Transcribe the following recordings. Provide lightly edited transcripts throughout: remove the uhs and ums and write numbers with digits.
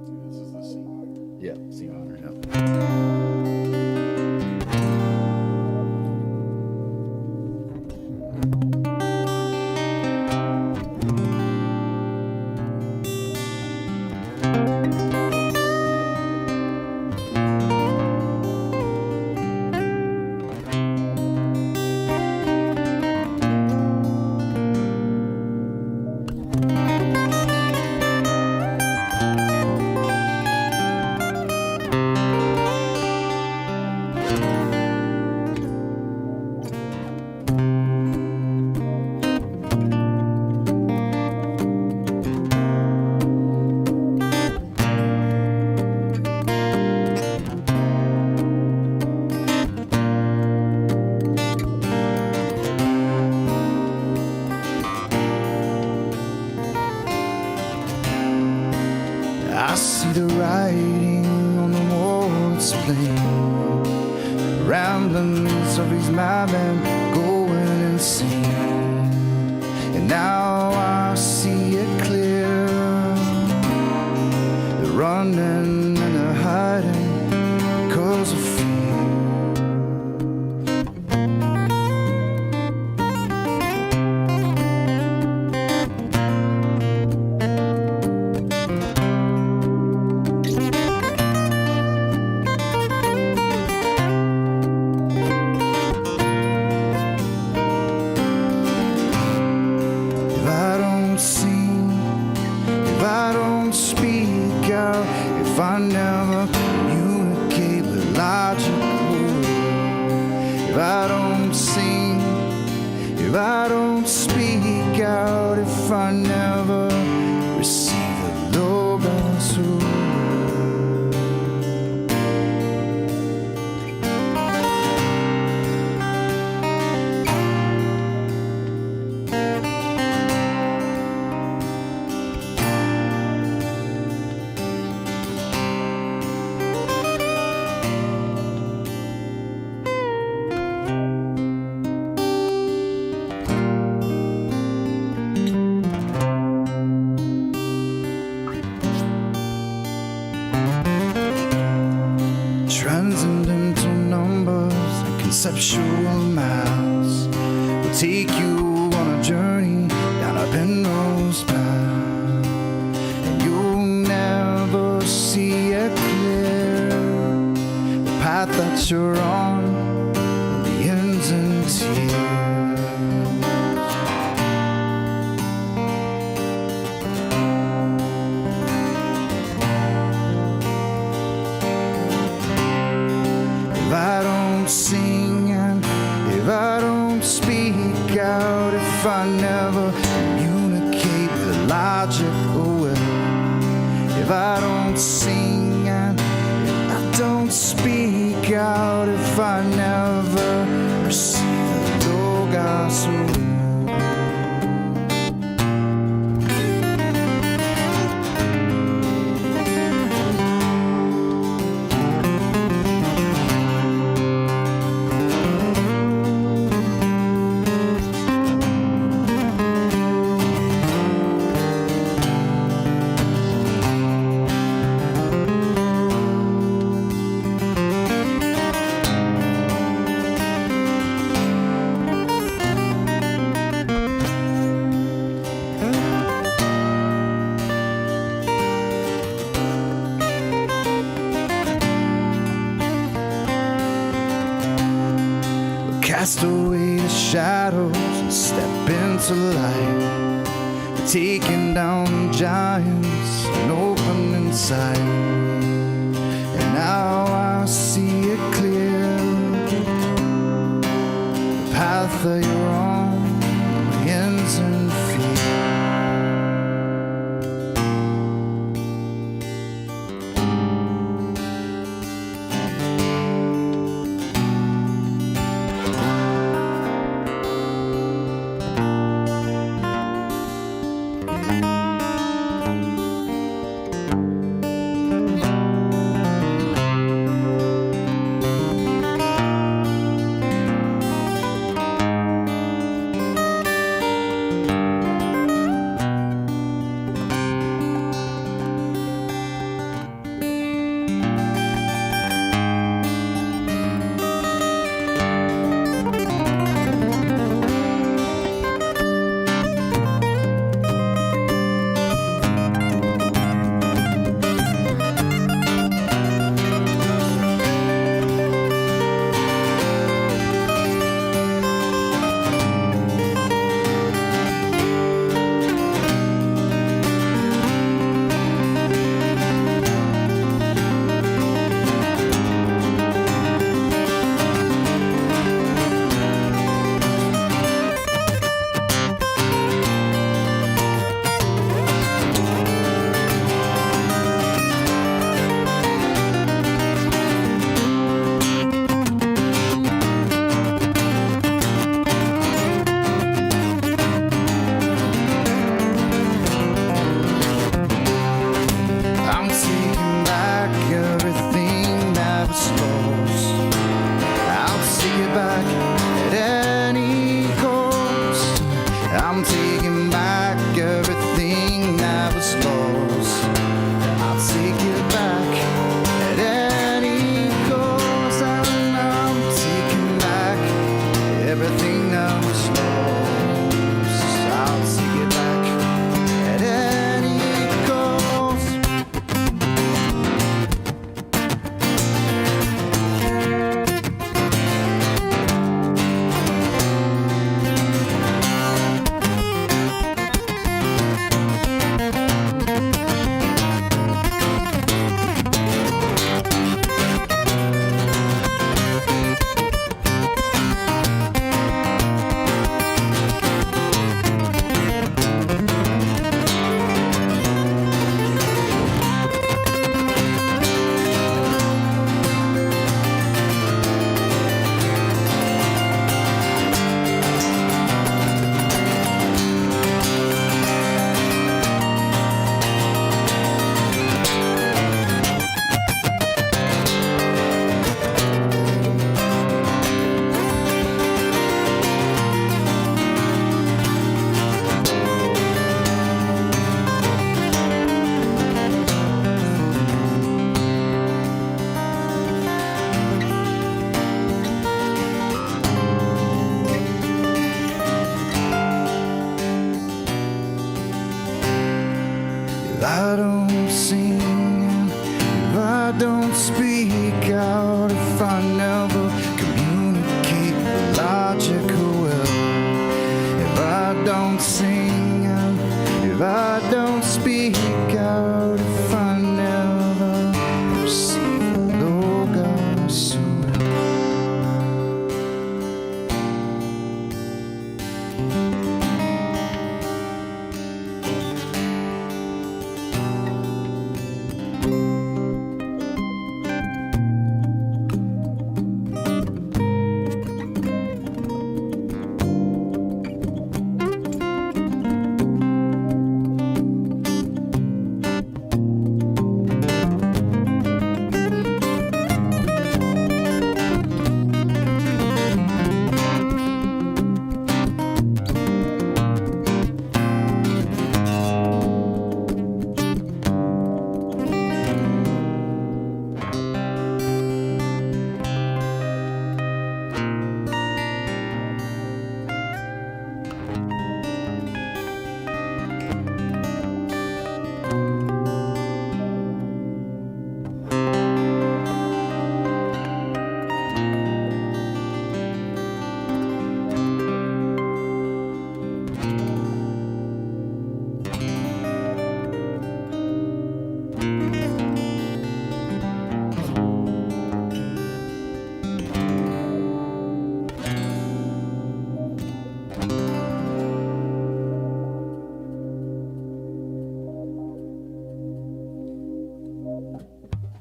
This is the C minor. Yeah, C minor, yeah. I see the writing on the wall, it's plain. Ramblings of these madmen going insane. And now I see it clear. They're running and they're hiding because of fear. If I never communicate with logic, if I don't sing, if I don't speak out, if I never receive the logos. Transcendental numbers and conceptual maths will take you on a journey down a Penrose path, and you'll never see it clear. The path that you're on begins in tears. If I don't sing and if I don't speak out, if I never communicate with logic or will, if I don't sing and if I don't speak out, if I never receive the logos. Cast away the shadows and step into light. We're taking down giants and opening sight. And now I see it clear. The path that you're on ends in fear.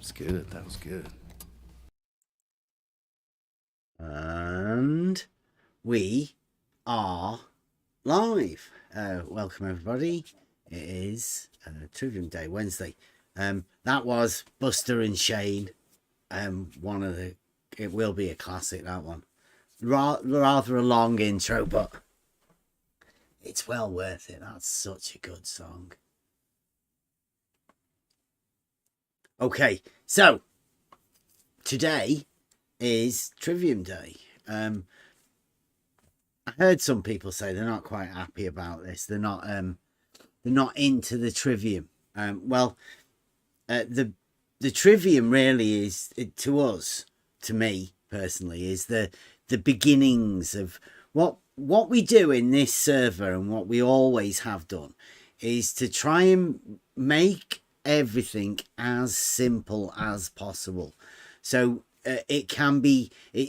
was good. That was good. And we are live. Welcome everybody. It is Trivium Day, Wednesday. That was Buster and Shane. One of the. It will be a classic, that one. Rather a long intro, but it's well worth it. That's such a good song. Okay, so today is Trivium Day. I heard some people say they're not quite happy about this. They're not into the Trivium. The Trivium really is, to us, to me personally, is the beginnings of what we do in this server, and what we always have done is to try and make everything as simple as possible. So it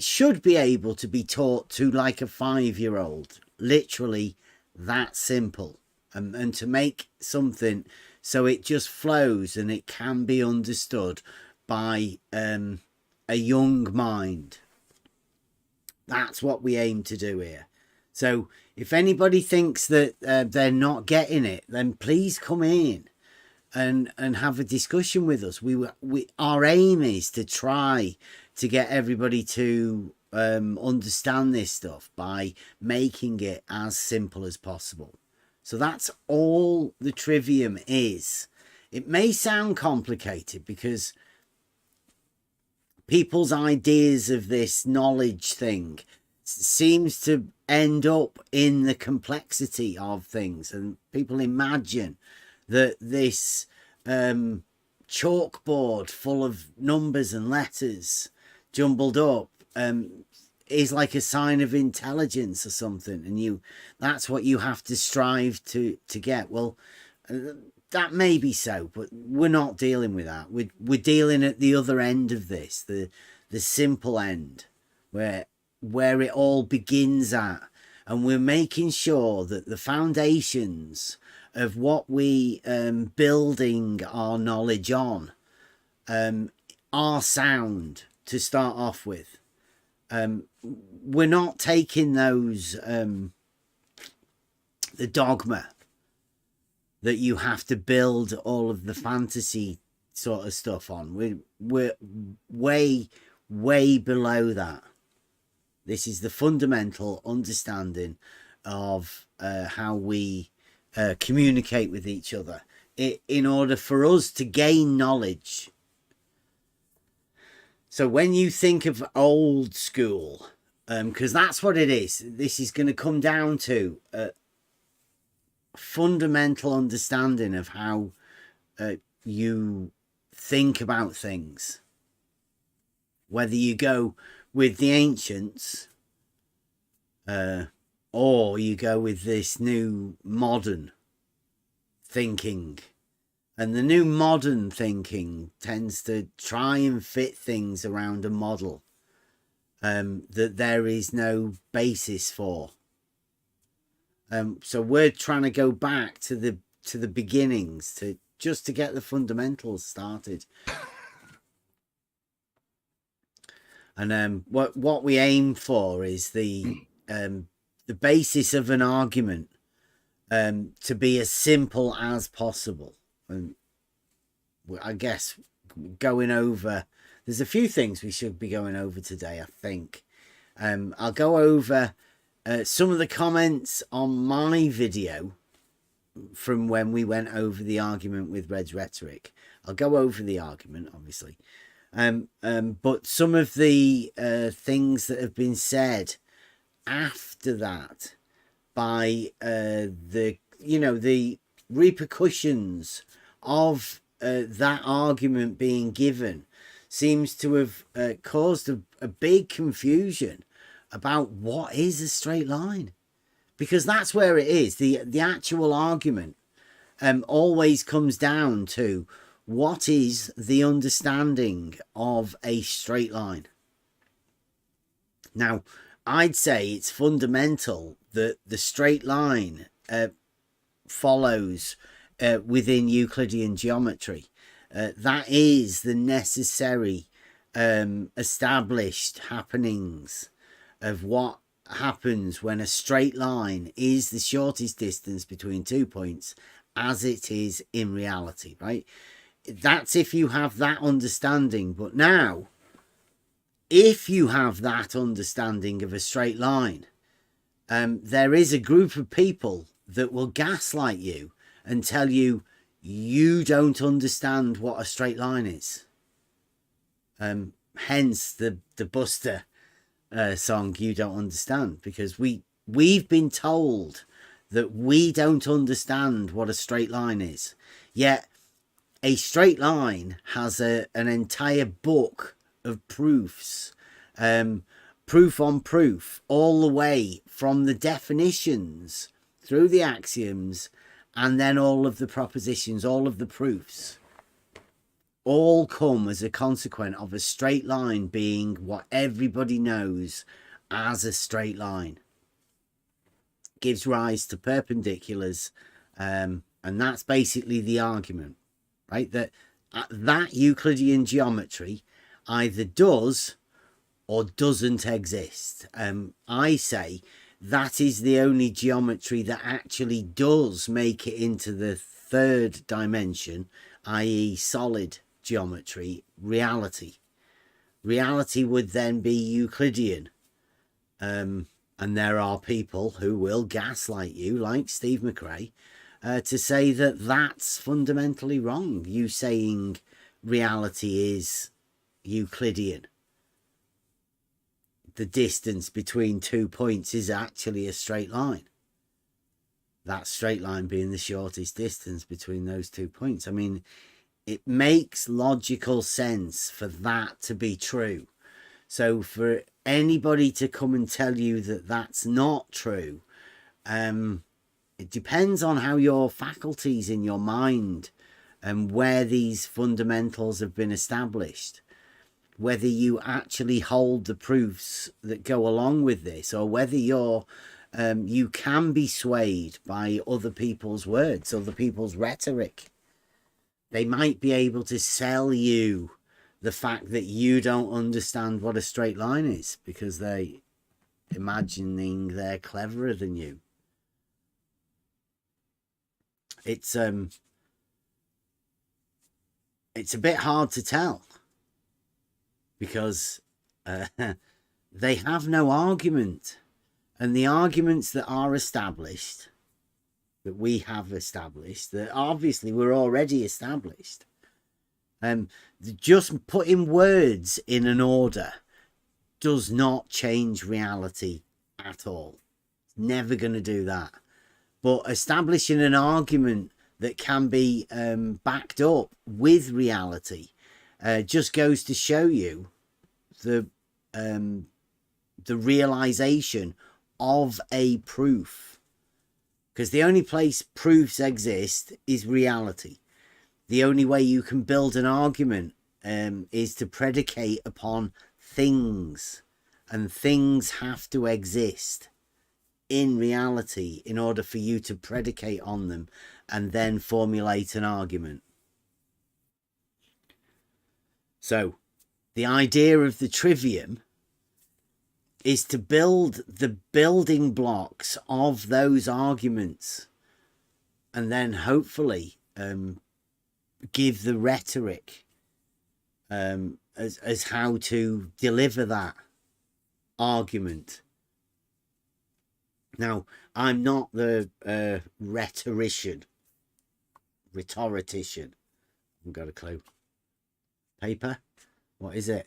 should be able to be taught to like a 5-year-old, literally that simple, and to make something so it just flows and it can be understood by a young mind. That's what we aim to do here. So if anybody thinks that they're not getting it, then please come in and have a discussion with us. Our aim is to try to get everybody to understand this stuff by making it as simple as possible. So that's all the Trivium is. It may sound complicated because people's ideas of this knowledge thing seems to end up in the complexity of things, and people imagine that this chalkboard full of numbers and letters jumbled up is like a sign of intelligence or something, and that's what you have to strive to get. Well, that may be so, but we're not dealing with that. We're dealing at the other end of this, the simple end, where it all begins at, and we're making sure that the foundations of what we building our knowledge on are sound to start off with. We're not taking those the dogma that you have to build all of the fantasy sort of stuff on. We're way below that. This is the fundamental understanding of how we communicate with each other in order for us to gain knowledge. So when you think of old school, because that's what it is, this is going to come down to fundamental understanding of how you think about things. Whether you go with the ancients or you go with this new modern thinking. And the new modern thinking tends to try and fit things around a model that there is no basis for. So we're trying to go back to the beginnings to get the fundamentals started. And what we aim for is the basis of an argument to be as simple as possible. And I guess going over, there's a few things we should be going over today, I think. I'll go over some of the comments on my video from when we went over the argument with Red's rhetoric. I'll go over the argument, obviously. But some of the things that have been said after that by the repercussions of that argument being given seems to have caused a big confusion about what is a straight line, because that's where it is. The actual argument always comes down to what is the understanding of a straight line. Now, I'd say it's fundamental that the straight line follows within Euclidean geometry. That is the necessary established happenings of what happens when a straight line is the shortest distance between 2 points as it is in reality, right? That's if you have that understanding. But now, if you have that understanding of a straight line, there is a group of people that will gaslight you and tell you you don't understand what a straight line is. Hence the Buster song, You Don't Understand, because we've been told that we don't understand what a straight line is. Yet a straight line has an entire book of proofs, proof on proof, all the way from the definitions through the axioms, and then all of the propositions, all of the proofs, all come as a consequence of a straight line being what everybody knows as a straight line. Gives rise to perpendiculars, and that's basically the argument, right? That Euclidean geometry either does or doesn't exist. I say that is the only geometry that actually does make it into the third dimension, i.e. solid geometry, reality. Reality would then be Euclidean. And there are people who will gaslight you, like Steve McRae, to say that that's fundamentally wrong. You saying reality is Euclidean. The distance between 2 points is actually a straight line. That straight line being the shortest distance between those 2 points. I mean, it makes logical sense for that to be true. So for anybody to come and tell you that that's not true, it depends on how your faculties in your mind and where these fundamentals have been established, whether you actually hold the proofs that go along with this, or whether you can be swayed by other people's words, other people's rhetoric. They might be able to sell you the fact that you don't understand what a straight line is because they imagining they're cleverer than you. It's a bit hard to tell because they have no argument, and the arguments that are established, that we have established, that obviously were already established, just putting words in an order does not change reality at all. It's never going to do that. But establishing an argument that can be backed up with reality just goes to show you the realization of a proof. Because the only place proofs exist is reality. The only way you can build an argument is to predicate upon things, and things have to exist in reality in order for you to predicate on them and then formulate an argument. So the idea of the trivium is to build the building blocks of those arguments, and then hopefully give the rhetoric as how to deliver that argument. Now, I'm not the rhetorician. I haven't got a clue. Paper? What is it?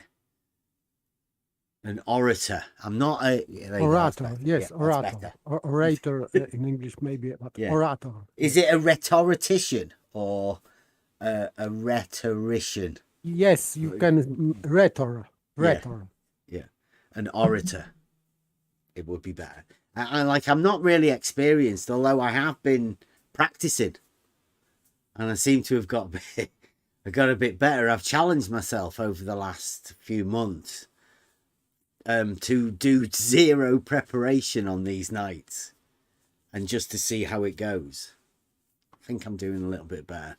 An orator. I'm not a... Orator, yes, yeah, orator. Orator in English maybe, but yeah. orator. Is it a rhetorician or a rhetorician? Yes, you can rhetor. Yeah, an orator. It would be better. I'm not really experienced, although I have been practicing, and I seem to have got a bit better. I've challenged myself over the last few months to do zero preparation on these nights, and just to see how it goes. I think I'm doing a little bit better.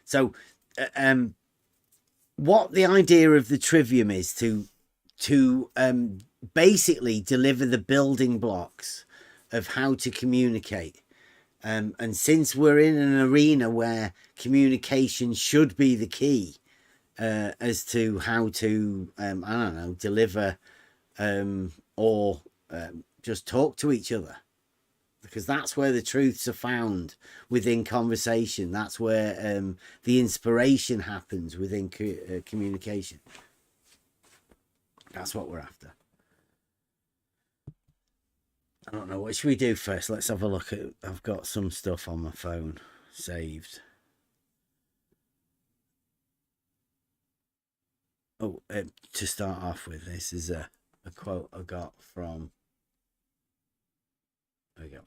So what the idea of the trivium is to basically deliver the building blocks of how to communicate. And since we're in an arena where communication should be the key as to how to, I don't know, deliver or just talk to each other, because that's where the truths are found within conversation. That's where the inspiration happens within communication. That's what we're after. I don't know. What should we do first? Let's have a look at... I've got some stuff on my phone saved. Oh, to start off with, this is a quote I got from... There we go.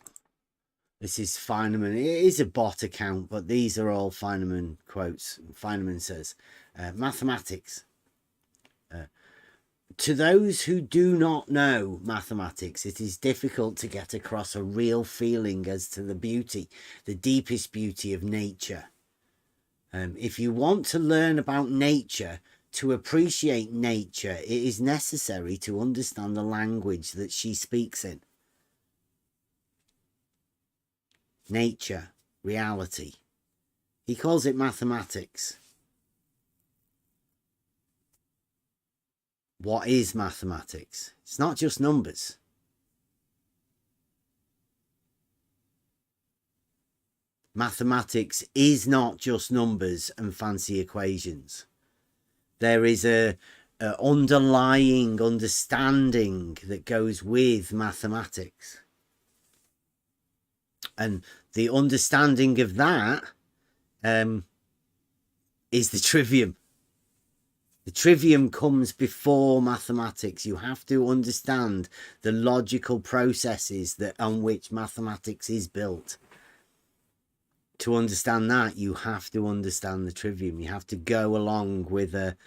This is Feynman. It is a bot account, but these are all Feynman quotes. Feynman says, mathematics. To those who do not know mathematics, it is difficult to get across a real feeling as to the beauty, the deepest beauty of nature. If you want to learn about nature, to appreciate nature, it is necessary to understand the language that she speaks in. Nature, reality. He calls it mathematics. What is mathematics? It's not just numbers. Mathematics is not just numbers and fancy equations. There is a underlying understanding that goes with mathematics. And the understanding of that is the trivium. The trivium comes before mathematics. You have to understand the logical processes on which mathematics is built. To understand that, you have to understand the trivium. You have to go along with a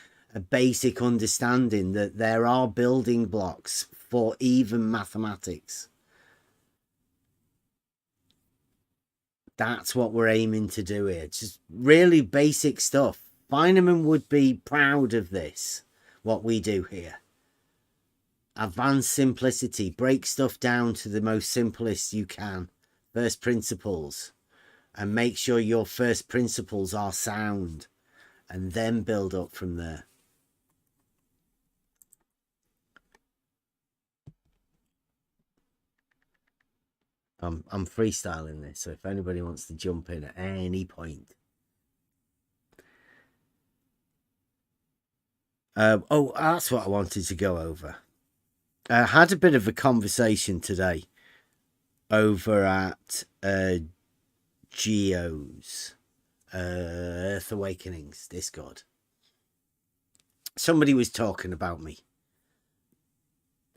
basic understanding that there are building blocks for even mathematics. That's what we're aiming to do here. Just really basic stuff. Feynman would be proud of this, what we do here. Advanced simplicity. Break stuff down to the most simplest you can. First principles. And make sure your first principles are sound. And then build up from there. I'm freestyling this, so if anybody wants to jump in at any point. Oh, that's what I wanted to go over. I had a bit of a conversation today over at Geo's Earth Awakenings Discord. Somebody was talking about me.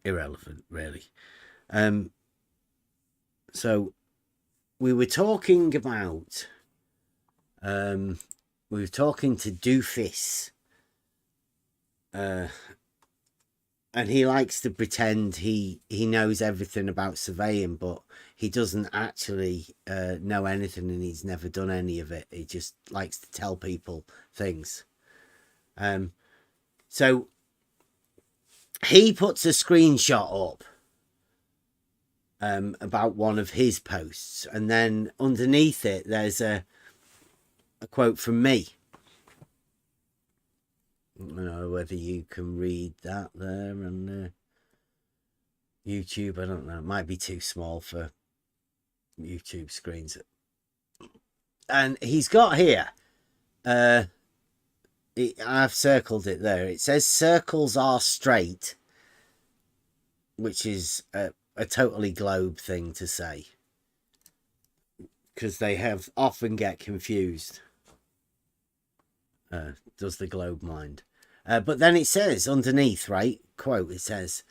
Irrelevant, really. So we were talking about we were talking to Doofus, and he likes to pretend he knows everything about surveying, but he doesn't actually know anything, and he's never done any of it. He just likes to tell people things. So he puts a screenshot up about one of his posts, and then underneath it there's a quote from me. I don't know whether you can read that there on YouTube. I don't know, it might be too small for YouTube screens. And he's got here, I've circled it there, it says circles are straight, which is a totally globe thing to say, because they have often get confused. Does the globe mind? But then it says underneath, right, quote, it says,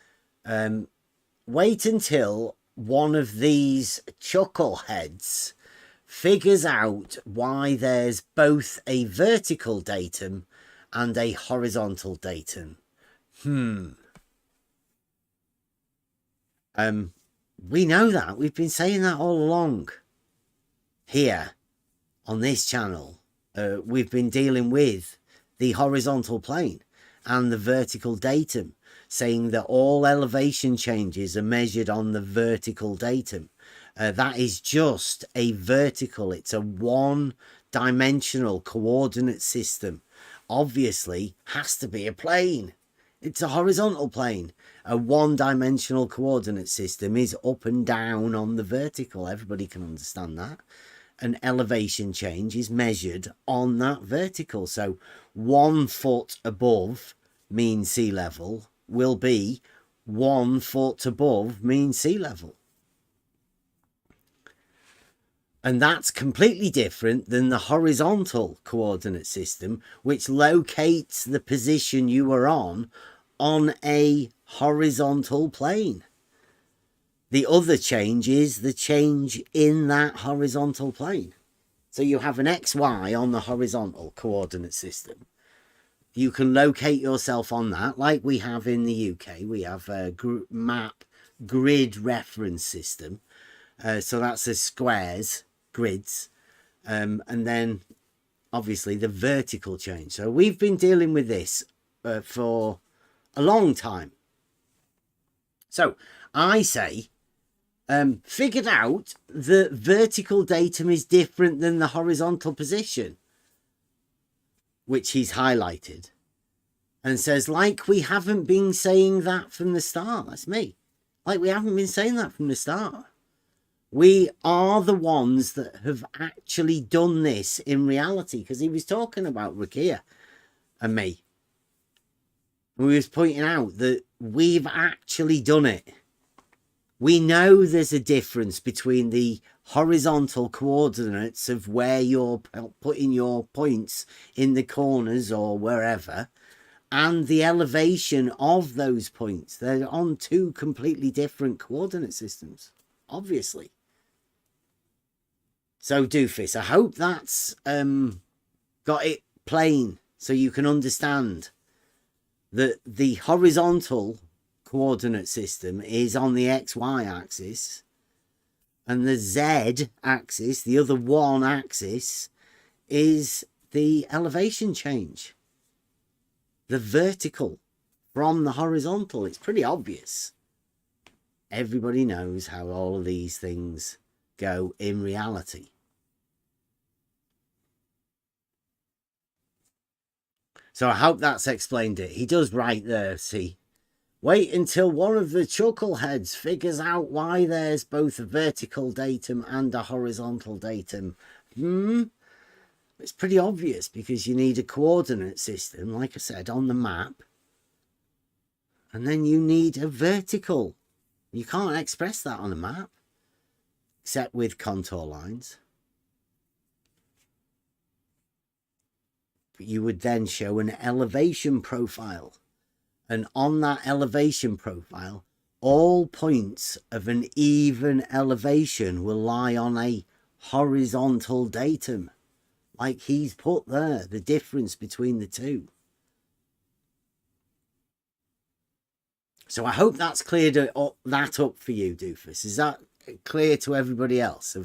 wait until one of these chuckleheads figures out why there's both a vertical datum and a horizontal datum. We know that. We've been saying that all along here on this channel we've been dealing with the horizontal plane and the vertical datum, saying that all elevation changes are measured on the vertical datum. That is just a vertical. It's a one-dimensional coordinate system. Obviously, has to be a plane. It's a horizontal plane. A one-dimensional coordinate system is up and down on the vertical. Everybody can understand that. An elevation change is measured on that vertical. So 1 foot above mean sea level will be 1 foot above mean sea level. And that's completely different than the horizontal coordinate system, which locates the position you are on a horizontal plane. The other change is the change in that horizontal plane. So you have an XY on the horizontal coordinate system. You can locate yourself on that, like we have in the UK. We have a map grid reference system. So that's the squares, grids, and then obviously the vertical change. So we've been dealing with this for a long time. So I say, figured out the vertical datum is different than the horizontal position, which he's highlighted, and says, like we haven't been saying that from the start. That's me. Like we haven't been saying that from the start. We are the ones that have actually done this in reality, because he was talking about Rakia and me. We was pointing out that we've actually done it. We know there's a difference between the horizontal coordinates of where you're putting your points in the corners or wherever, and the elevation of those points. They're on two completely different coordinate systems, obviously. So, Doofus, I hope that's got it plain so you can understand that the horizontal coordinate system is on the XY axis, and the Z axis, the other one axis, is the elevation change, the vertical from the horizontal. It's pretty obvious. Everybody knows how all of these things go in reality. So I hope that's explained it. He does write there, see. Wait until one of the chuckleheads figures out why there's both a vertical datum and a horizontal datum. It's pretty obvious, because you need a coordinate system, like I said, on the map. And then you need a vertical. You can't express that on a map, except with contour lines. But you would then show an elevation profile. And on that elevation profile, all points of an even elevation will lie on a horizontal datum. Like he's put there, the difference between the two. So I hope that's cleared that up for you, Doofus. Is that clear to everybody else?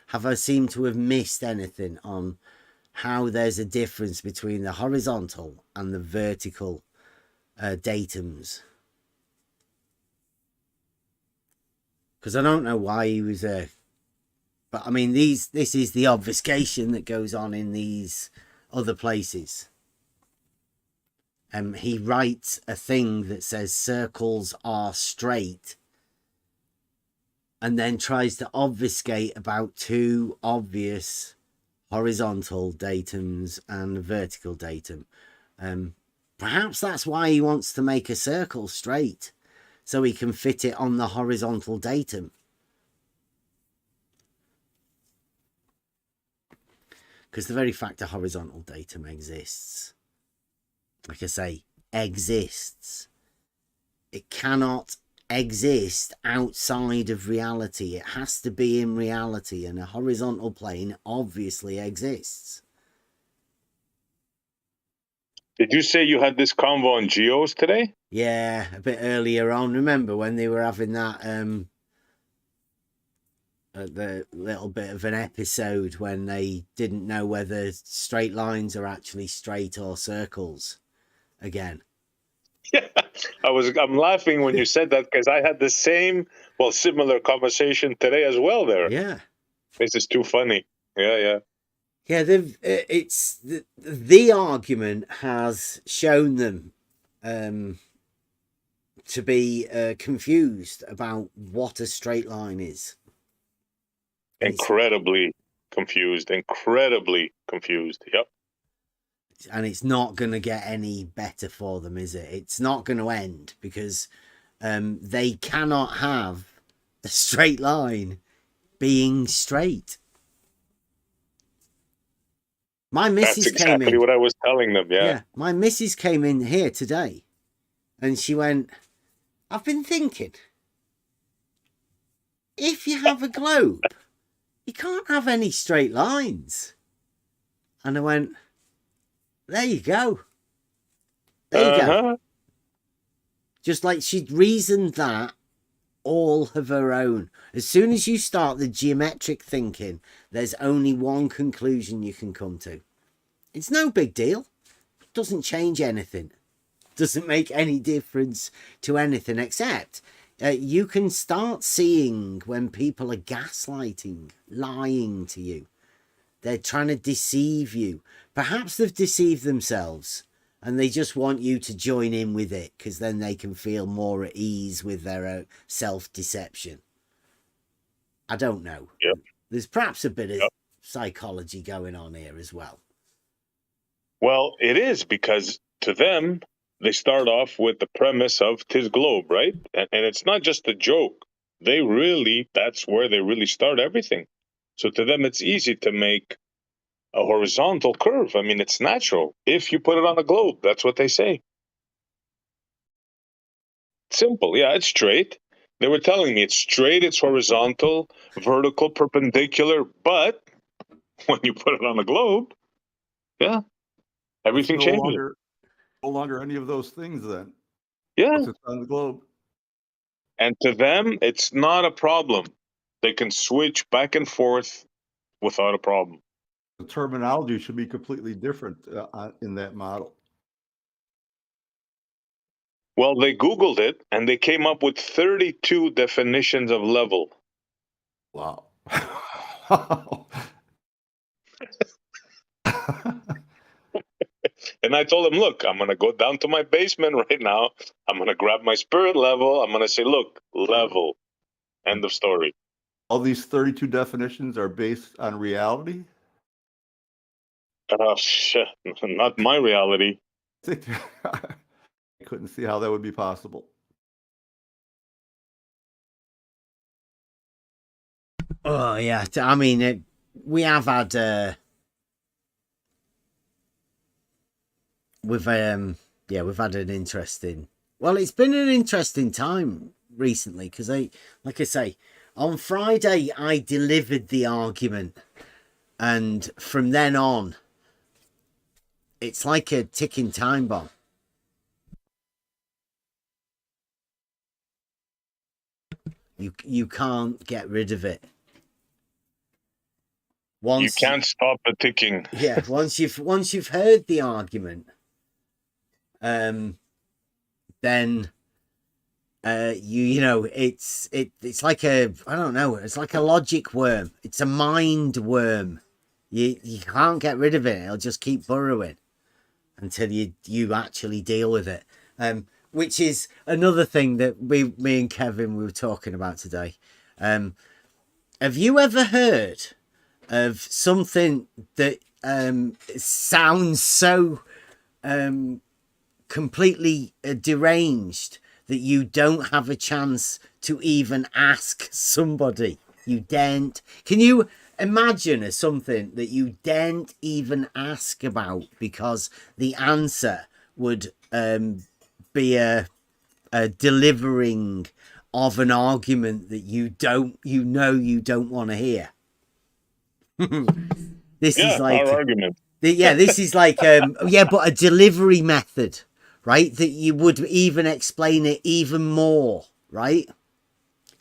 Have I seemed to have missed anything on how there's a difference between the horizontal and the vertical datums? Because I don't know why he was there. But I mean, this is the obfuscation that goes on in these other places. He writes a thing that says circles are straight, and then tries to obfuscate about two obvious horizontal datums and vertical datum. Perhaps that's why he wants to make a circle straight, so he can fit it on the horizontal datum. Because the very fact a horizontal datum exists, like I say, exists. It cannot exist outside of reality. It has to be in reality, and a horizontal plane obviously exists. Did you say you had this convo on geos today? Yeah, a bit earlier on. Remember when they were having that the little bit of an episode when they didn't know whether straight lines are actually straight or circles again. Yeah, I'm laughing when you said that because I had the similar conversation today as well there. Yeah. This is too funny. Yeah. Yeah, it's the argument has shown them to be confused about what a straight line is. Incredibly confused. Yep. And it's not going to get any better for them, is it? It's not going to end because they cannot have a straight line being straight. My missus That's exactly came in. what I was telling them. Yeah. My missus came in here today and she went, I've been thinking, if you have a globe, you can't have any straight lines. And I went, there you go. There you go. Just like she'd reasoned that all of her own. As soon as you start the geometric thinking, there's only one conclusion you can come to. It's no big deal. It doesn't change anything. Doesn't make any difference to anything except you can start seeing when people are gaslighting, lying to you. They're trying to deceive you. Perhaps they've deceived themselves and they just want you to join in with it because then they can feel more at ease with their self-deception. I don't know. Yep. There's perhaps a bit of psychology going on here as well. Well, it is because to them, they start off with the premise of tis globe, right? And it's not just a joke. That's where they really start everything. So to them, it's easy to make a horizontal curve. I mean, it's natural. If you put it on a globe, that's what they say. Simple. Yeah, it's straight. They were telling me it's straight, it's horizontal, vertical, perpendicular. But when you put it on a globe, yeah, everything changes. No longer any of those things then. Yeah. Once it's on the globe. And to them, it's not a problem. They can switch back and forth without a problem. The terminology should be completely different in that model. Well, they Googled it and they came up with 32 definitions of level. Wow. And I told them, look, I'm going to go down to my basement right now. I'm going to grab my spirit level. I'm going to say, look, level. End of story. All these 32 definitions are based on reality? Oh, shit. Not my reality. I couldn't see how that would be possible. Oh, yeah. I mean, we have had... We've had an interesting... Well, it's been an interesting time recently because like I say, on Friday, I delivered the argument. And from then on, it's like a ticking time bomb. You can't get rid of it. You can't stop the ticking. Yeah, once you've heard the argument, then it's like it's like a logic worm. It's a mind worm. You can't get rid of it. It'll just keep burrowing until you actually deal with it. Which is another thing that me and Kevin were talking about today. Have you ever heard of something that sounds so completely deranged that you don't have a chance to even ask somebody? You daren't. Can you imagine something that you daren't even ask about because the answer would be a delivering of an argument that you don't want to hear? This is like our argument. This is like but a delivery method, right? That you would even explain it even more, right?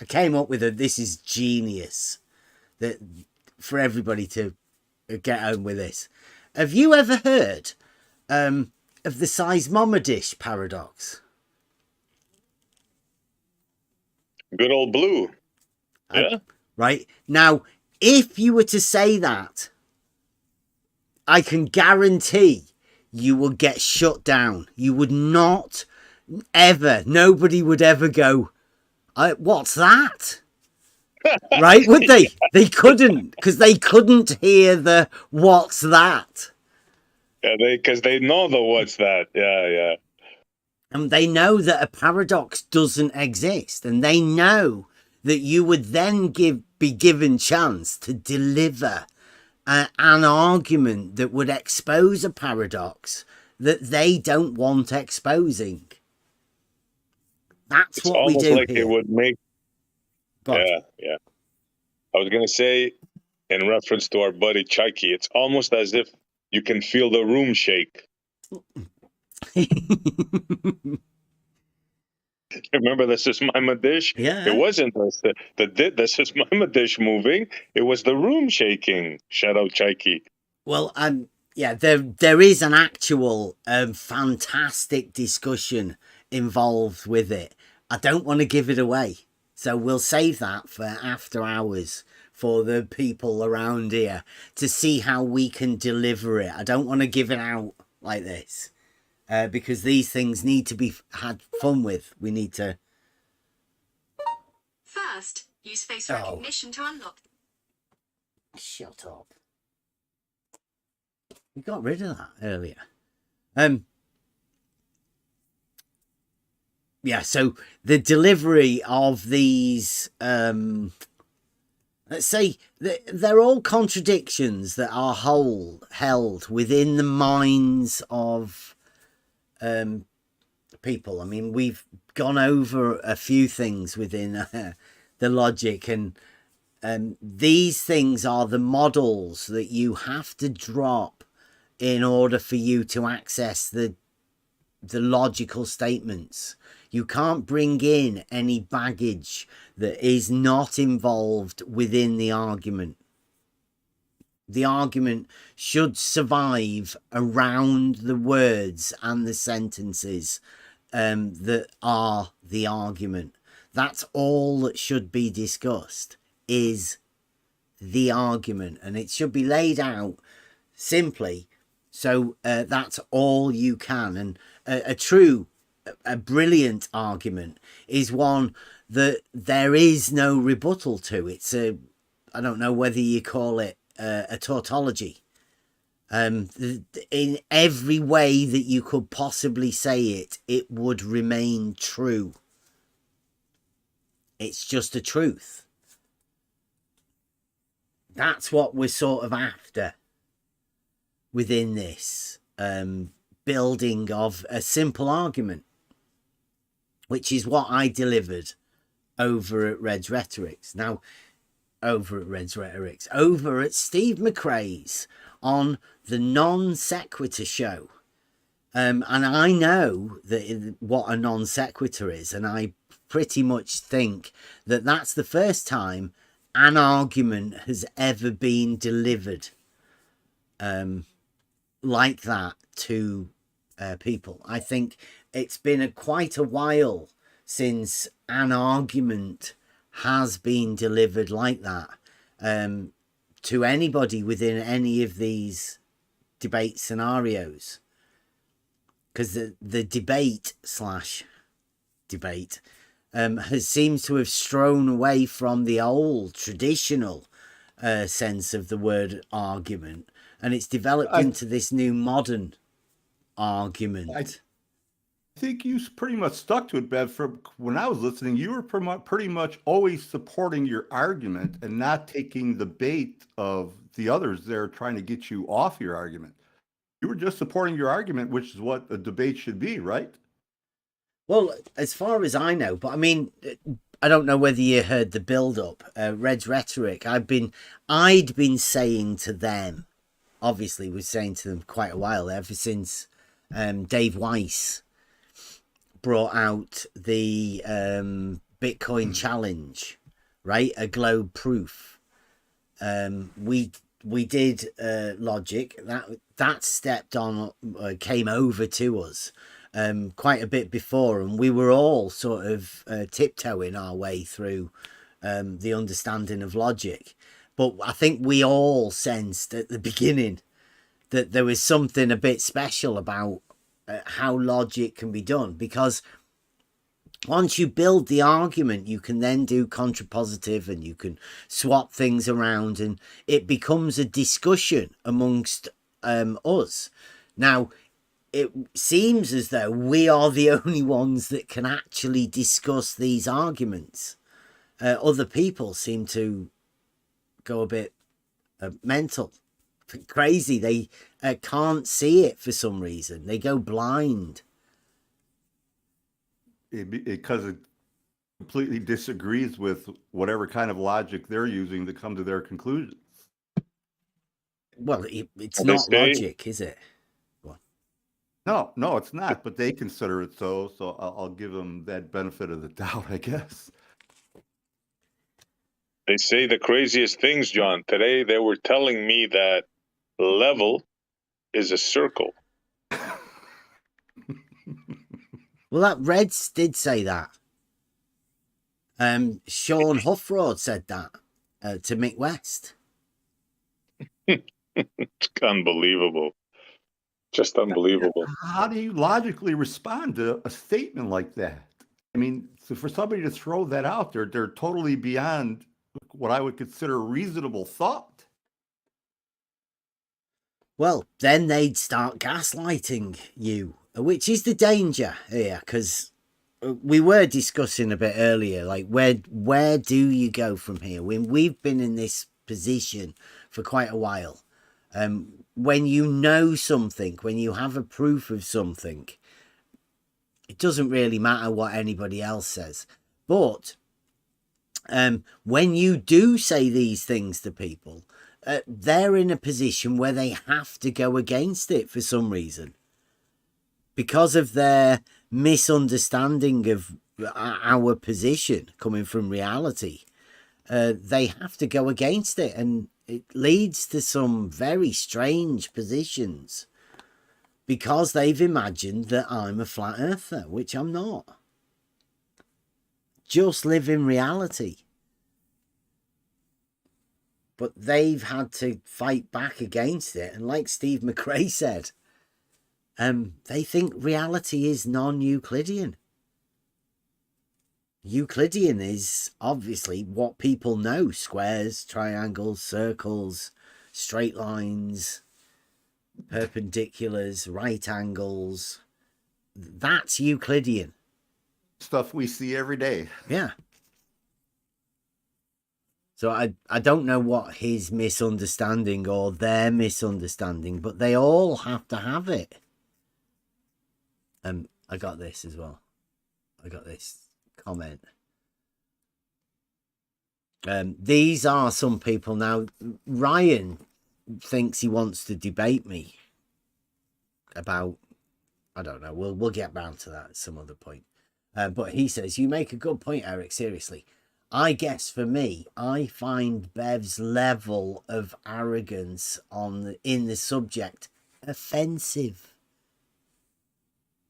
I came up with this is genius. that for everybody to get home with this. Have you ever heard of the seismomadish paradox? Good old blue. Yeah. Right now, if you were to say that, I can guarantee you will get shut down. You would not ever, nobody would ever go, what's that? Right? Would they? They couldn't, because they couldn't hear the what's that. Yeah, because they know the what's that. Yeah. And they know that a paradox doesn't exist. And they know that you would then be given chance to deliver an argument that would expose a paradox that they don't want exposing. That's It's what we almost do like here. it would make. Yeah. I was gonna say, in reference to our buddy Chaiki, it's almost as if you can feel the room shake. Remember the Sismima dish? Yeah. It wasn't the Sismima dish moving. It was the room shaking. Shout out Chaiki. Well, yeah, there is an actual fantastic discussion involved with it. I don't want to give it away, so we'll save that for after hours for the people around here to see how we can deliver it. I don't want to give it out like this. Because these things need to be had fun with. We need to... First, use face recognition to unlock... Shut up. We got rid of that earlier. Yeah, so the delivery of these... let's say they're all contradictions that are held within the minds of... people. I mean, we've gone over a few things within the logic, and these things are the models that you have to drop in order for you to access the logical statements. You can't bring in any baggage that is not involved within the argument. The argument should survive around the words and the sentences that are the argument. That's all that should be discussed, is the argument. And it should be laid out simply, so that's all you can. And a brilliant argument is one that there is no rebuttal to. It's I don't know whether you call it a tautology. In every way that you could possibly say it, it would remain true. It's just a truth. That's what we're sort of after within this building of a simple argument, which is what I delivered over at Red's Rhetorics. Now, over at Steve McRae's on the Non Sequitur show. And I know that what a non sequitur is, and I pretty much think that that's the first time an argument has ever been delivered like that to people. I think it's been quite a while since an argument has been delivered like that to anybody within any of these debate scenarios, because the debate has seems to have strown away from the old traditional sense of the word argument, and it's developed into this new modern argument. I think you pretty much stuck to it, Bev. From when I was listening, you were pretty much always supporting your argument and not taking the bait of the others there trying to get you off your argument. You were just supporting your argument, which is what a debate should be, right? Well, as far as I know, but I mean, I don't know whether you heard the build-up. Red's Rhetoric. I'd been saying to them, obviously, was saying to them quite a while, ever since Dave Weiss brought out the Bitcoin challenge, right? A globe proof. we did logic that stepped on, came over to us quite a bit before, and we were all sort of tiptoeing our way through the understanding of logic. But I think we all sensed at the beginning that there was something a bit special about how logic can be done, because once you build the argument, you can then do contrapositive and you can swap things around, and it becomes a discussion amongst us. Now, it seems as though we are the only ones that can actually discuss these arguments. Other people seem to go a bit mental, crazy. They can't see it for some reason. They go blind. Because it completely disagrees with whatever kind of logic they're using to come to their conclusions. Well, it's not logic, is it? No, it's not. But they consider it so. So I'll give them that benefit of the doubt, I guess. They say the craziest things, John. Today they were telling me that level is a circle. Well, that Reds did say that. Sean Huffroad said that to Mick West. It's unbelievable. Just unbelievable. How do you logically respond to a statement like that? I mean, so for somebody to throw that out there, they're totally beyond what I would consider reasonable thought. Well, then they'd start gaslighting you, which is the danger here, because we were discussing a bit earlier, like where do you go from here? We've been in this position for quite a while. When you know something, when you have a proof of something, it doesn't really matter what anybody else says. But when you do say these things to people, they're in a position where they have to go against it for some reason, because of their misunderstanding of our position coming from reality. They have to go against it, and it leads to some very strange positions because they've imagined that I'm a flat earther, which I'm not. Just live in reality. But they've had to fight back against it. And like Steve McRae said, they think reality is non-Euclidean. Euclidean is obviously what people know: squares, triangles, circles, straight lines, perpendiculars, right angles. That's Euclidean. Stuff we see every day. Yeah. So I don't know what his misunderstanding or their misunderstanding, but they all have to have it. I got this as well. I got this comment. These are some people now. Ryan thinks he wants to debate me about, I don't know, we'll get round to that at some other point. But he says, you make a good point, Eric, seriously. I guess for me, I find Bev's level of arrogance in the subject offensive.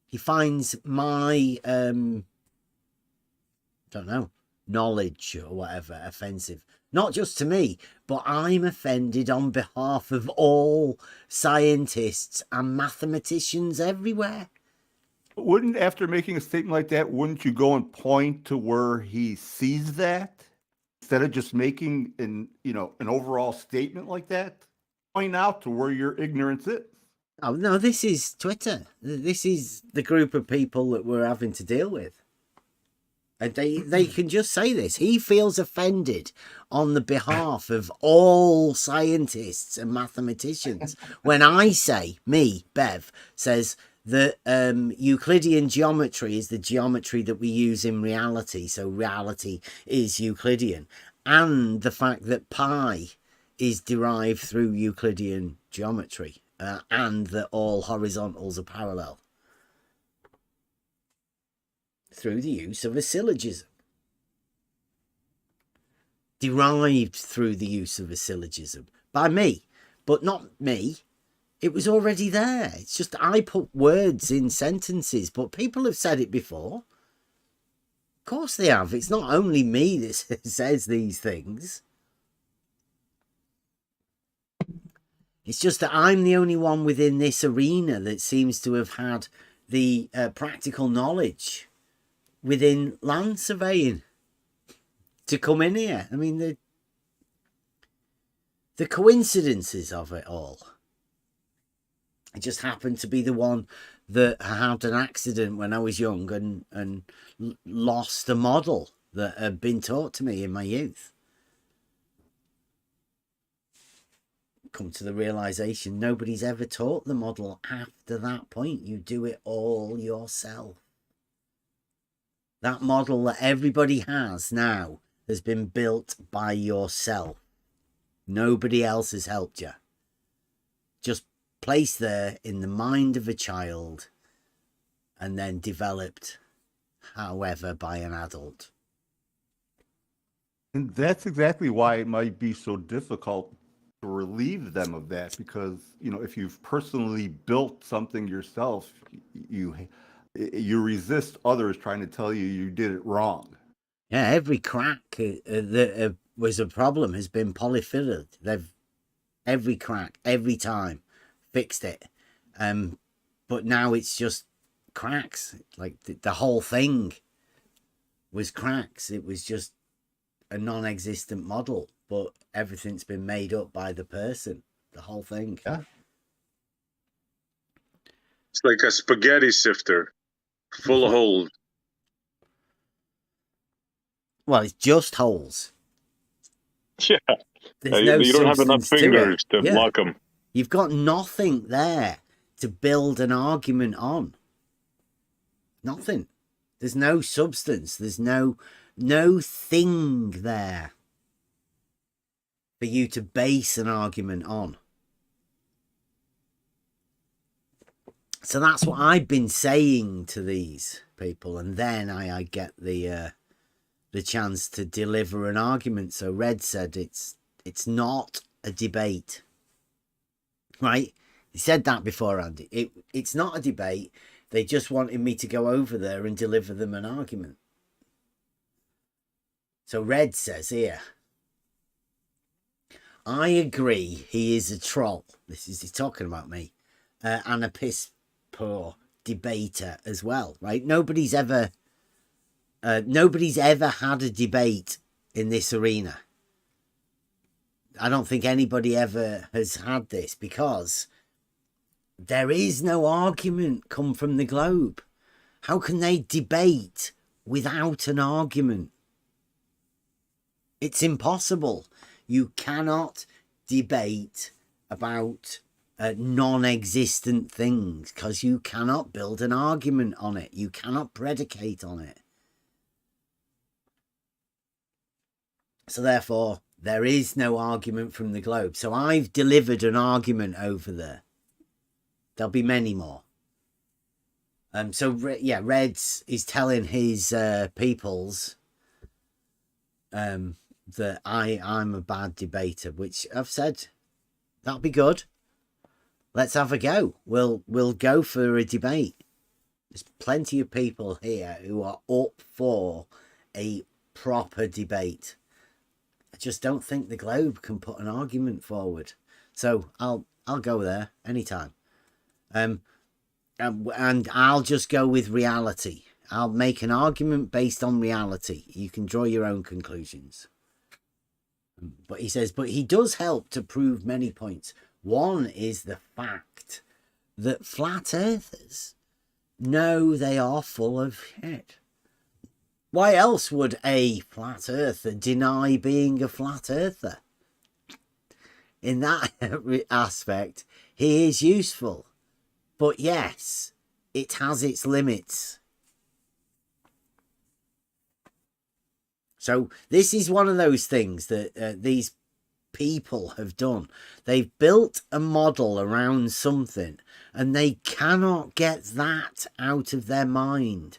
He finds my don't know, knowledge or whatever offensive. Not just to me, but I'm offended on behalf of all scientists and mathematicians everywhere. Wouldn't, after making a statement like that, wouldn't you go and point to where he sees that instead of just making an overall statement like that? Point out to where your ignorance is. Oh no, this is Twitter. This is the group of people that we're having to deal with. And they can just say this. He feels offended on the behalf of all scientists and mathematicians when I say, me, Bev, says that Euclidean geometry is the geometry that we use in reality. So reality is Euclidean. And the fact that pi is derived through Euclidean geometry, and that all horizontals are parallel through the use of a syllogism. derived through the use of a syllogism by me, but not me. It was already there. It's just I put words in sentences, but people have said it before. Of course they have. It's not only me that says these things. It's just that I'm the only one within this arena that seems to have had the practical knowledge within land surveying to come in here. I mean, the coincidences of it all. I just happened to be the one that had an accident when I was young and lost a model that had been taught to me in my youth. Come to the realization nobody's ever taught the model after that point. You do it all yourself. That model that everybody has now has been built by yourself. Nobody else has helped you. Just placed there in the mind of a child and then developed, however, by an adult. And that's exactly why it might be so difficult to relieve them of that, because, you know, if you've personally built something yourself, you resist others trying to tell you you did it wrong. Yeah, every crack that was a problem has been polyfilled. Every crack, every time, fixed it. But now it's just cracks. Like the whole thing was cracks. It was just a non-existent model, but everything's been made up by the person. The whole thing. Yeah. It's like a spaghetti sifter full of holes. Well, it's just holes. Yeah. There's no you don't have enough substance to it. fingers to Yeah. block them. You've got nothing there to build an argument on. Nothing. There's no substance. There's no thing there for you to base an argument on. So that's what I've been saying to these people, and then I get the chance to deliver an argument. So Red said it's not a debate, right? He said that before, Andy. It's not a debate. They just wanted me to go over there and deliver them an argument. So Red says here, I agree he is a troll. He's talking about me. And a piss poor debater as well, right? Nobody's ever had a debate in this arena. I don't think anybody ever has had this, because there is no argument come from the globe. How can they debate without an argument? It's impossible. You cannot debate about non-existent things, because you cannot build an argument on it. You cannot predicate on it. So therefore, there is no argument from the globe. So I've delivered an argument over there. There'll be many more. Reds is telling his peoples that I'm a bad debater, which I've said that'll be good. Let's have a go. We'll go for a debate. There's plenty of people here who are up for a proper debate. I just don't think the globe can put an argument forward. So I'll go there anytime. And I'll just go with reality. I'll make an argument based on reality. You can draw your own conclusions. But he says, but he does help to prove many points. One is the fact that flat earthers know they are full of shit. Why else would a flat earther deny being a flat earther? In that aspect, he is useful. But yes, it has its limits. So this is one of those things that these people have done. They've built a model around something, and they cannot get that out of their mind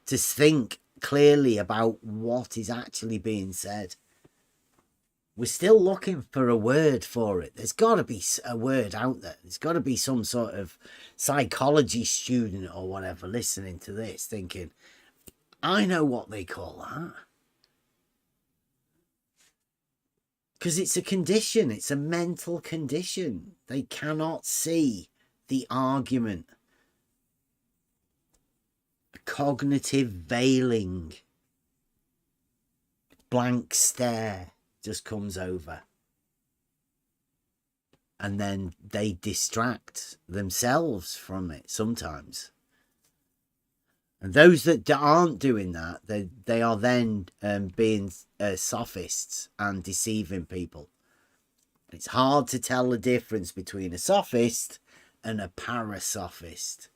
to think clearly about what is actually being said. we're still looking for a word for it. There's got to be a word out there. There's got to be some sort of psychology student or whatever listening to this thinking, I know what they call that. Because it's a condition. It's a mental condition. They cannot see the argument. Cognitive veiling. Blank stare just comes over. And then they distract themselves from it sometimes. And those that aren't doing that, they are then being sophists and deceiving people. It's hard to tell the difference between a sophist and a parasophist.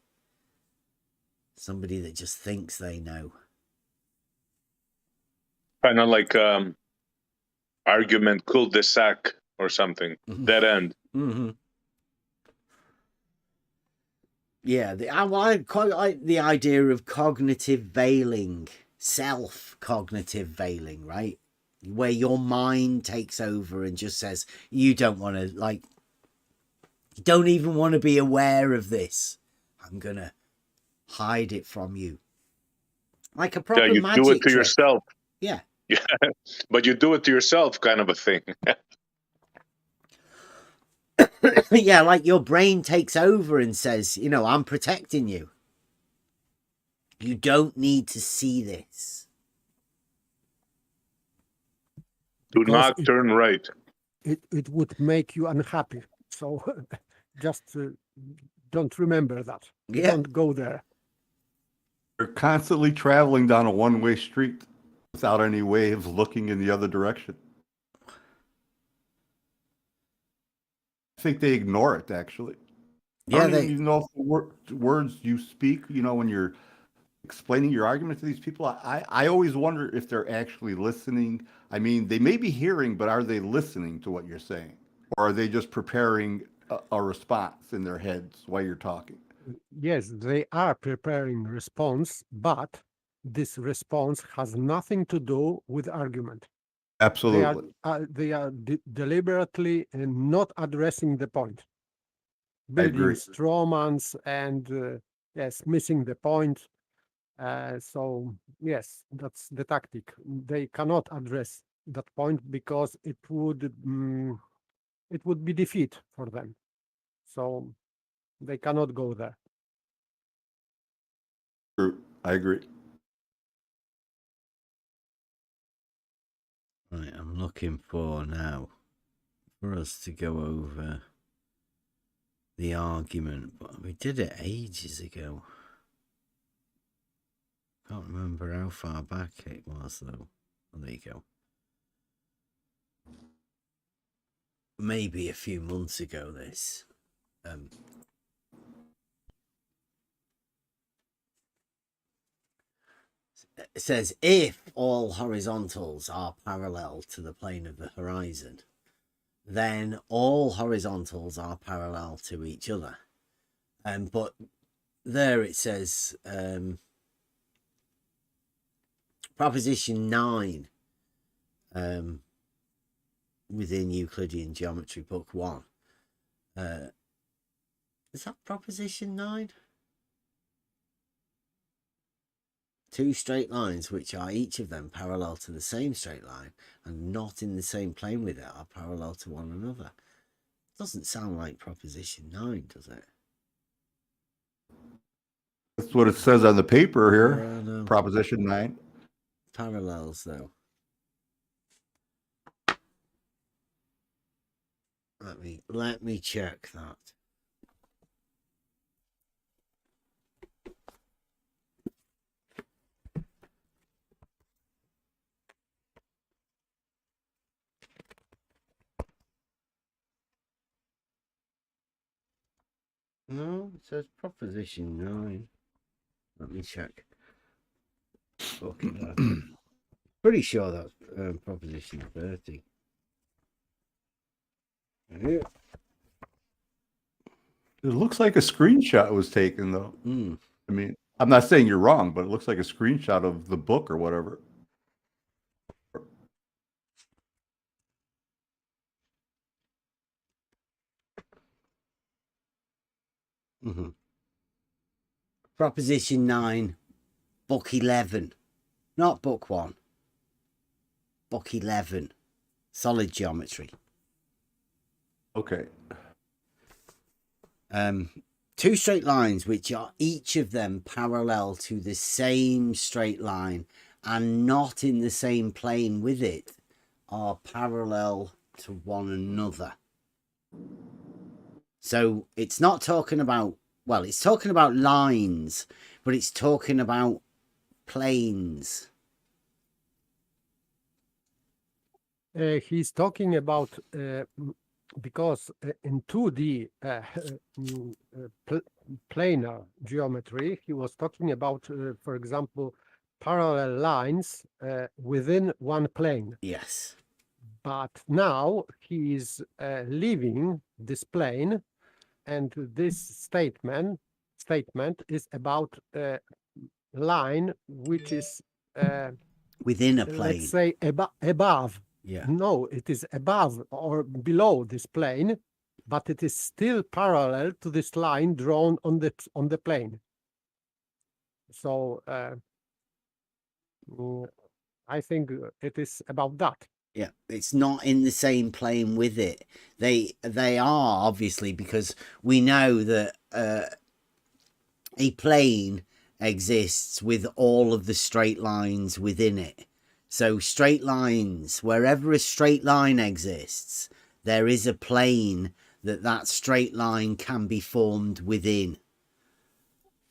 Somebody that just thinks they know. Kind of like argument cul-de-sac or something. Dead end. Mm-hmm. Yeah, I quite like the idea of cognitive veiling, self-cognitive veiling, right? Where your mind takes over and just says, you don't want to, like, you don't even want to be aware of this. I'm going to hide it from you. Like a proper you magic do it to trick. yourself. Yeah. Yeah, but you do it to yourself kind of a thing. Yeah, like your brain takes over and says, you know, I'm protecting you. You don't need to see this. Do Because not turn right. It would make you unhappy. So just don't remember that. Yeah. Don't go there. You're constantly traveling down a one-way street without any way of looking in the other direction. I think they ignore it, actually. Yeah, I don't even know if the words you speak, you know, when you're explaining your argument to these people, I always wonder if they're actually listening. I mean, they may be hearing, but are they listening to what you're saying? Or are they just preparing a response in their heads while you're talking? Yes, they are preparing response, but this response has nothing to do with argument. Absolutely. They are deliberately not addressing the point. Building agree. strawmans and yes, missing the point. So yes, that's the tactic. They cannot address that point because it would be defeat for them. So they cannot go there. True. I agree. Right, I'm looking for now for us to go over the argument, but we did it ages ago. Can't remember how far back it was though. Oh, there you go. Maybe a few months ago. This. It says if all horizontals are parallel to the plane of the horizon, then all horizontals are parallel to each other. But there it says proposition 9 within Euclidean Geometry Book 1. Is that proposition 9? Two straight lines which are each of them parallel to the same straight line and not in the same plane with it are parallel to one another. Doesn't sound like proposition 9, does it? That's what it says on the paper here. No. Proposition 9. Parallels though. Let me check that. No, it says proposition 9. Let me check. Pretty sure that's proposition 30. Yeah. It looks like a screenshot was taken, though. I mean, I'm not saying you're wrong, but it looks like a screenshot of the book or whatever. Proposition 9, book 11, not book 1, book 11, solid geometry. Okay. Two straight lines which are each of them parallel to the same straight line and not in the same plane with it are parallel to one another. So it's not talking about, well, it's talking about lines, but it's talking about planes. He's talking about because in 2D planar geometry, he was talking about, for example, parallel lines within one plane. Yes. But now he is leaving this plane, and this statement is about a line which is Within a plane. let's say above. Yeah. No, it is above or below this plane, but it is still parallel to this line drawn on the plane. So I think it is about that. Yeah, it's not in the same plane with it. They are, obviously, because we know that a plane exists with all of the straight lines within it. So straight lines, wherever a straight line exists, there is a plane that straight line can be formed within.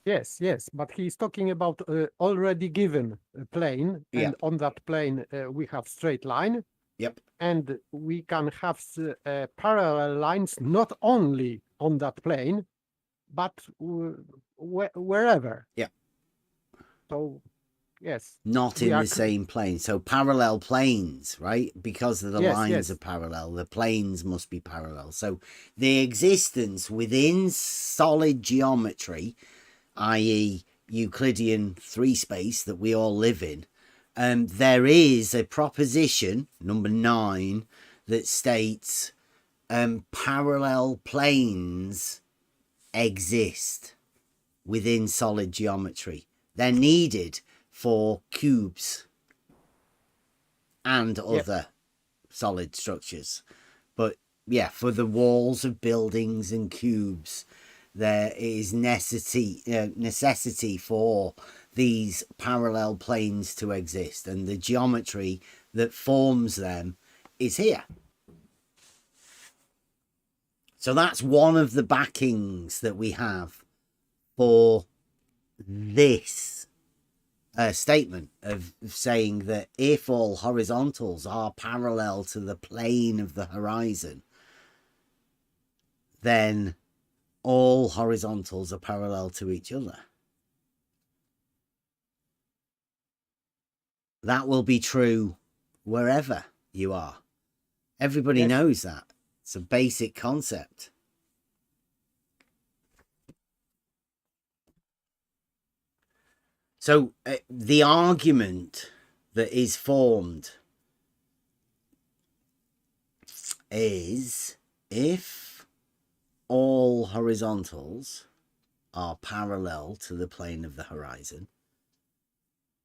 Yes, but he's talking about already given plane, Yeah. and on that plane we have straight line. Yep. And we can have parallel lines not only on that plane, but wherever. Yeah. So, yes. Not in the same plane. So parallel planes, right? Because the lines are parallel, the planes must be parallel. So the existence within solid geometry, i.e. Euclidean 3 space that we all live in, there is a proposition, number 9, that states parallel planes exist within solid geometry. They're needed for cubes and other solid structures. But yeah, for the walls of buildings and cubes, there is necessity for these parallel planes to exist, and the geometry that forms them is here. So that's one of the backings that we have for this statement of saying that if all horizontals are parallel to the plane of the horizon, then all horizontals are parallel to each other. That will be true wherever you are. Everybody knows that. It's a basic concept. So the argument that is formed is if all horizontals are parallel to the plane of the horizon,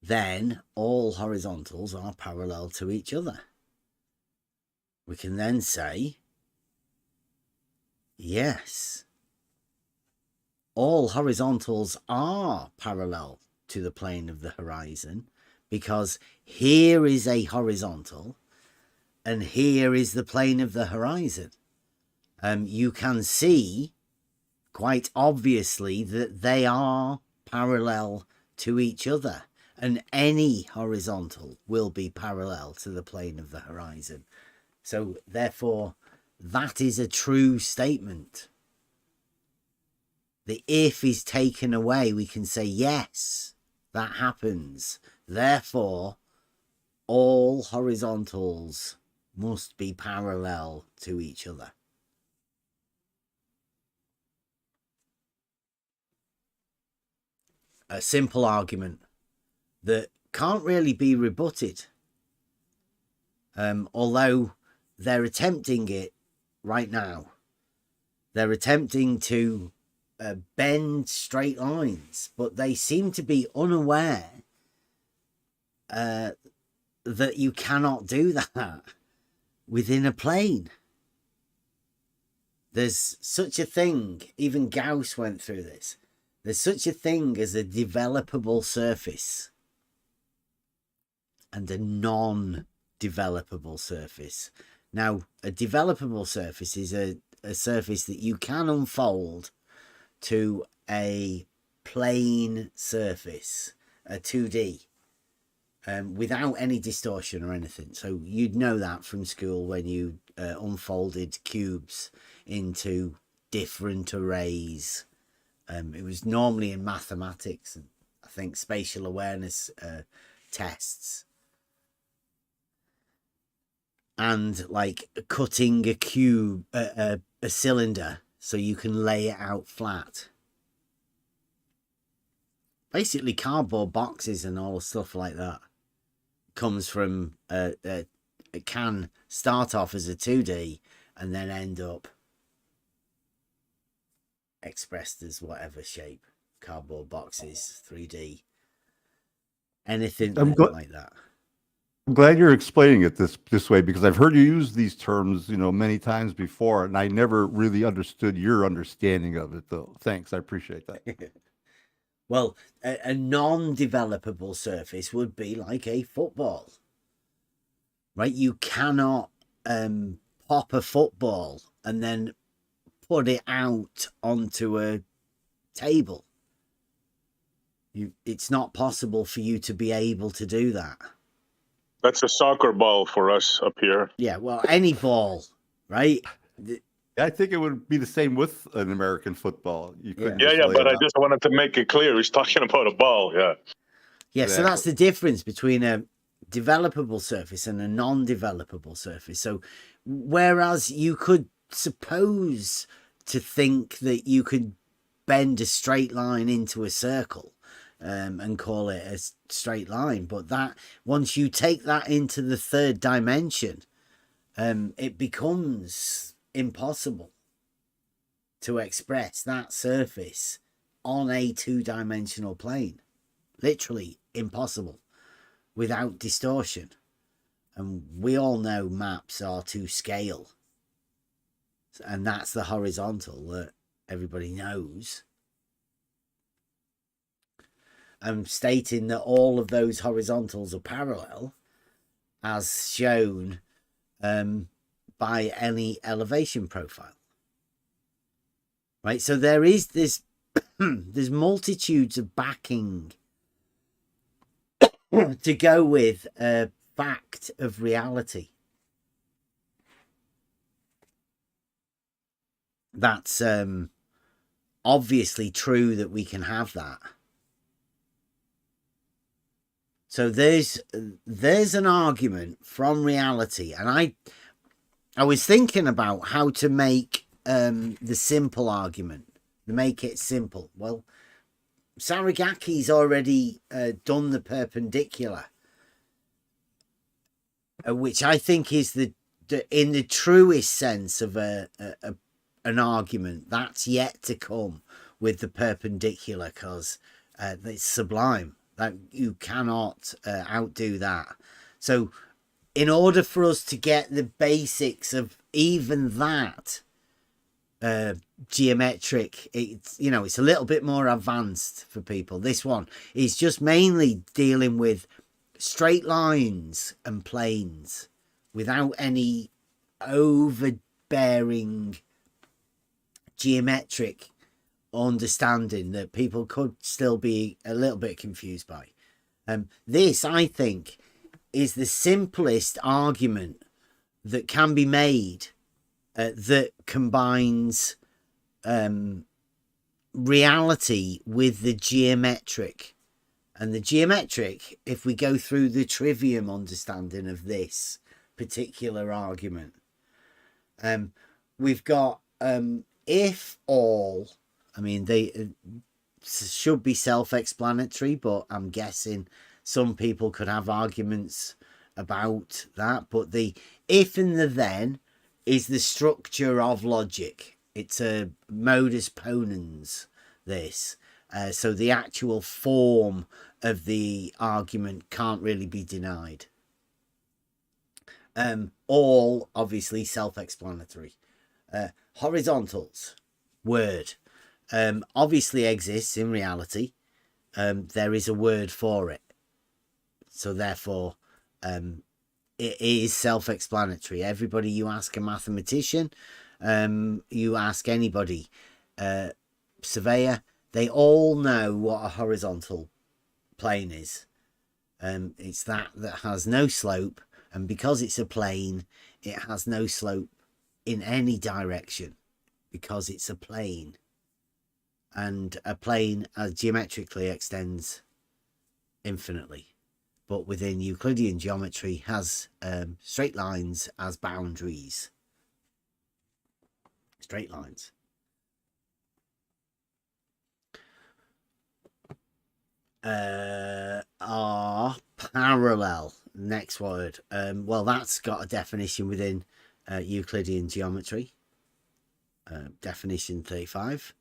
then all horizontals are parallel to each other. We can then say, yes, all horizontals are parallel to the plane of the horizon, because here is a horizontal and here is the plane of the horizon. You can see quite obviously that they are parallel to each other, and any horizontal will be parallel to the plane of the horizon. So therefore, that is a true statement. The if is taken away, we can say, yes, that happens. Therefore, all horizontals must be parallel to each other. A simple argument that can't really be rebutted. Although they're attempting it right now. They're attempting to bend straight lines, but they seem to be unaware that you cannot do that within a plane. There's such a thing, even Gauss went through this. There's such a thing as a developable surface and a non-developable surface. Now, a developable surface is a surface that you can unfold to a plane surface, a 2D, without any distortion or anything. So you'd know that from school when you unfolded cubes into different arrays. It was normally in mathematics and I think spatial awareness tests. And like cutting a cube, a cylinder, so you can lay it out flat. Basically cardboard boxes and all stuff like that comes from, it can start off as a 2D and then end up expressed as whatever shape. Cardboard boxes, 3D, anything like that. I'm glad you're explaining it this way, because I've heard you use these terms, many times before, and I never really understood your understanding of it, though. Thanks, I appreciate that. Well, a non-developable surface would be like a football, right? You cannot pop a football and then put it out onto a table. It's not possible for you to be able to do that. That's a soccer ball for us up here. Yeah, well, any ball, right? I think it would be the same with an American football. You couldn't Yeah, but I just wanted to make it clear he's talking about a ball, yeah. Yeah, exactly. So that's the difference between a developable surface and a non-developable surface. So whereas you could suppose to think that you could bend a straight line into a circle and call it a straight line, but that once you take that into the third dimension, it becomes impossible to express that surface on a two-dimensional plane. Literally impossible without distortion. And we all know maps are to scale, and that's the horizontal that everybody knows. I'm stating that all of those horizontals are parallel as shown by any elevation profile, right? So there is this there's multitudes of backing to go with a fact of reality. That's obviously true that we can have that. So there's an argument from reality, and I was thinking about how to make the simple argument, to make it simple. Well, Saragaki's already done the perpendicular, which I think is in the truest sense of an argument that's yet to come with the perpendicular, because it's sublime. That you cannot outdo that. So in order for us to get the basics of even that geometric, it's a little bit more advanced for people. This one is just mainly dealing with straight lines and planes without any overbearing geometric understanding that people could still be a little bit confused by. This, I think, is the simplest argument that can be made that combines reality with the geometric. And the geometric, if we go through the trivium understanding of this particular argument, we've got if all, I mean, they should be self-explanatory, but I'm guessing some people could have arguments about that. But the if and the then is the structure of logic It's a modus ponens, this. So the actual form of the argument can't really be denied. All obviously self-explanatory. Horizontals, word, obviously exists in reality. There is a word for it. So therefore, it is self-explanatory. Everybody, you ask a mathematician, you ask anybody, surveyor, they all know what a horizontal plane is. It's that has no slope, and because it's a plane, it has no slope in any direction, because it's a plane. And a plane geometrically extends infinitely, but within Euclidean geometry has straight lines as boundaries. Straight lines. Are parallel. Next word. Well, that's got a definition within Euclidean geometry. Definition 35.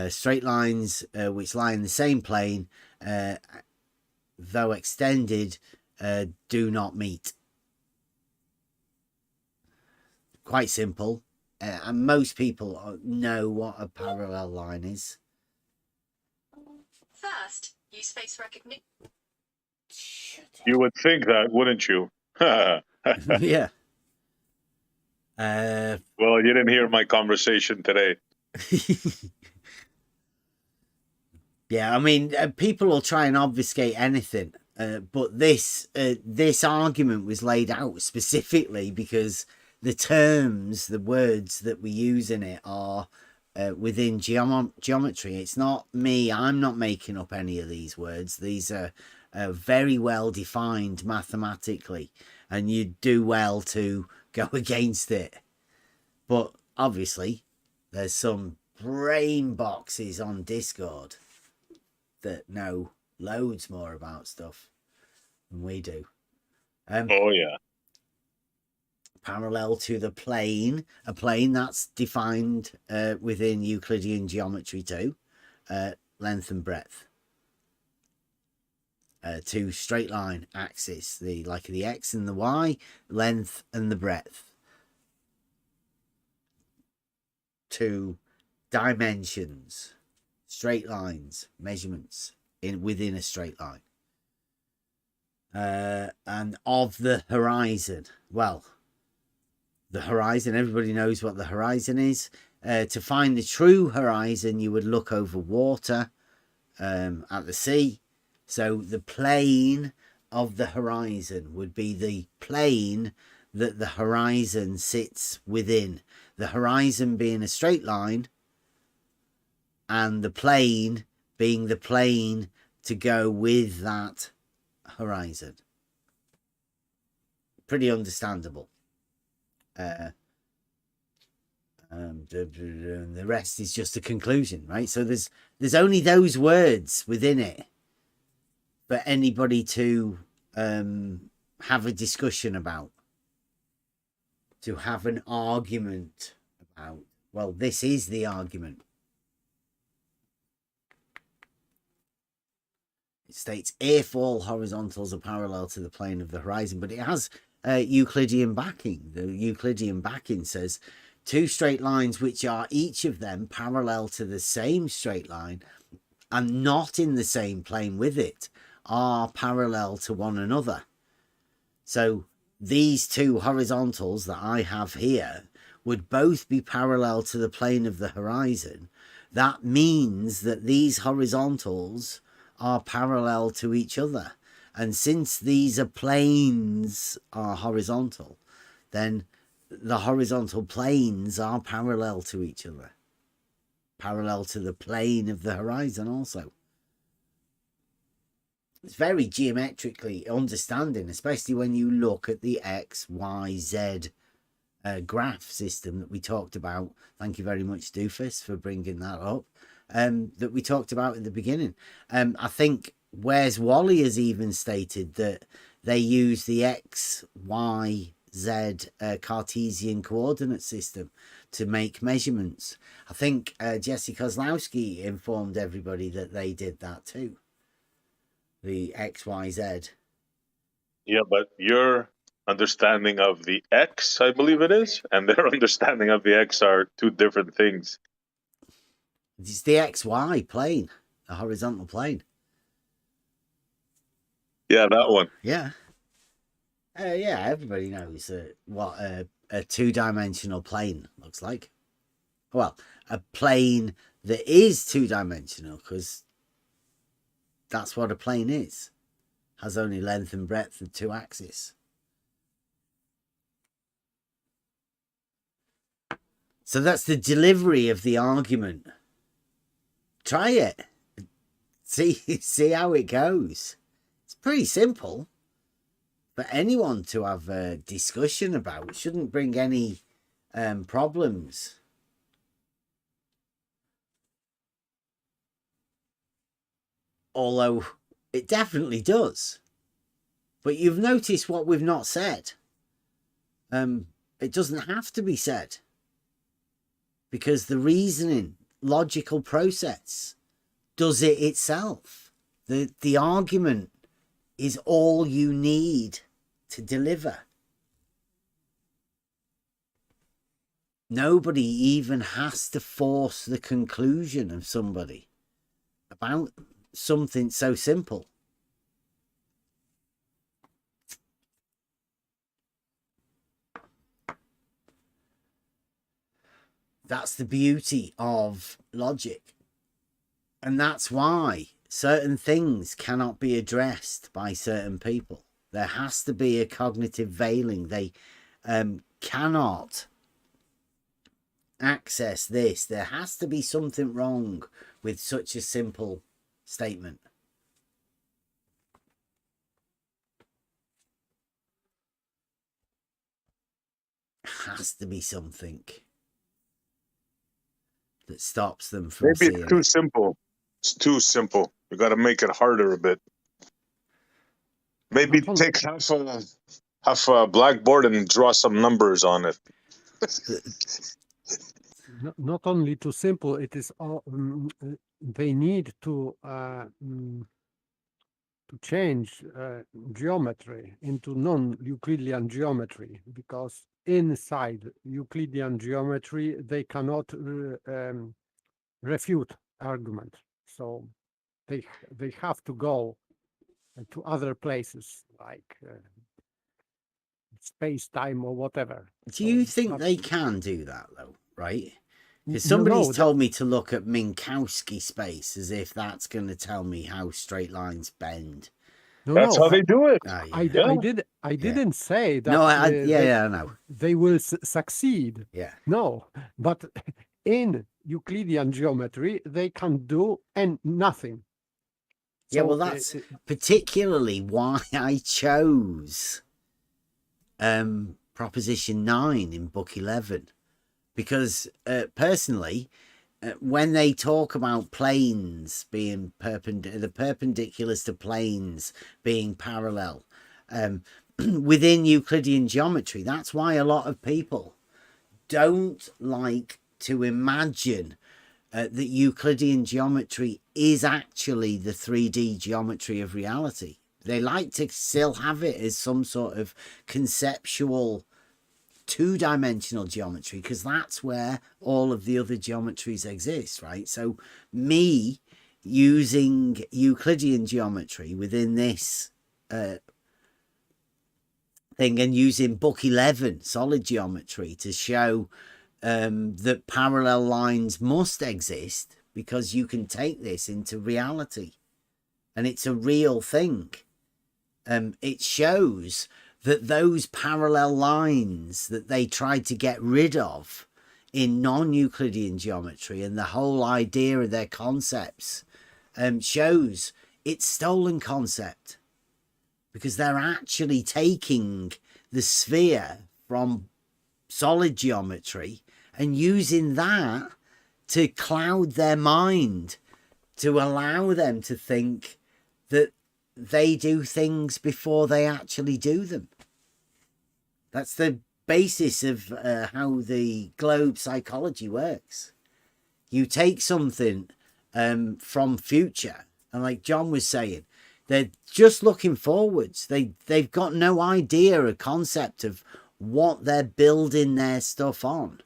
Straight lines which lie in the same plane, though extended, do not meet. Quite simple. And most people know what a parallel line is. First, use face recognition. You would think that, wouldn't you? Yeah. Well, you didn't hear my conversation today. Yeah, I mean, people will try and obfuscate anything, but this argument was laid out specifically because the terms, the words that we use in it are within geometry. It's not me. I'm not making up any of these words. These are very well defined mathematically, and you do well to go against it. But obviously, there's some brain boxes on Discord that know loads more about stuff than we do. Oh yeah. Parallel to the plane, a plane that's defined within Euclidean geometry too, length and breadth. Two straight line axes, the x and the y, length and the breadth. Two dimensions, straight lines, measurements within a straight line. And of the horizon, well, the horizon, everybody knows what the horizon is. To find the true horizon, you would look over water at the sea. So the plane of the horizon would be the plane that the horizon sits within. The horizon being a straight line, and the plane being the plane to go with that horizon. Pretty understandable. The rest is just a conclusion, right? So there's only those words within it for anybody to have a discussion about, to have an argument about. Well, this is the argument. It states if all horizontals are parallel to the plane of the horizon, but it has Euclidean backing. The Euclidean backing says two straight lines which are each of them parallel to the same straight line and not in the same plane with it are parallel to one another. So these two horizontals that I have here would both be parallel to the plane of the horizon. That means that these horizontals are parallel to each other. And since these are planes are horizontal, then the horizontal planes are parallel to each other. Parallel to the plane of the horizon also. It's very geometrically understanding, especially when you look at the X, Y, Z graph system that we talked about. Thank you very much, Doofus, for bringing that up. That we talked about in the beginning. I think Where's Wally has even stated that they use the X, Y, Cartesian coordinate system to make measurements. I think Jesse Kozlowski informed everybody that they did that too. The XYZ. Yeah, but your understanding of the X, I believe it is, and their understanding of the X are two different things. It's the XY plane, the horizontal plane. Yeah, that one. Yeah. Yeah, everybody knows what a two-dimensional plane looks like. Well, a plane that is two-dimensional, because that's what a plane is. Has only length and breadth of two axes. So that's the delivery of the argument. Try it. See how it goes. It's pretty simple. For anyone to have a discussion about, shouldn't bring any problems. Although it definitely does. But you've noticed what we've not said. It doesn't have to be said. Because the reasoning, logical process does it itself. The argument is all you need to deliver. Nobody even has to force the conclusion of somebody about something so simple. That's the beauty of logic. And that's why certain things cannot be addressed by certain people. There has to be a cognitive veiling. They cannot access this. There has to be something wrong with such a simple statement. Has to be something that stops them from Maybe seeing it's too it. simple. It's too simple. You got to make it harder a bit. Maybe take half a blackboard and draw some numbers on it. Not only too simple, it is all, they need to change geometry into non-Euclidean geometry, because inside Euclidean geometry they cannot refute argument. So they have to go to other places like space-time or whatever. Do you So think they that's- can do that though, right? Because No, somebody's no, told me to look at Minkowski space as if that's going to tell me how straight lines bend. That's how they do it. Ah, I yeah. didn't say that. No, I know. They will succeed. Yeah. No, but in Euclidean geometry, they can do nothing. Yeah, So, well, that's particularly why I chose Proposition 9 in Book 11. Because personally, when they talk about planes being the perpendiculars to planes being parallel within Euclidean geometry, that's why a lot of people don't like to imagine that Euclidean geometry is actually the 3D geometry of reality. They like to still have it as some sort of conceptual two-dimensional geometry, because that's where all of the other geometries exist, right? So me using Euclidean geometry within this thing and using Book 11 solid geometry to show that parallel lines must exist, because you can take this into reality and it's a real thing. It shows that those parallel lines that they tried to get rid of in non-Euclidean geometry, and the whole idea of their concepts, shows it's stolen concept, because they're actually taking the sphere from solid geometry and using that to cloud their mind, to allow them to think that they do things before they actually do them. That's the basis of how the globe psychology works. You take something from future, and like John was saying, they're just looking forwards. They've got no idea or concept of what they're building their stuff on.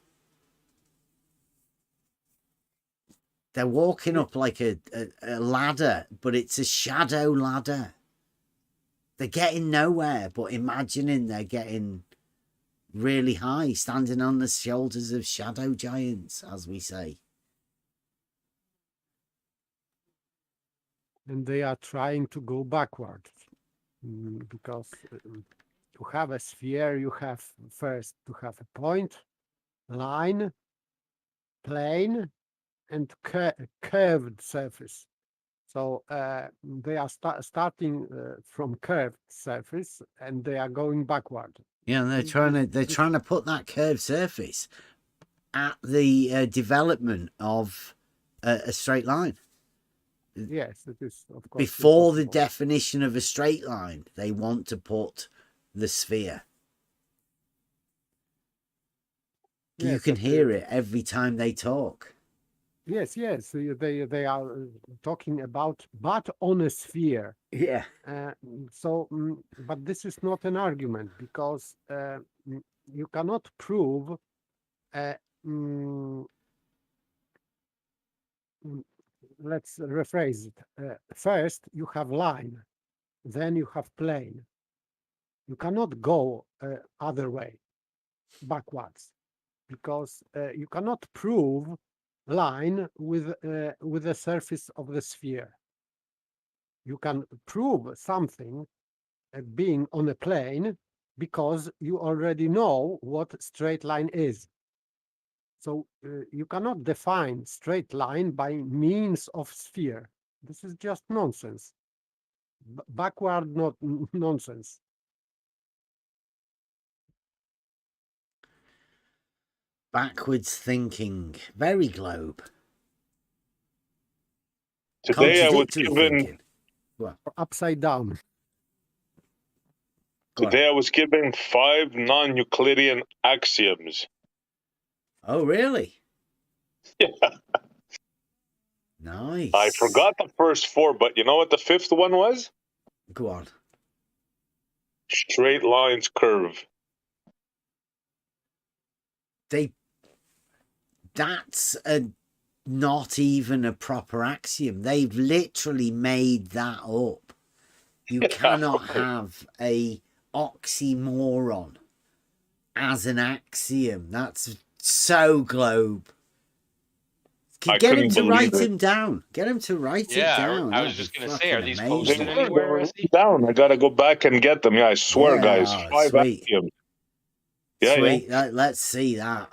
They're walking up like a ladder, but it's a shadow ladder. They're getting nowhere, but imagining they're getting really high, standing on the shoulders of shadow giants, as we say. And they are trying to go backward, because to have a sphere, you have first to have a point, line, plane, and curved surface. So they are starting from curved surface, and they are going backward. Yeah, and they're trying to put that curved surface at the development of a straight line. Yes, it is, of course. Before the impossible. definition of a straight line, they want to put the sphere. You Yes, can but, hear it every time they talk. Yes, they are talking about, but on a sphere. Yeah. But this is not an argument, because you cannot prove let's rephrase it. First, you have line, then you have plane. You cannot go other way, backwards, because you cannot prove line with the surface of the sphere. You can prove something being on a plane because you already know what straight line is. So you cannot define straight line by means of sphere. This is just nonsense. Backward, not nonsense. Backwards thinking. Very globe. Today I was Contradictory given thinking. Or upside down. Go on. today I was given 5 non-Euclidean axioms. Oh, really? Yeah. Nice. I forgot the first 4, but you know what the 5th one was? Go on. Straight lines curve. That's not even a proper axiom. They've literally made that up. You cannot have a oxymoron as an axiom. That's so globe. I Get him couldn't to believe write it. him down. Get him to write it Yeah, down. I was That'd just be gonna say, are fucking these amazing. posted They anywhere? were written down. I gotta go back and get them. Yeah, I swear, Yeah, guys. 5 sweet. axioms. Yeah, Sweet. Let's see that.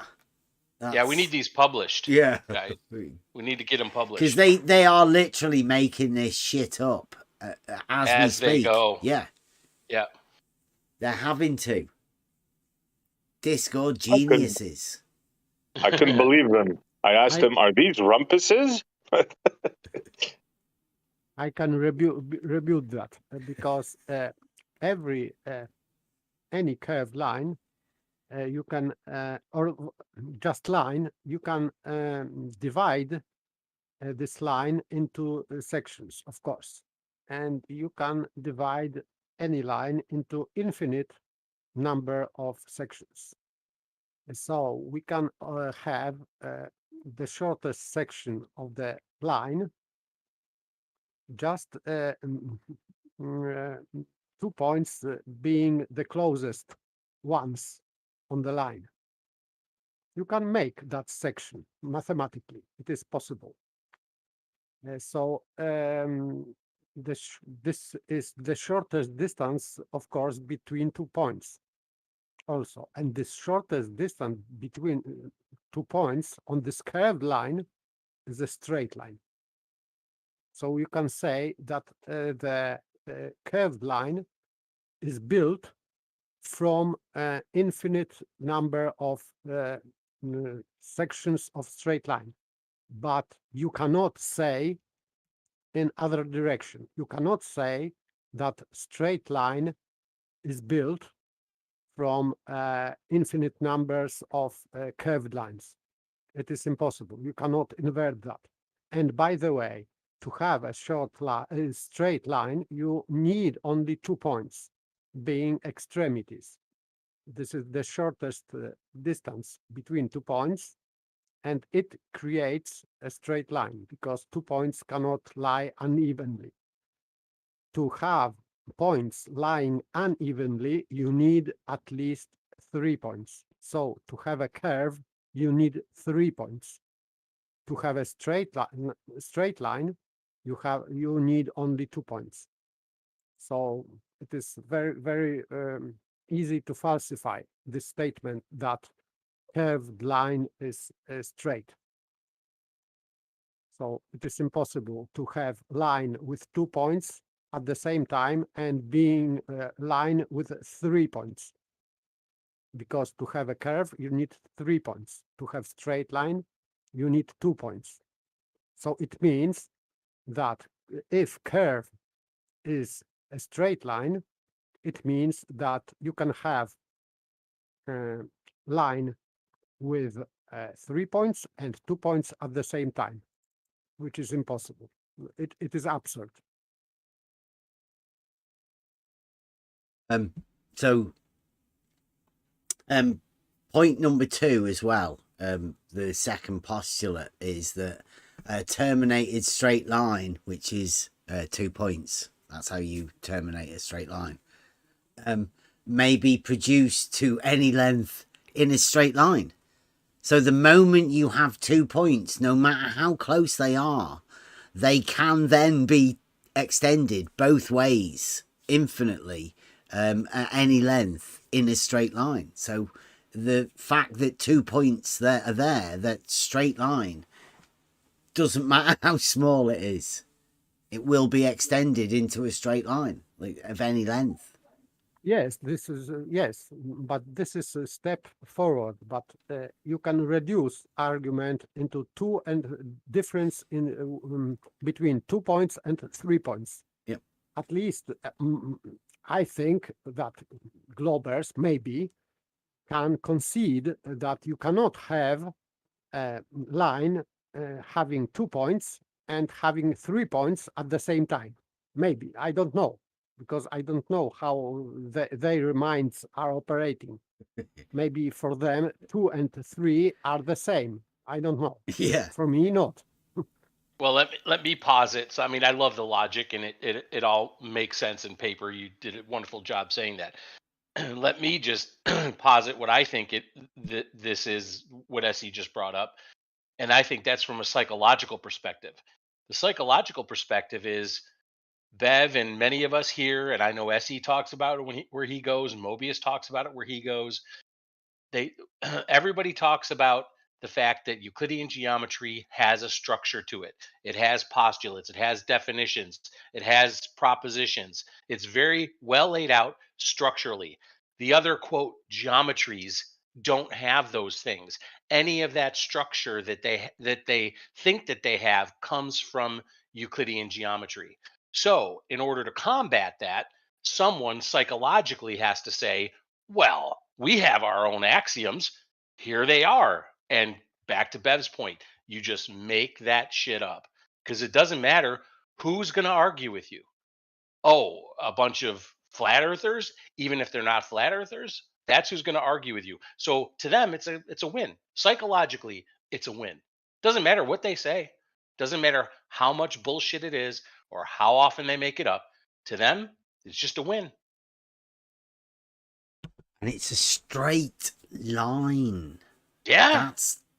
Yeah, we need these published. Yeah. Guys. We need to get them Because published they are literally making this shit up as we as they speak. go. Yeah. Yeah. They're having to. Discord geniuses. I couldn't believe them. I asked them, are these rumpuses? I can rebuild that because every any curved line you can or just line, you can divide this line into sections, of course, and you can divide any line into infinite number of sections. So we can have the shortest section of the line just 2 points being the closest ones on the line. You can make that section mathematically. It is possible. This is the shortest distance, of course, between 2 points also. And this shortest distance between 2 points on this curved line is a straight line. So you can say that the curved line is built from an infinite number of sections of straight line. But you cannot say in other direction. You cannot say that straight line is built from infinite numbers of curved lines. It is impossible. You cannot invert that. And by the way, to have a straight line, you need only 2 points, being extremities. This is the shortest distance between 2 points, and it creates a straight line because 2 points cannot lie unevenly. To have points lying unevenly, you need at least 3 points. So to have a curve, you need 3 points. To have a straight line, you need only 2 points. So it is very, very easy to falsify this statement that curved line is straight. So it is impossible to have line with 2 points at the same time and being a line with 3 points. Because to have a curve, you need 3 points. To have straight line, you need 2 points. So it means that if curve is a straight line, it means that you can have a line with 3 points and 2 points at the same time, which is impossible. It is absurd. Point number 2 as well. The second postulate is that a terminated straight line, which is 2 points, that's how you terminate a straight line, may be produced to any length in a straight line. So the moment you have 2 points, no matter how close they are, they can then be extended both ways infinitely at any length in a straight line. So the fact that 2 points there are there, that straight line, doesn't matter how small it is, it will be extended into a straight line, like of any length. Yes, this is yes, but this is a step forward. But you can reduce argument into two and difference in between 2 points and 3 points. Yep. At least I think that Globers maybe can concede that you cannot have a line having 2 points and having 3 points at the same time. Maybe, I don't know, because I don't know how their minds are operating. Maybe for them, 2 and 3 are the same. I don't know. Yeah. For me, not. Well, let me posit. So, I mean, I love the logic, and it all makes sense in paper. You did a wonderful job saying that. Let me just posit what I think this is, what SE just brought up, and I think that's from a psychological perspective. The psychological perspective is Bev and many of us here, and I know SE talks about it where he goes, and Mobius talks about it where he goes. They everybody talks about the fact that Euclidean geometry has a structure to it. It has postulates, it has definitions, it has propositions. It's very well laid out structurally. The other quote geometries don't have those things. Any of that structure that they think that they have comes from Euclidean geometry. So, in order to combat that, someone psychologically has to say, well, we have our own axioms. Here they are. And back to Bev's point, you just make that shit up because it doesn't matter who's going to argue with you. Oh, a bunch of flat earthers, even if they're not flat earthers, that's who's going to argue with you. So to them, it's a win. Psychologically, it's a win. Doesn't matter what they say. Doesn't matter how much bullshit it is or how often they make it up. To them, it's just a win. And it's a straight line. Yeah.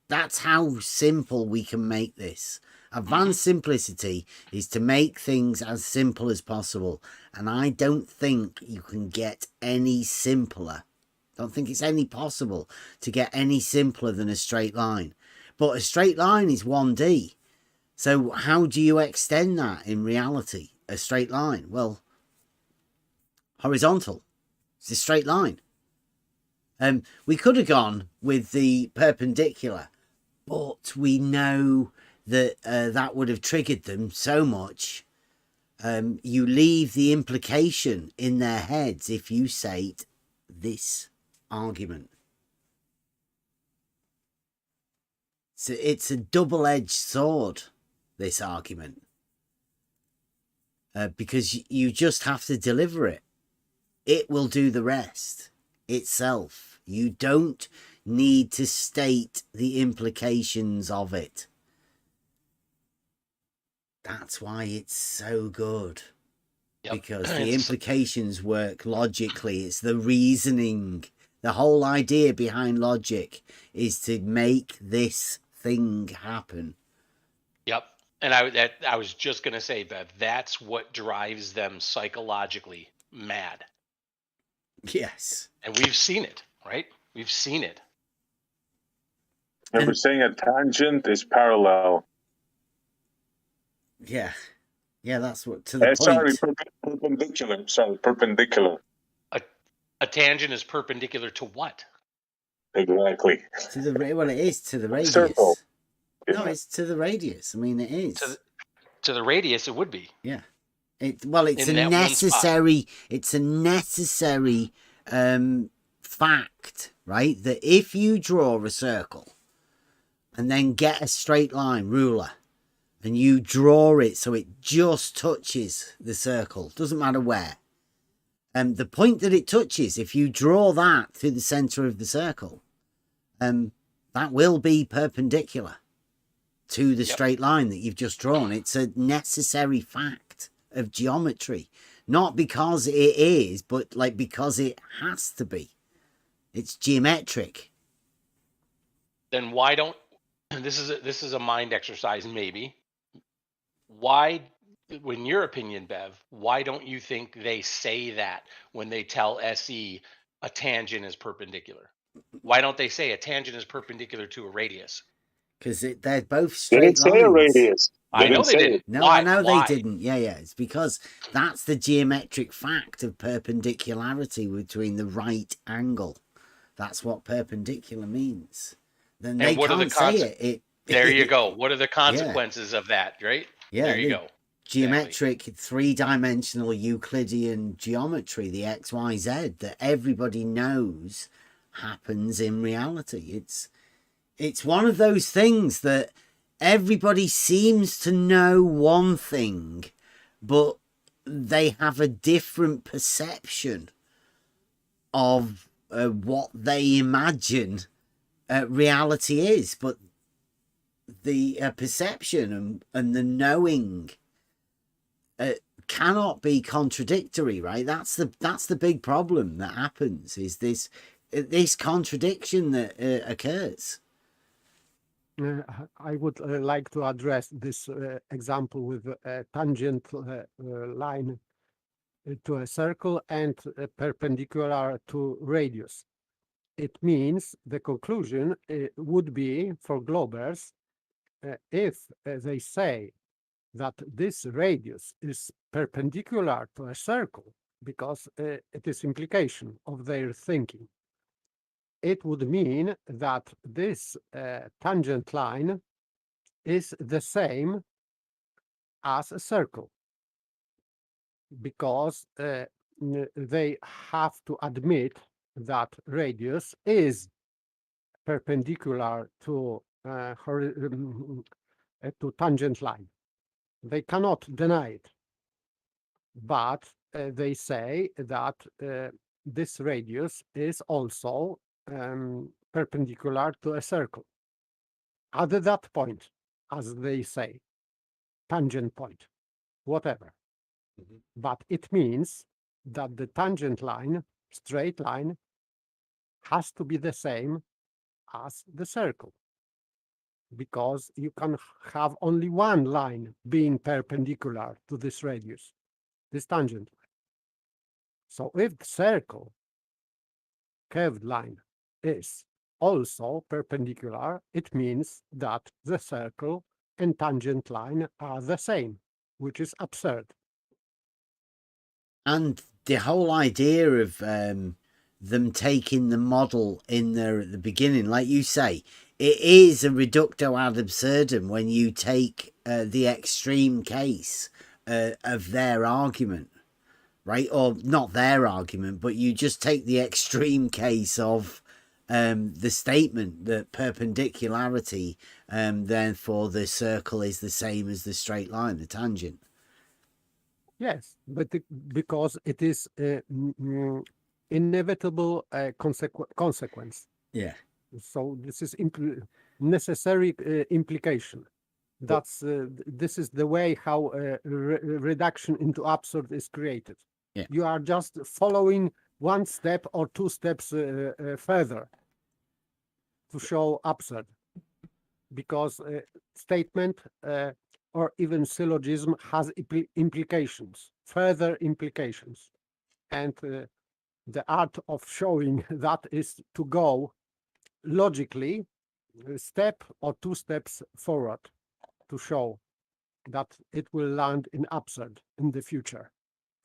That's how simple we can make this. Advanced simplicity is to make things as simple as possible. And I don't think you can get any simpler. I don't think it's any possible to get any simpler than a straight line. But a straight line is 1D. So how do you extend that in reality? A straight line? Well, horizontal. It's a straight line. We could have gone with the perpendicular, but we know that that would have triggered them so much. You leave the implication in their heads if you say it this argument. So it's a double-edged sword, this argument, because you just have to deliver it. It will do the rest itself. You don't need to state the implications of it. That's why it's so good. Yep. Because the implications work logically. It's the reasoning. The whole idea behind logic is to make this thing happen. Yep. And I was just going to say, Bev, that's what drives them psychologically mad. Yes. And we've seen it, right? We've seen it. Remember saying a tangent is parallel. Yeah. Yeah, that's what, to the point. Sorry, perpendicular. Sorry, perpendicular. A tangent is perpendicular to what? Exactly. To the, well, it is to the radius. Circle. No, it's to the radius. I mean, it is. To the radius, it would be. Yeah. It's In a that necessary, it's a necessary fact, right? That if you draw a circle and then get a straight line ruler and you draw it so it just touches the circle, doesn't matter where. The point that it touches, if you draw that to the center of the circle, that will be perpendicular to the straight line that you've just drawn. It's a necessary fact of geometry, not because it is, but like because it has to be. It's geometric. Then why don't this is a mind exercise maybe. Why, in your opinion, Bev, why don't you think they say that when they tell SE a tangent is perpendicular? Why don't they say a tangent is perpendicular to a radius? Because they're both They straight didn't say a lines. radius. I know they didn't. No, Why? I know Why? they didn't. Yeah. It's because that's the geometric fact of perpendicularity between the right angle. That's what perpendicular means. Then they can't say it. There you go. What are the consequences of that, right? Yeah, there you go. Geometric, three-dimensional Euclidean geometry, the XYZ, that everybody knows happens in reality. It's one of those things that everybody seems to know one thing, but they have a different perception of what they imagine reality is. But the perception and the knowing cannot be contradictory, right? That's the big problem that happens, is this contradiction that occurs. I would like to address this example with a tangent line to a circle and perpendicular to radius. It means the conclusion would be for Globers if they say that this radius is perpendicular to a circle, because it is implication of their thinking. It would mean that this tangent line is the same as a circle, because they have to admit that radius is perpendicular to tangent line. They cannot deny it, but they say that this radius is also perpendicular to a circle. At that point, as they say, tangent point, whatever. But it means that the tangent line, straight line, has to be the same as the circle, because you can have only one line being perpendicular to this radius, this tangent. So if the circle curved line is also perpendicular, it means that the circle and tangent line are the same, which is absurd. And the whole idea of them taking the model in there at the beginning, like you say, it is a reductio ad absurdum when you take the extreme case of their argument. right? Or not their argument, but you just take the extreme case of the statement that perpendicularity, therefore the circle is the same as the straight line, the tangent. Yes, but because it is inevitable consequence. Yeah. So this is necessary implication. That's this is the way how reduction into absurd is created. Yeah. You are just following one step or two steps further to show absurd, because statement or even syllogism has implications, further implications, and the art of showing that is to go logically a step or two steps forward to show that it will land in absurd in the future.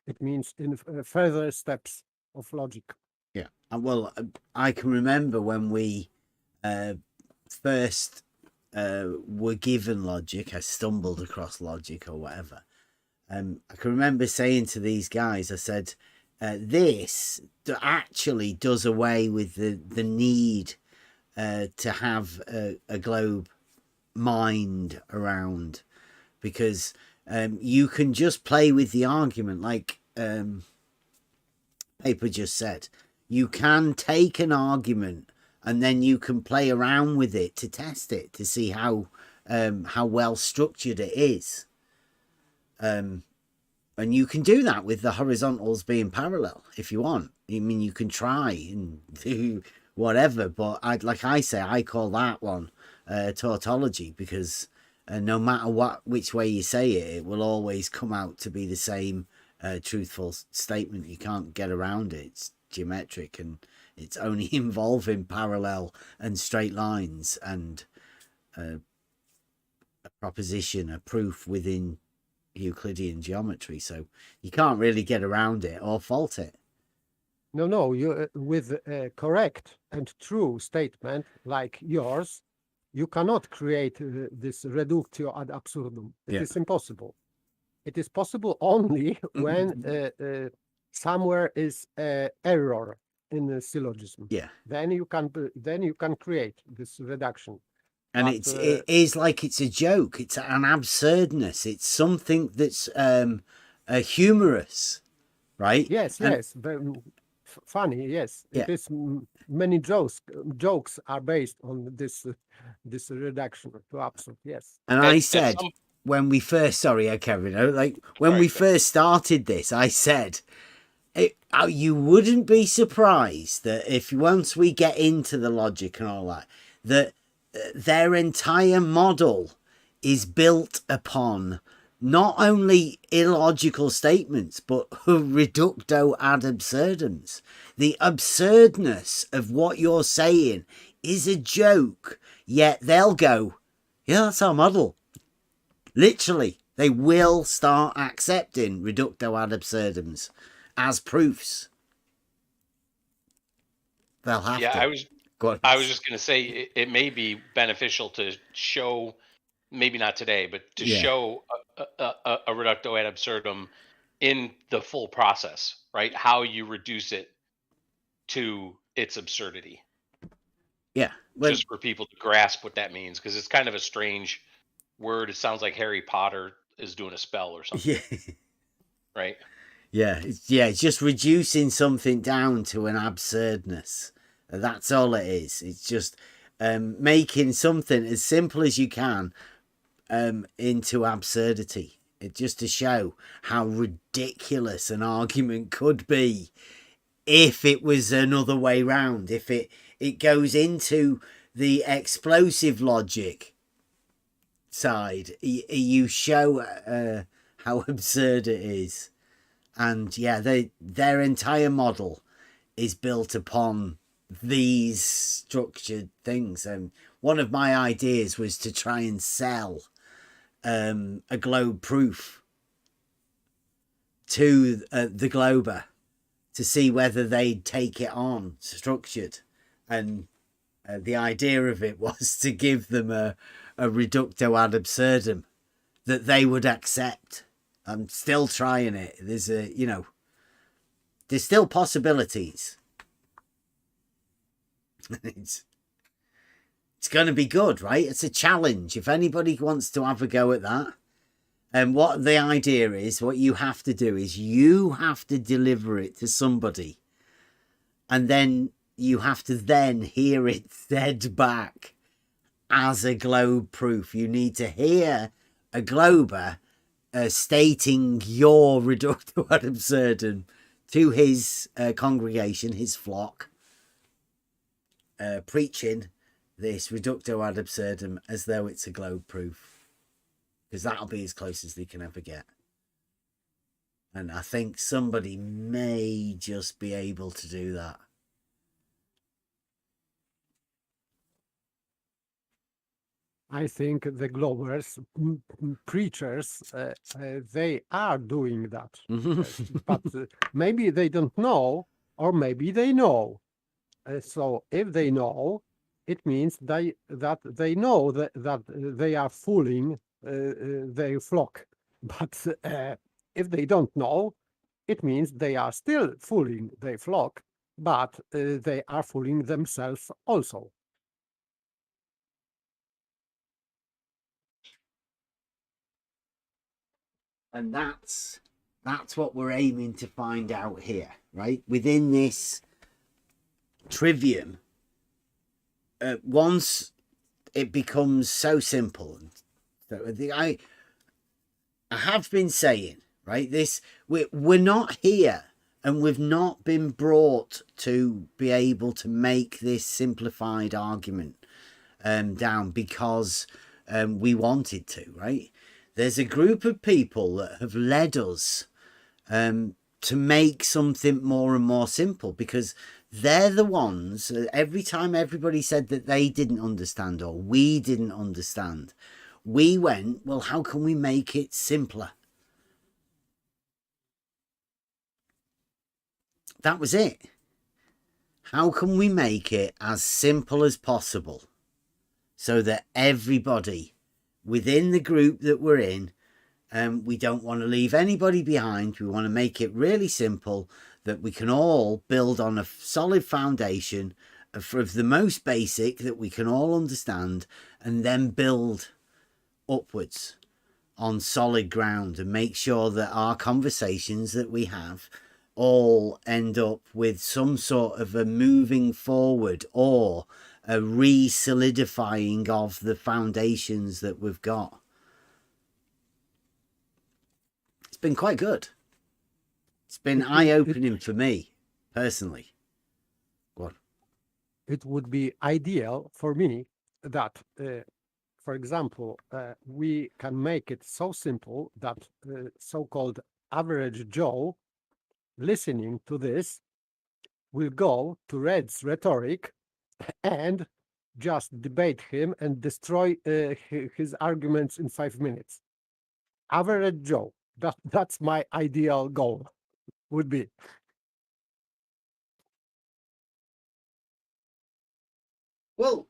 It means in further steps of logic. Yeah. Well, I can remember when we first were given logic, I stumbled across logic or whatever. I can remember saying to these guys, I said, this actually does away with the need to have a globe mind around, because you can just play with the argument like Paper just said. You can take an argument and then you can play around with it to test it, to see how well structured it is. And you can do that with the horizontals being parallel if you want. I mean, you can try and do whatever, but like I say, I call that one tautology, because no matter which way you say it, it will always come out to be the same truthful statement. You can't get around it. It's geometric, and it's only involving parallel and straight lines and a proposition, a proof within Euclidean geometry. So you can't really get around it or fault it. No, you with a correct and true statement like yours, you cannot create this reductio ad absurdum. It is impossible. It is possible only when somewhere is error in a syllogism. Yeah. Then you can create this reduction. And but, it is like it's a joke. It's an absurdness. It's something that's humorous, right? Yes, and, yes. Funny, yes. Yeah. It is many jokes are based on this reduction to absurd. Yes. And I said when we first, Kevin, like when we first started this, I said you wouldn't be surprised that if once we get into the logic and all that, that their entire model is built upon not only illogical statements, but reductio ad absurdums. The absurdness of what you're saying is a joke, yet they'll go, yeah, that's our model. Literally, they will start accepting reductio ad absurdums as proofs. They'll have to. I was just going to say it may be beneficial to show, maybe not today, but to show a reductio ad absurdum in the full process, right? How you reduce it to its absurdity. Yeah. Just for people to grasp what that means, because it's kind of a strange word. It sounds like Harry Potter is doing a spell or something. Yeah. Right? Yeah. It's just reducing something down to an absurdness. That's all it is. It's just making something as simple as you can into absurdity. Just to show how ridiculous an argument could be if it was another way round. If it goes into the explosive logic side, you show how absurd it is. And yeah, their entire model is built upon these structured things. And one of my ideas was to try and sell a globe proof to the glober to see whether they'd take it on structured. And the idea of it was to give them a reductio ad absurdum that they would accept. I'm still trying it. There's there's still possibilities. It's going to be good, right? It's a challenge. If anybody wants to have a go at that, and what the idea is, what you have to do is you have to deliver it to somebody, and then you have to then hear it said back as a globe proof. You need to hear a glober stating your Reductio ad absurdum to his congregation, his flock, preaching this Reductio ad absurdum as though it's a globe proof, because that'll be as close as they can ever get. And I think somebody may just be able to do that. I think the Globers, preachers, they are doing that. But maybe they don't know, or maybe they know. So if they know, it means that they know that they are fooling their flock. But if they don't know, it means they are still fooling their flock, but they are fooling themselves also. And that's what we're aiming to find out here, right? Within this trivium, once it becomes so simple. So I have been saying, right, this we're not here, and we've not been brought to be able to make this simplified argument down because we wanted to, right? There's a group of people that have led us to make something more and more simple, because they're the ones, every time everybody said that they didn't understand or we didn't understand, we went, well, how can we make it simpler? That was it. How can we make it as simple as possible so that everybody within the group that we're in, we don't want to leave anybody behind. We want to make it really simple, that we can all build on a solid foundation of the most basic that we can all understand, and then build upwards on solid ground and make sure that our conversations that we have all end up with some sort of a moving forward or a re-solidifying of the foundations that we've got. It's been quite good. It's been eye-opening for me, personally. What? It would be ideal for me that, for example, we can make it so simple that so-called average Joe listening to this will go to Red's rhetoric and just debate him and destroy his arguments in 5 minutes. Average Joe. That's my ideal goal, would be. Well,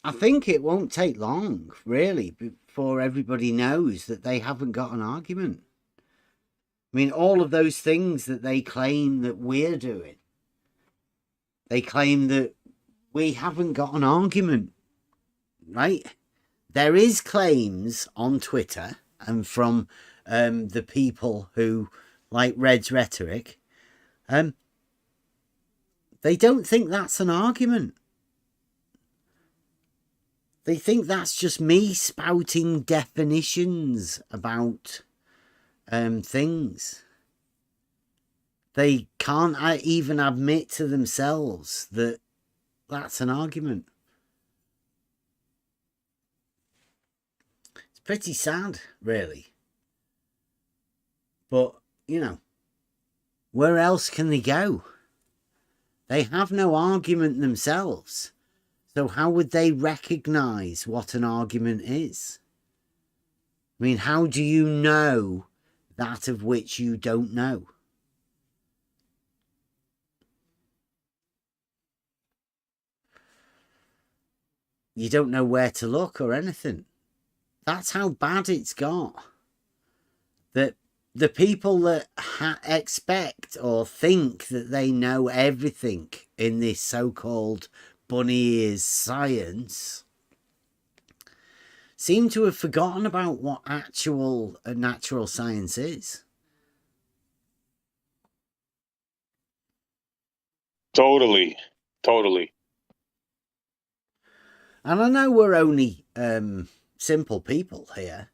I think it won't take long, really, before everybody knows that they haven't got an argument. I mean, all of those things that they claim that we're doing, they claim that we haven't got an argument, right? There is claims on Twitter and from the people who like Red's rhetoric. They don't think that's an argument. They think that's just me spouting definitions about things. They can't even admit to themselves that that's an argument. It's pretty sad, really. But, you know, where else can they go? They have no argument themselves. So how would they recognize what an argument is? I mean, how do you know that of which you don't know? You don't know where to look or anything. That's how bad it's got. That the people that expect or think that they know everything in this so-called bunny ears science seem to have forgotten about what actual natural science is. Totally. And I know we're only simple people here.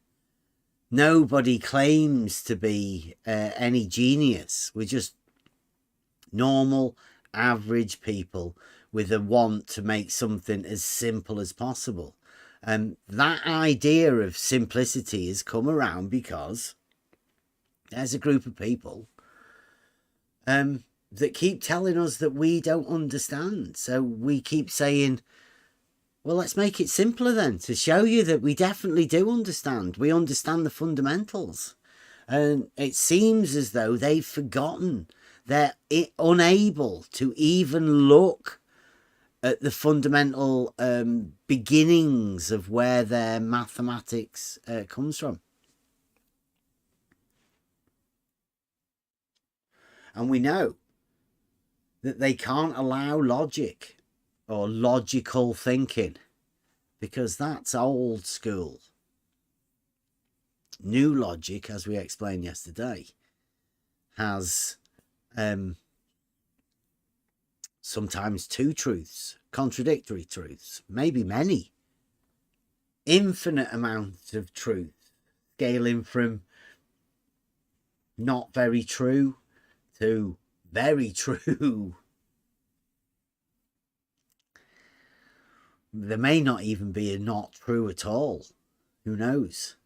Nobody claims to be any genius. We're just normal, average people with a want to make something as simple as possible. That idea of simplicity has come around because there's a group of people that keep telling us that we don't understand. So we keep saying, well, let's make it simpler then, to show you that we definitely do understand. We understand the fundamentals. And it seems as though they've forgotten. They're unable to even look at the fundamental beginnings of where their mathematics comes from. And we know that they can't allow logic or logical thinking because that's old school. New logic, as we explained yesterday, has sometimes two truths, contradictory truths, maybe many, infinite amounts of truth, scaling from not very true to very true. There may not even be a not true at all. Who knows?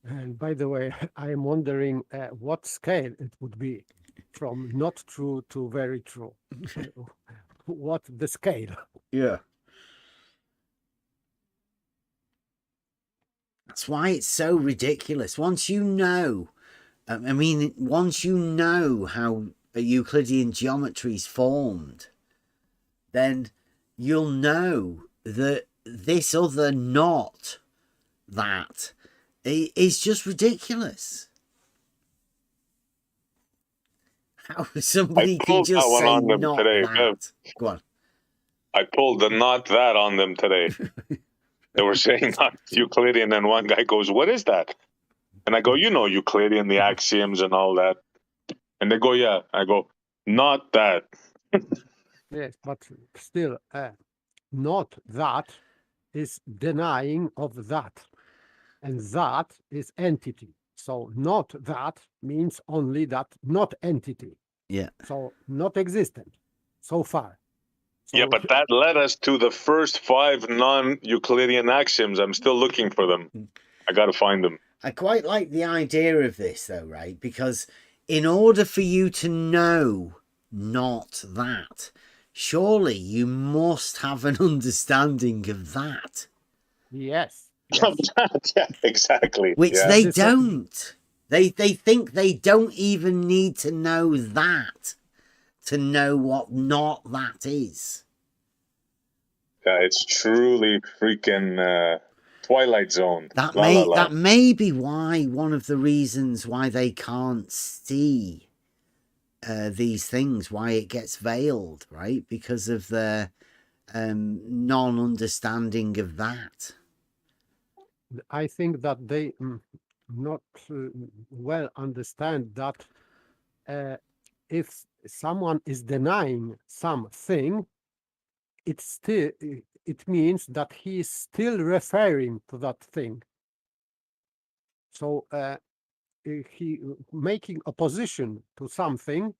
And by the way, I am wondering what scale it would be from not true to very true. What the scale? Yeah. That's why it's so ridiculous. Once you know, once you know how a Euclidean geometry is formed, then you'll know that this other not that is just ridiculous. How somebody can just say not today, that. Go on. I pulled the not that on them today. They were saying not Euclidean, and one guy goes, "What is that?" And I go, "You know Euclidean, the axioms and all that." And they go, "Yeah." I go, "Not that." Yes, but still, not that is denying of that. And that is entity. So not that means only that not entity. Yeah. So not existent so far. So, Yeah, but that led us to the first 5 non-Euclidean axioms. I'm still looking for them. I got to find them. I quite like the idea of this, though, right? Because in order for you to know not that, surely you must have an understanding of that. yes. Yeah, exactly. Which yeah. they don't. They think they don't even need to know that to know what not that is. Yeah, it's truly freaking Twilight Zone. That may be why one of the reasons why they can't see these things, why it gets veiled, right? Because of their non-understanding of that. I think that they not well understand that if someone is denying something, it means that he is still referring to that thing. So he making opposition to something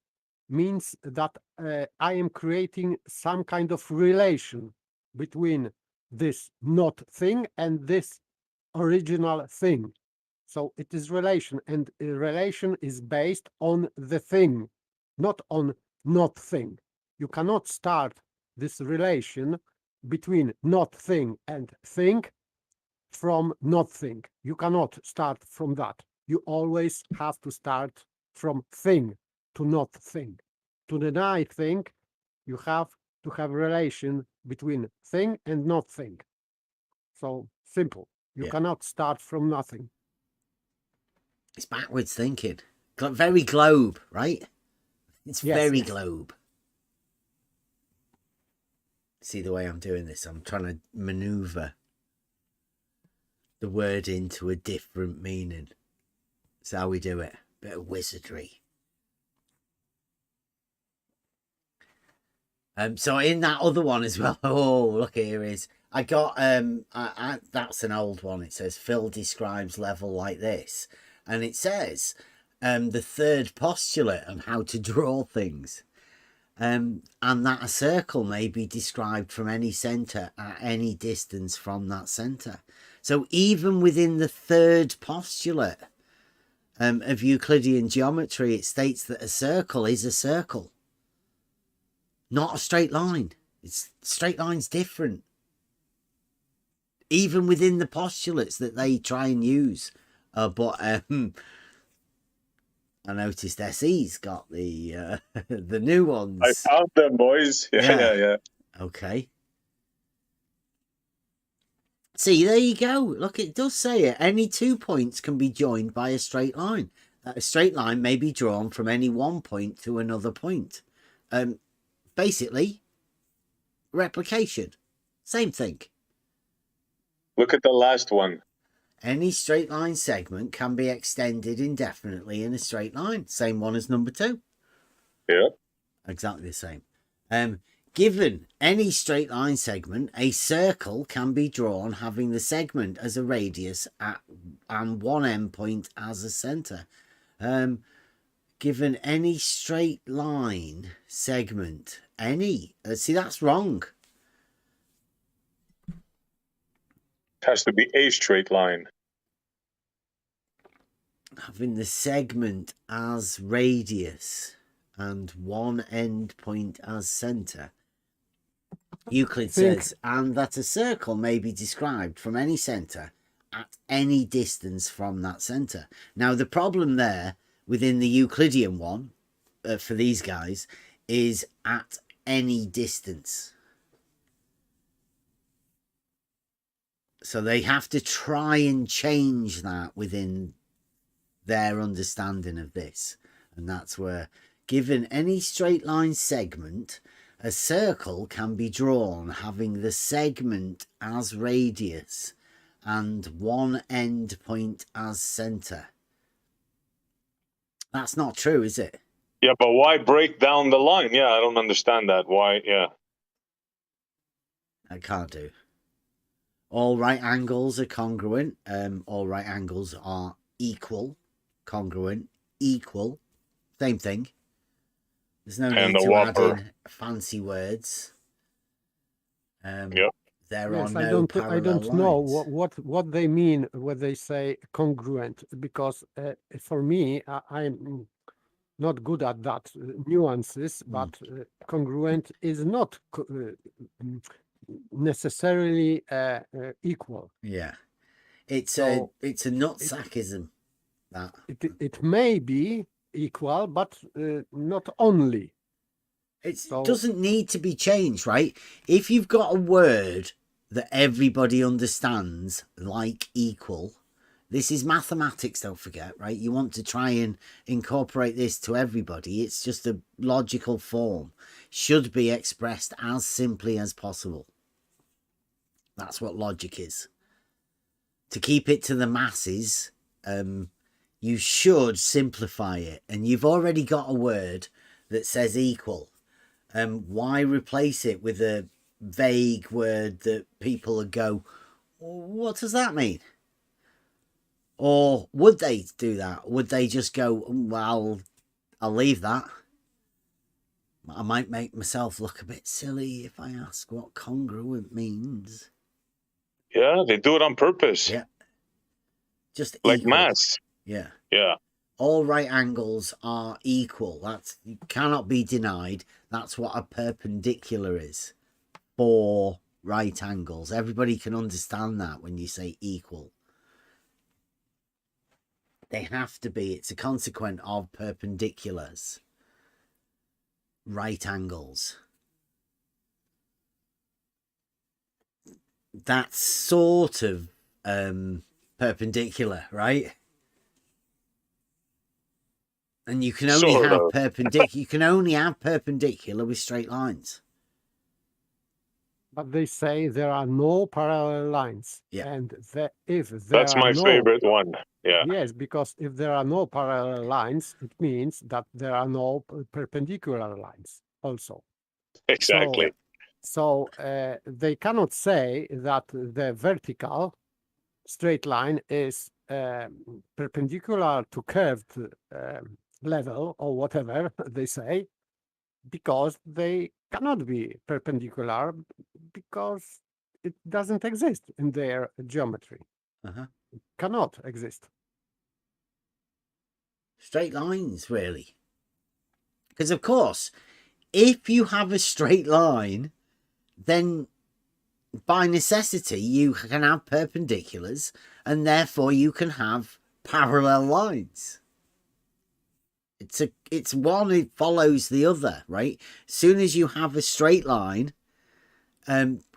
means that I am creating some kind of relation between this not thing and this original thing. So it is relation, and relation is based on the thing, not on not thing. You cannot start this relation between not thing and thing from not thing. You cannot start from that. You always have to start from thing to not thing. To deny thing, you have to have relation between thing and not thing. So simple. You cannot start from nothing. It's backwards thinking. Very globe, right? It's Yes, very yes. globe. See the way I'm doing this? I'm trying to maneuver the word into a different meaning. That's how we do it. Bit of wizardry. So in that other one as well. Oh, look, here is. I got that's an old one. It says Phil describes level like this, and it says the third postulate on how to draw things. And that a circle may be described from any centre at any distance from that centre. So even within the third postulate of Euclidean geometry, it states that a circle is a circle, not a straight line. Straight line's different. Even within the postulates that they try and use. But I noticed SE's got the the new ones. I found them, boys. Yeah. Okay. See, there you go. Look, it does say it. Any 2 points can be joined by a straight line. A straight line may be drawn from any one point to another point. Basically, replication. Same thing. Look at the last one. Any straight line segment can be extended indefinitely in a straight line. Same one as number 2. Yeah. Exactly the same. Given any straight line segment, a circle can be drawn having the segment as a radius and one endpoint as a centre. Given any straight line segment, see, that's wrong. It has to be a straight line. Having the segment as radius and one endpoint as centre. Euclid says, and that a circle may be described from any centre at any distance from that centre. Now, the problem there within the Euclidean one for these guys is at any distance. So they have to try and change that within their understanding of this. And that's where, given any straight line segment, a circle can be drawn having the segment as radius and one end point as centre. That's not true, is it? Yeah, but why break down the line? Yeah, I don't understand that. Why? Yeah. I can't do. All right angles are congruent. All right angles are equal. Congruent. Equal. Same thing. There's no need to add in fancy words. Yep. There Yes, are no parallel I don't lines. know what they mean when they say congruent, because for me, I'm not good at that nuances, but congruent is not necessarily equal. Yeah, it's So a nutsackism. That it may be equal, but not only. it doesn't need to be changed, right? If you've got a word that everybody understands, like equal, this is mathematics, don't forget, right? You want to try and incorporate this to everybody. It's just a logical form. Should be expressed as simply as possible. That's what logic is. To keep it to the masses, you should simplify it. And you've already got a word that says equal. Why replace it with a vague word that people would go, what does that mean? Or would they do that? Would they just go, well, I'll leave that. I might make myself look a bit silly if I ask what congruent means. Yeah, they do it on purpose. Yeah. Just like equal. maths. Yeah. Yeah. All right angles are equal. That's cannot be denied. That's what a perpendicular is. 4 right angles. Everybody can understand that when you say equal. They have to be. It's a consequent of perpendiculars. Right angles. That's sort of perpendicular, right? And you can only Sort have of. perpendicular. You can only have perpendicular with straight lines. But they say there are no parallel lines. Yeah. And if there That's are my no, favorite one. Yeah, yes, because if there are no parallel lines, it means that there are no perpendicular lines also. exactly. So they cannot say that the vertical straight line is perpendicular to curved level or whatever they say, because they cannot be perpendicular because it doesn't exist in their geometry. Uh-huh. It cannot exist. Straight lines, really. Because, of course, if you have a straight line, then by necessity you can have perpendiculars, and therefore you can have parallel lines. It's one, it follows the other, right? As soon as you have a straight line,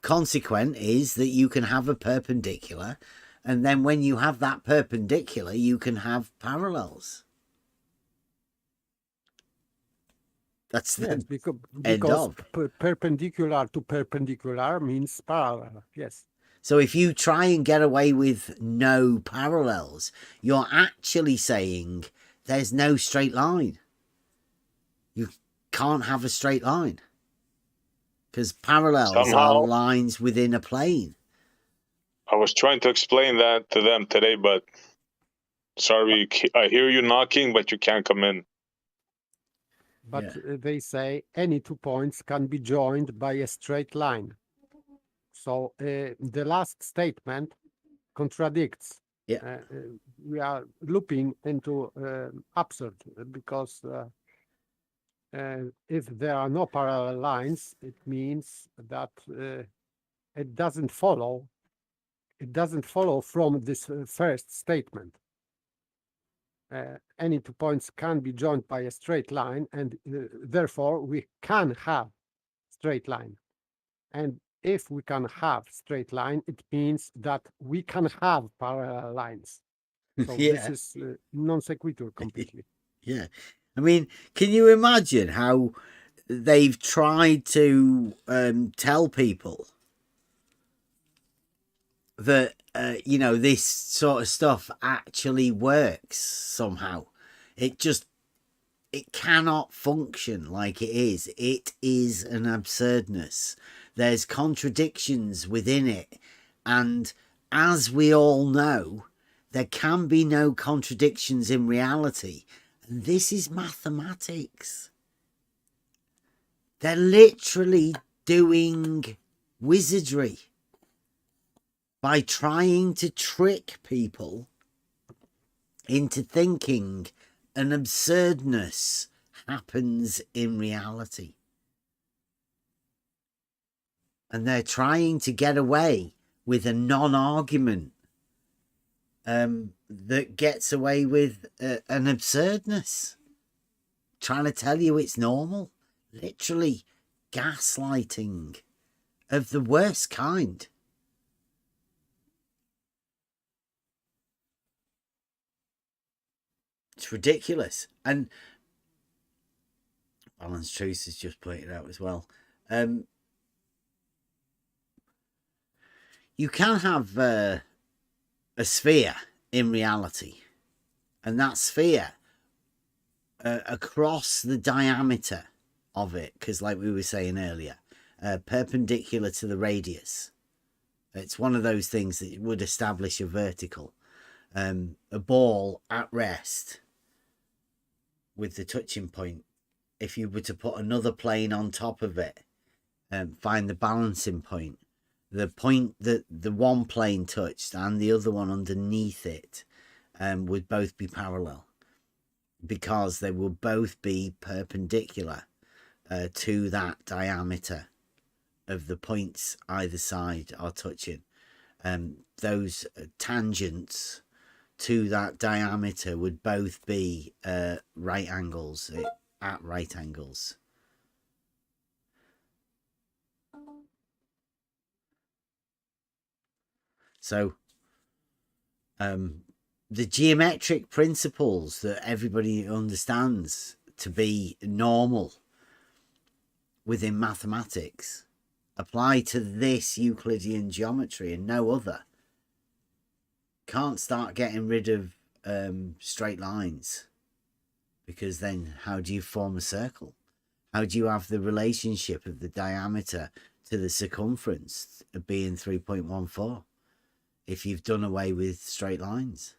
consequent is that you can have a perpendicular, and then when you have that perpendicular, you can have parallels. That's the Yes, end because of. perpendicular to perpendicular means parallel. Yes. So if you try and get away with no parallels, you're actually saying there's no straight line. You can't have a straight line. Because parallels are Somehow, lines within a plane. I was trying to explain that to them today, but sorry, I hear you knocking, but you can't come in. But Yeah. they say any 2 points can be joined by a straight line. So the last statement contradicts. Yeah. We are looping into absurd because if there are no parallel lines, it means that it doesn't follow. It doesn't follow from this first statement. Any 2 points can be joined by a straight line, and therefore we can have straight line. And if we can have straight line, it means that we can have parallel lines. So Yeah. this is non sequitur completely. Yeah. I mean, can you imagine how they've tried to tell people that, this sort of stuff actually works somehow? It cannot function like it is. It is an absurdness. There's contradictions within it. And as we all know, there can be no contradictions in reality. And this is mathematics. They're literally doing wizardry by trying to trick people into thinking an absurdness happens in reality. And they're trying to get away with a non-argument that gets away with an absurdness. Trying to tell you it's normal. Literally gaslighting of the worst kind. It's ridiculous. And Balance Truth has just pointed out as well. You can have a sphere in reality, and that sphere across the diameter of it, because like we were saying earlier, perpendicular to the radius. It's one of those things that would establish a vertical. A ball at rest with the touching point, if you were to put another plane on top of it and find the balancing point, the point that the one plane touched and the other one underneath it would both be parallel, because they will both be perpendicular to that diameter of the points either side are touching. Those tangents to that diameter would both be right angles, at right angles. So the geometric principles that everybody understands to be normal within mathematics apply to this Euclidean geometry and no other. Can't start getting rid of straight lines, because then how do you form a circle? How do you have the relationship of the diameter to the circumference of being 3.14 if you've done away with straight lines?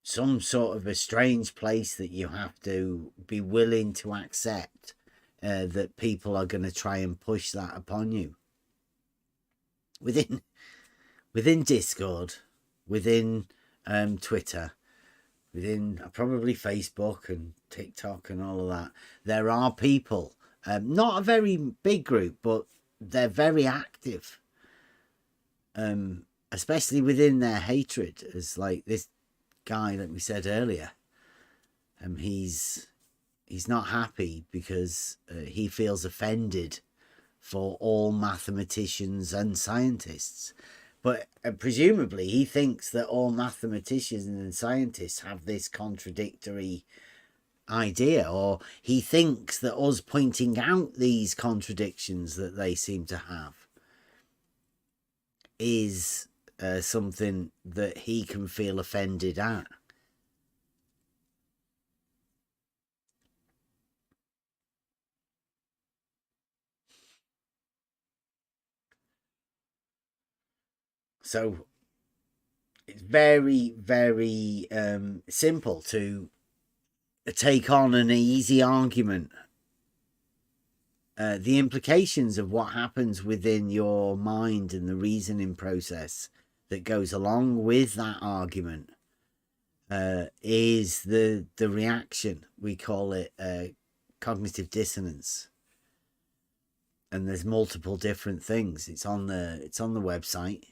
Some sort of a strange place that you have to be willing to accept that people are going to try and push that upon you. Within Discord, within Twitter, within probably Facebook and TikTok and all of that, there are people, not a very big group, but they're very active, especially within their hatred, as like this guy that we said earlier. He's not happy because he feels offended for all mathematicians and scientists, but presumably he thinks that all mathematicians and scientists have this contradictory idea, or he thinks that us pointing out these contradictions that they seem to have is something that he can feel offended at. So it's very, very simple to take on an easy argument. The implications of what happens within your mind and the reasoning process that goes along with that argument is the reaction. We call it cognitive dissonance. And there's multiple different things. It's on the website.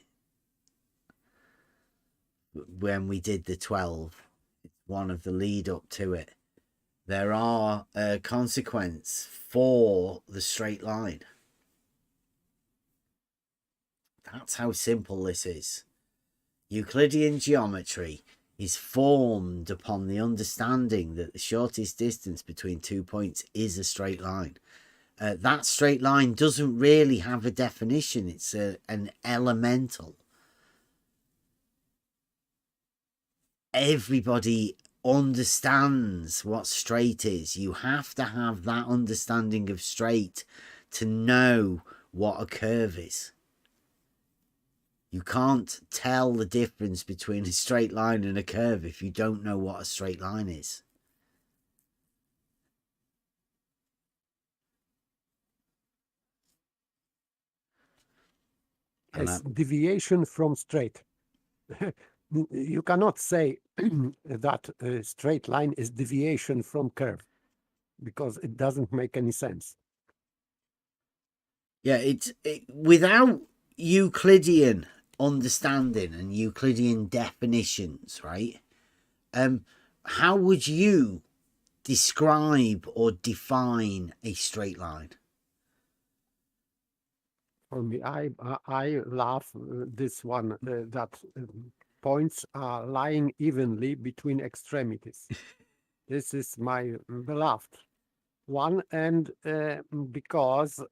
When we did the 12, one of the lead up to it, there are a consequence for the straight line. That's how simple this is. Euclidean geometry is formed upon the understanding that the shortest distance between 2 points is a straight line. That straight line doesn't really have a definition. It's an elemental. Everybody understands what straight is. You have to have that understanding of straight to know what a curve is. You can't tell the difference between a straight line and a curve if you don't know what a straight line is. Yes, deviation from straight. You cannot say that a straight line is deviation from curve, because it doesn't make any sense. Yeah, without Euclidean understanding and Euclidean definitions, right? How would you describe or define a straight line? For me, I love this one, that points are lying evenly between extremities. This is my beloved one, and because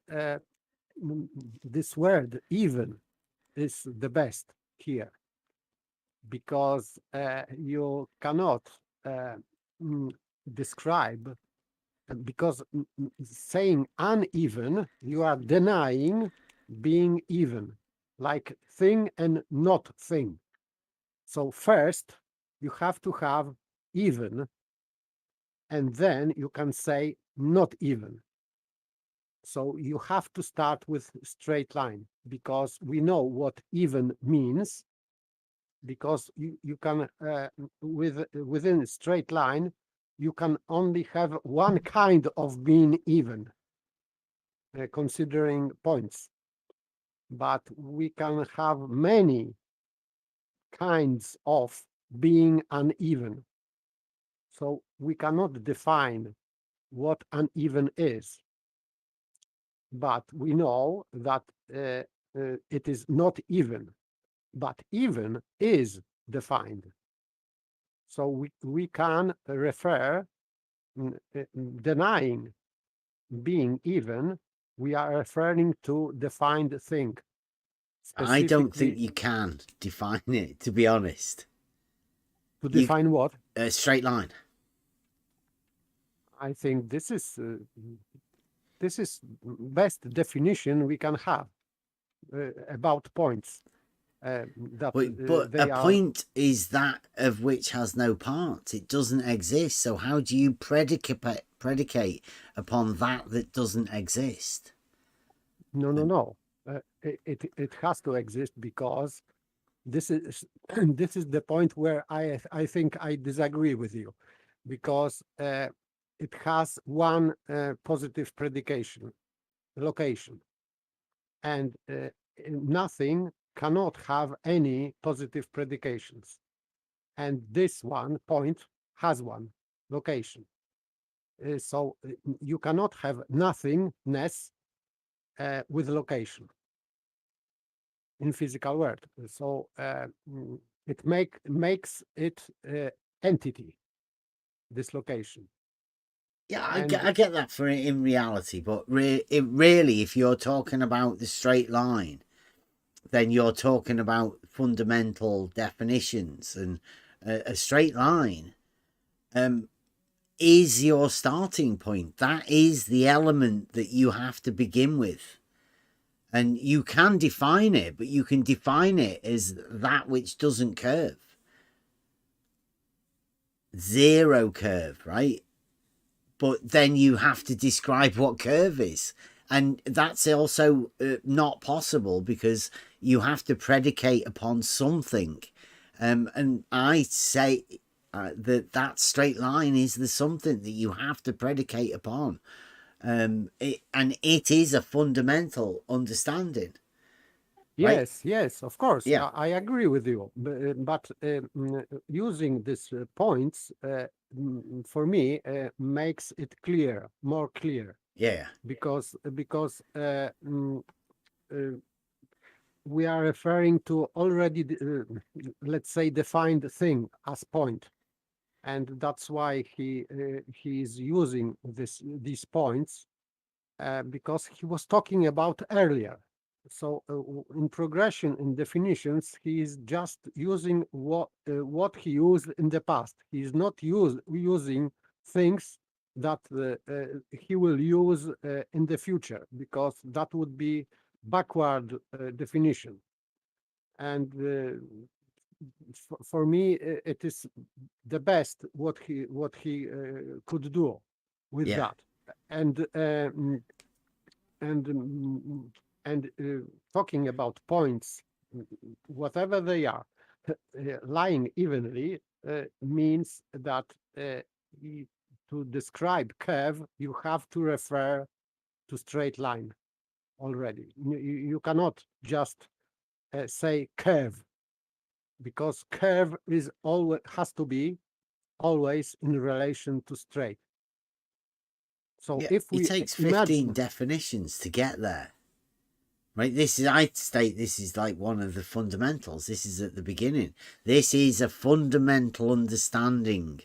this word even is the best here, because you cannot describe, because saying uneven, you are denying being even, like thing and not thing. So first you have to have even, and then you can say not even. So you have to start with straight line, because we know what even means, because you can within a straight line you can only have one kind of being even, considering points, but we can have many kinds of being uneven. So we cannot define what uneven is, but we know that it is not even, but even is defined. So we can refer, denying being even, we are referring to defined thing. I don't think Specifically, you can define it, to be honest. to define what? A straight line. I think this is best definition we can have about points. That But they a are, point is that of which has no parts. It doesn't exist. So how do you predicate upon that doesn't exist? no. It has to exist because this is this is the point where I think I disagree with you, because it has one positive predication, location, and nothing cannot have any positive predications, and this one point has one location. So you cannot have nothingness with location in physical world. So it makes it entity, this location. Yeah, And I get that for in reality, but really, if you're talking about the straight line, then you're talking about fundamental definitions, and a straight line is your starting point. That is the element that you have to begin with. And you can define it, but you can define it as that which doesn't curve. Zero curve, right? But then you have to describe what curve is. And that's also not possible because you have to predicate upon something. And I say that straight line is the something that you have to predicate upon. And it is a fundamental understanding. Right? yes, of course, Yeah. I agree with you. But using these points for me makes it clear, more clear, Yeah. because we are referring to already, let's say, defined thing as point, and that's why he is using these points because he was talking about earlier. So in progression, in definitions, he is just using what he used in the past. He is not using things that he will use in the future, because that would be backward definition. And for me, it is the best what he could do with Yeah. that. And talking about points, whatever they are, lying evenly means that to describe curve, you have to refer to straight line already. You cannot just say curve, because curve is always has to be always in relation to straight. So Yeah, if we it takes 15 imagine, definitions to get there. Right, I state this is like one of the fundamentals. This is at the beginning. This is a fundamental understanding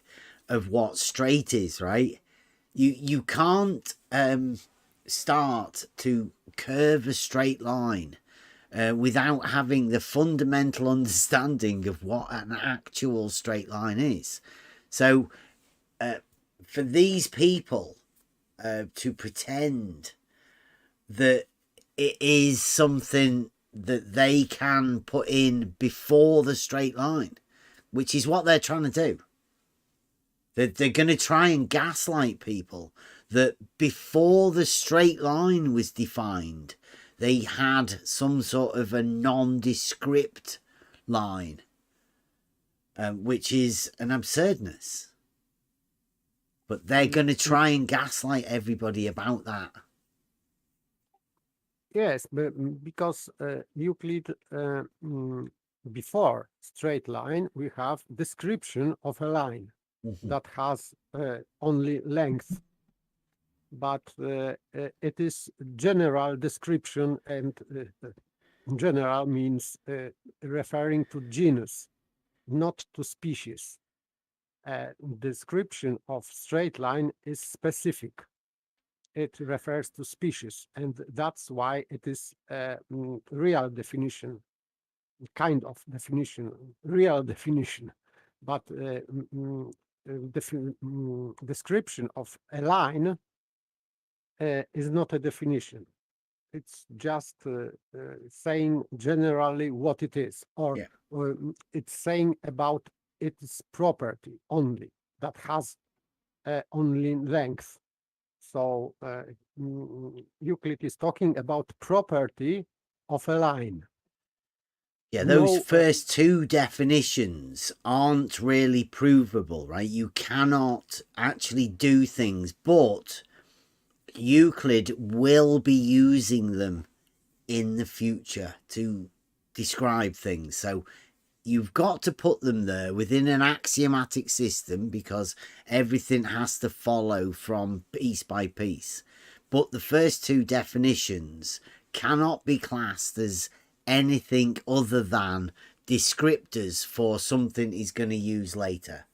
of what straight is, right? You can't start to curve a straight line without having the fundamental understanding of what an actual straight line is. So for these people to pretend that it is something that they can put in before the straight line, which is what they're trying to do. They're going to try and gaslight people that before the straight line was defined, they had some sort of a nondescript line, which is an absurdness. But they're going to try and gaslight everybody about that. yes, because Euclid, before straight line, we have description of a line that has only length, but it is general description, and general means referring to genus, not to species. Description of straight line is specific. It refers to species, and that's why it is a real definition, kind of definition, real definition. But description of a line is not a definition. It's just saying generally what it is, or, Yeah. or it's saying about its property only, that has only length. So Euclid is talking about property of a line. Yeah, those No, first two definitions aren't really provable, right? You cannot actually do things, but Euclid will be using them in the future to describe things. So you've got to put them there within an axiomatic system because everything has to follow from piece by piece. But the first two definitions cannot be classed as anything other than descriptors for something he's going to use later.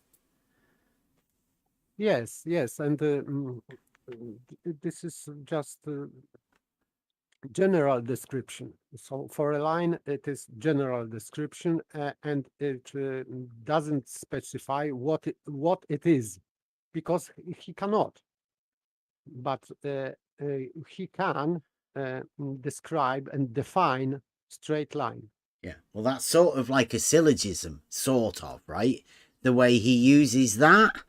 yes, and this is just general description. So for a line, it is general description, and it doesn't specify what it is, because he cannot. But he can describe and define straight line. Yeah, well, that's sort of like a syllogism, sort of, right? The way he uses that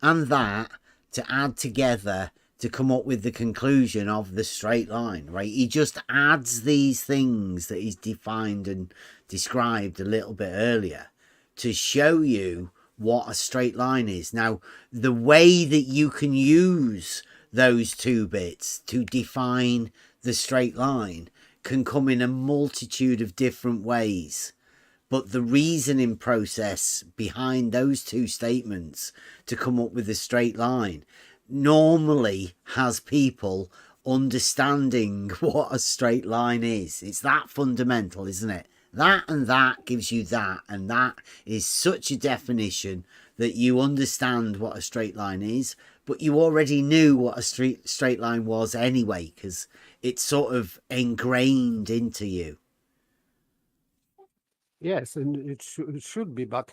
and that to add together to come up with the conclusion of the straight line, right? He just adds these things that he's defined and described a little bit earlier to show you what a straight line is. Now, the way that you can use those two bits to define the straight line can come in a multitude of different ways. But the reasoning process behind those two statements to come up with a straight line normally has people understanding what a straight line is. It's that fundamental, isn't it? That and that gives you that, and that is such a definition that you understand what a straight line is, but you already knew what a straight line was anyway, because it's sort of ingrained into you. Yes, and it should be, but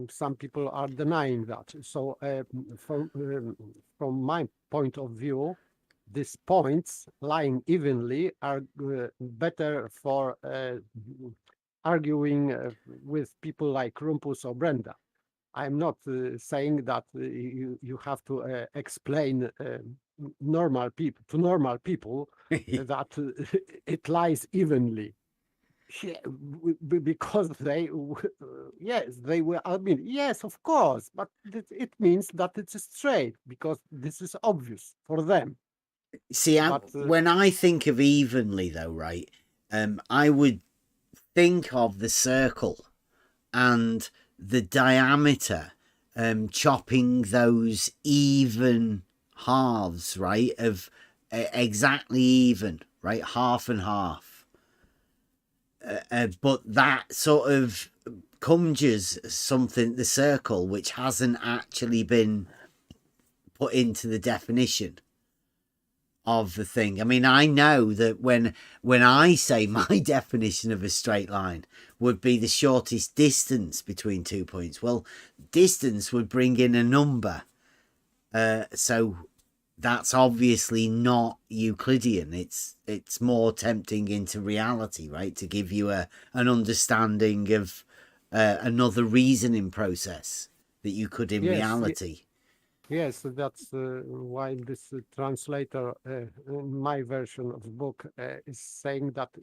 some people are denying that. So from my point of view, these points lying evenly are better for arguing with people like Rumpus or Brenda. I'm not saying that you have to explain normal people to normal people that it lies evenly. Yeah, because they, yes, they will. I mean, yes, of course, but it means that it's straight because this is obvious for them. See, when I think of evenly, though, right, I would think of the circle and the diameter, chopping those even halves, right, of exactly even, right, half and half. But that sort of conjures something, the circle, which hasn't actually been put into the definition of the thing. I mean, I know that when I say my definition of a straight line would be the shortest distance between 2 points, well, distance would bring in a number. So that's obviously not Euclidean. It's more tempting into reality, right? To give you an understanding of another reasoning process that you could in reality. Yes, that's why this translator, in my version of the book, is saying that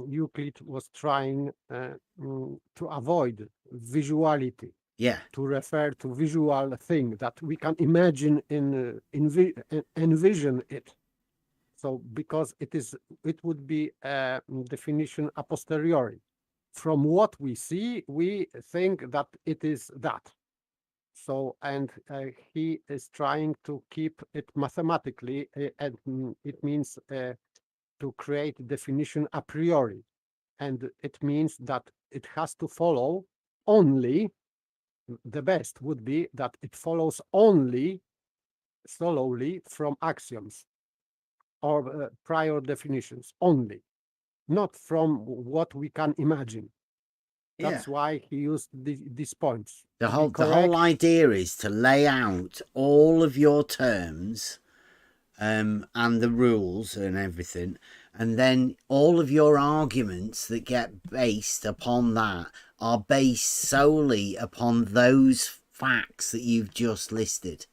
Euclid was trying to avoid visuality. Yeah. To refer to visual thing that we can imagine envision it. So because it would be a definition a posteriori. From what we see, we think that it is that. So, and he is trying to keep it mathematically, and it means to create definition a priori, and it means that it has to follow only. The best would be that it follows only solely from axioms or prior definitions only, not from what we can imagine. That's why he used these points. The whole idea is to lay out all of your terms and the rules and everything, and then all of your arguments that get based upon that are based solely upon those facts that you've just listed,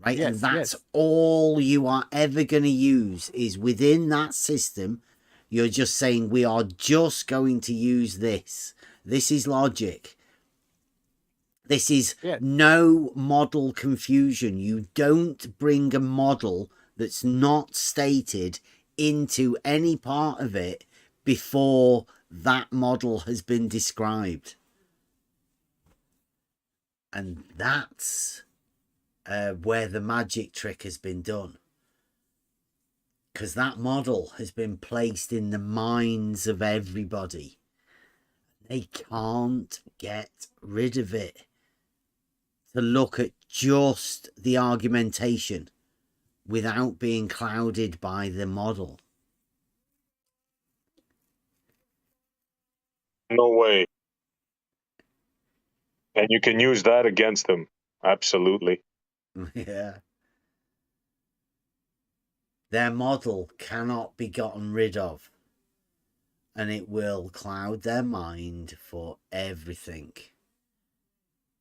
right? Yes, and that's all you are ever going to use is within that system. You're just saying, we are just going to use this. This is logic. This is no model confusion. You don't bring a model that's not stated into any part of it before that model has been described. And that's where the magic trick has been done. Because that model has been placed in the minds of everybody. They can't get rid of it. To look at just the argumentation without being clouded by the model. No way. And you can use that against them. Absolutely. Yeah. Their model cannot be gotten rid of. And it will cloud their mind for everything.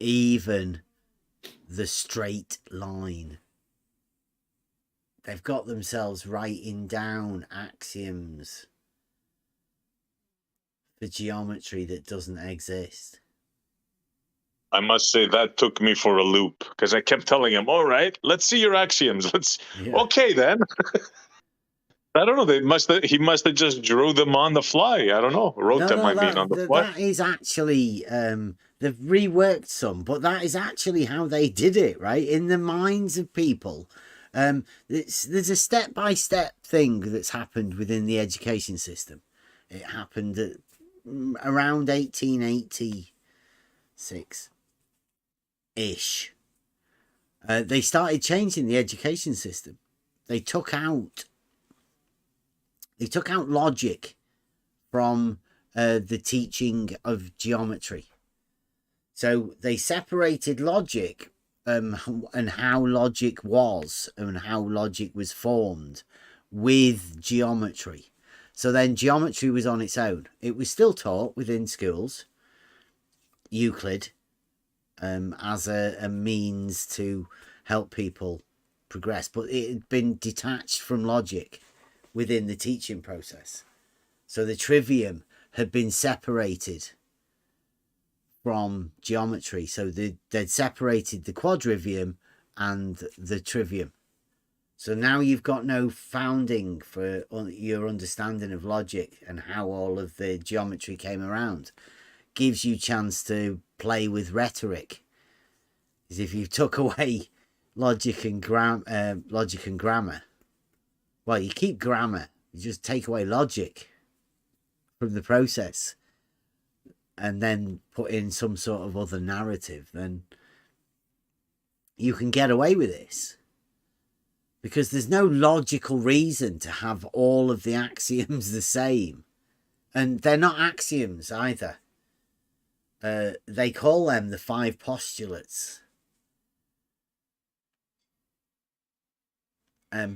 Even the straight line. They've got themselves writing down axioms for geometry that doesn't exist. I must say that took me for a loop because I kept telling him, all right, let's see your axioms. Okay, then. I don't know. He must have just drew them on the fly. I don't know. Wrote them, I mean, on the fly. That is actually, they've reworked some, but that is actually how they did it, right? In the minds of people. There's a step-by-step thing that's happened within the education system. It happened at around 1886-ish. They started changing the education system. They took out logic from the teaching of geometry. So they separated logic and how logic was and how logic was formed with geometry. So then geometry was on its own. It was still taught within schools, Euclid, as a means to help people progress, but it had been detached from logic within the teaching process. So the Trivium had been separated from geometry. So they'd separated the quadrivium and the trivium. So now you've got no founding for your understanding of logic and how all of the geometry came around. Gives you chance to play with rhetoric. Because if you took away logic and grammar, well, you keep grammar, you just take away logic from the process and then put in some sort of other narrative, then you can get away with this. Because there's no logical reason to have all of the axioms the same. And they're not axioms either. They call them the 5 postulates.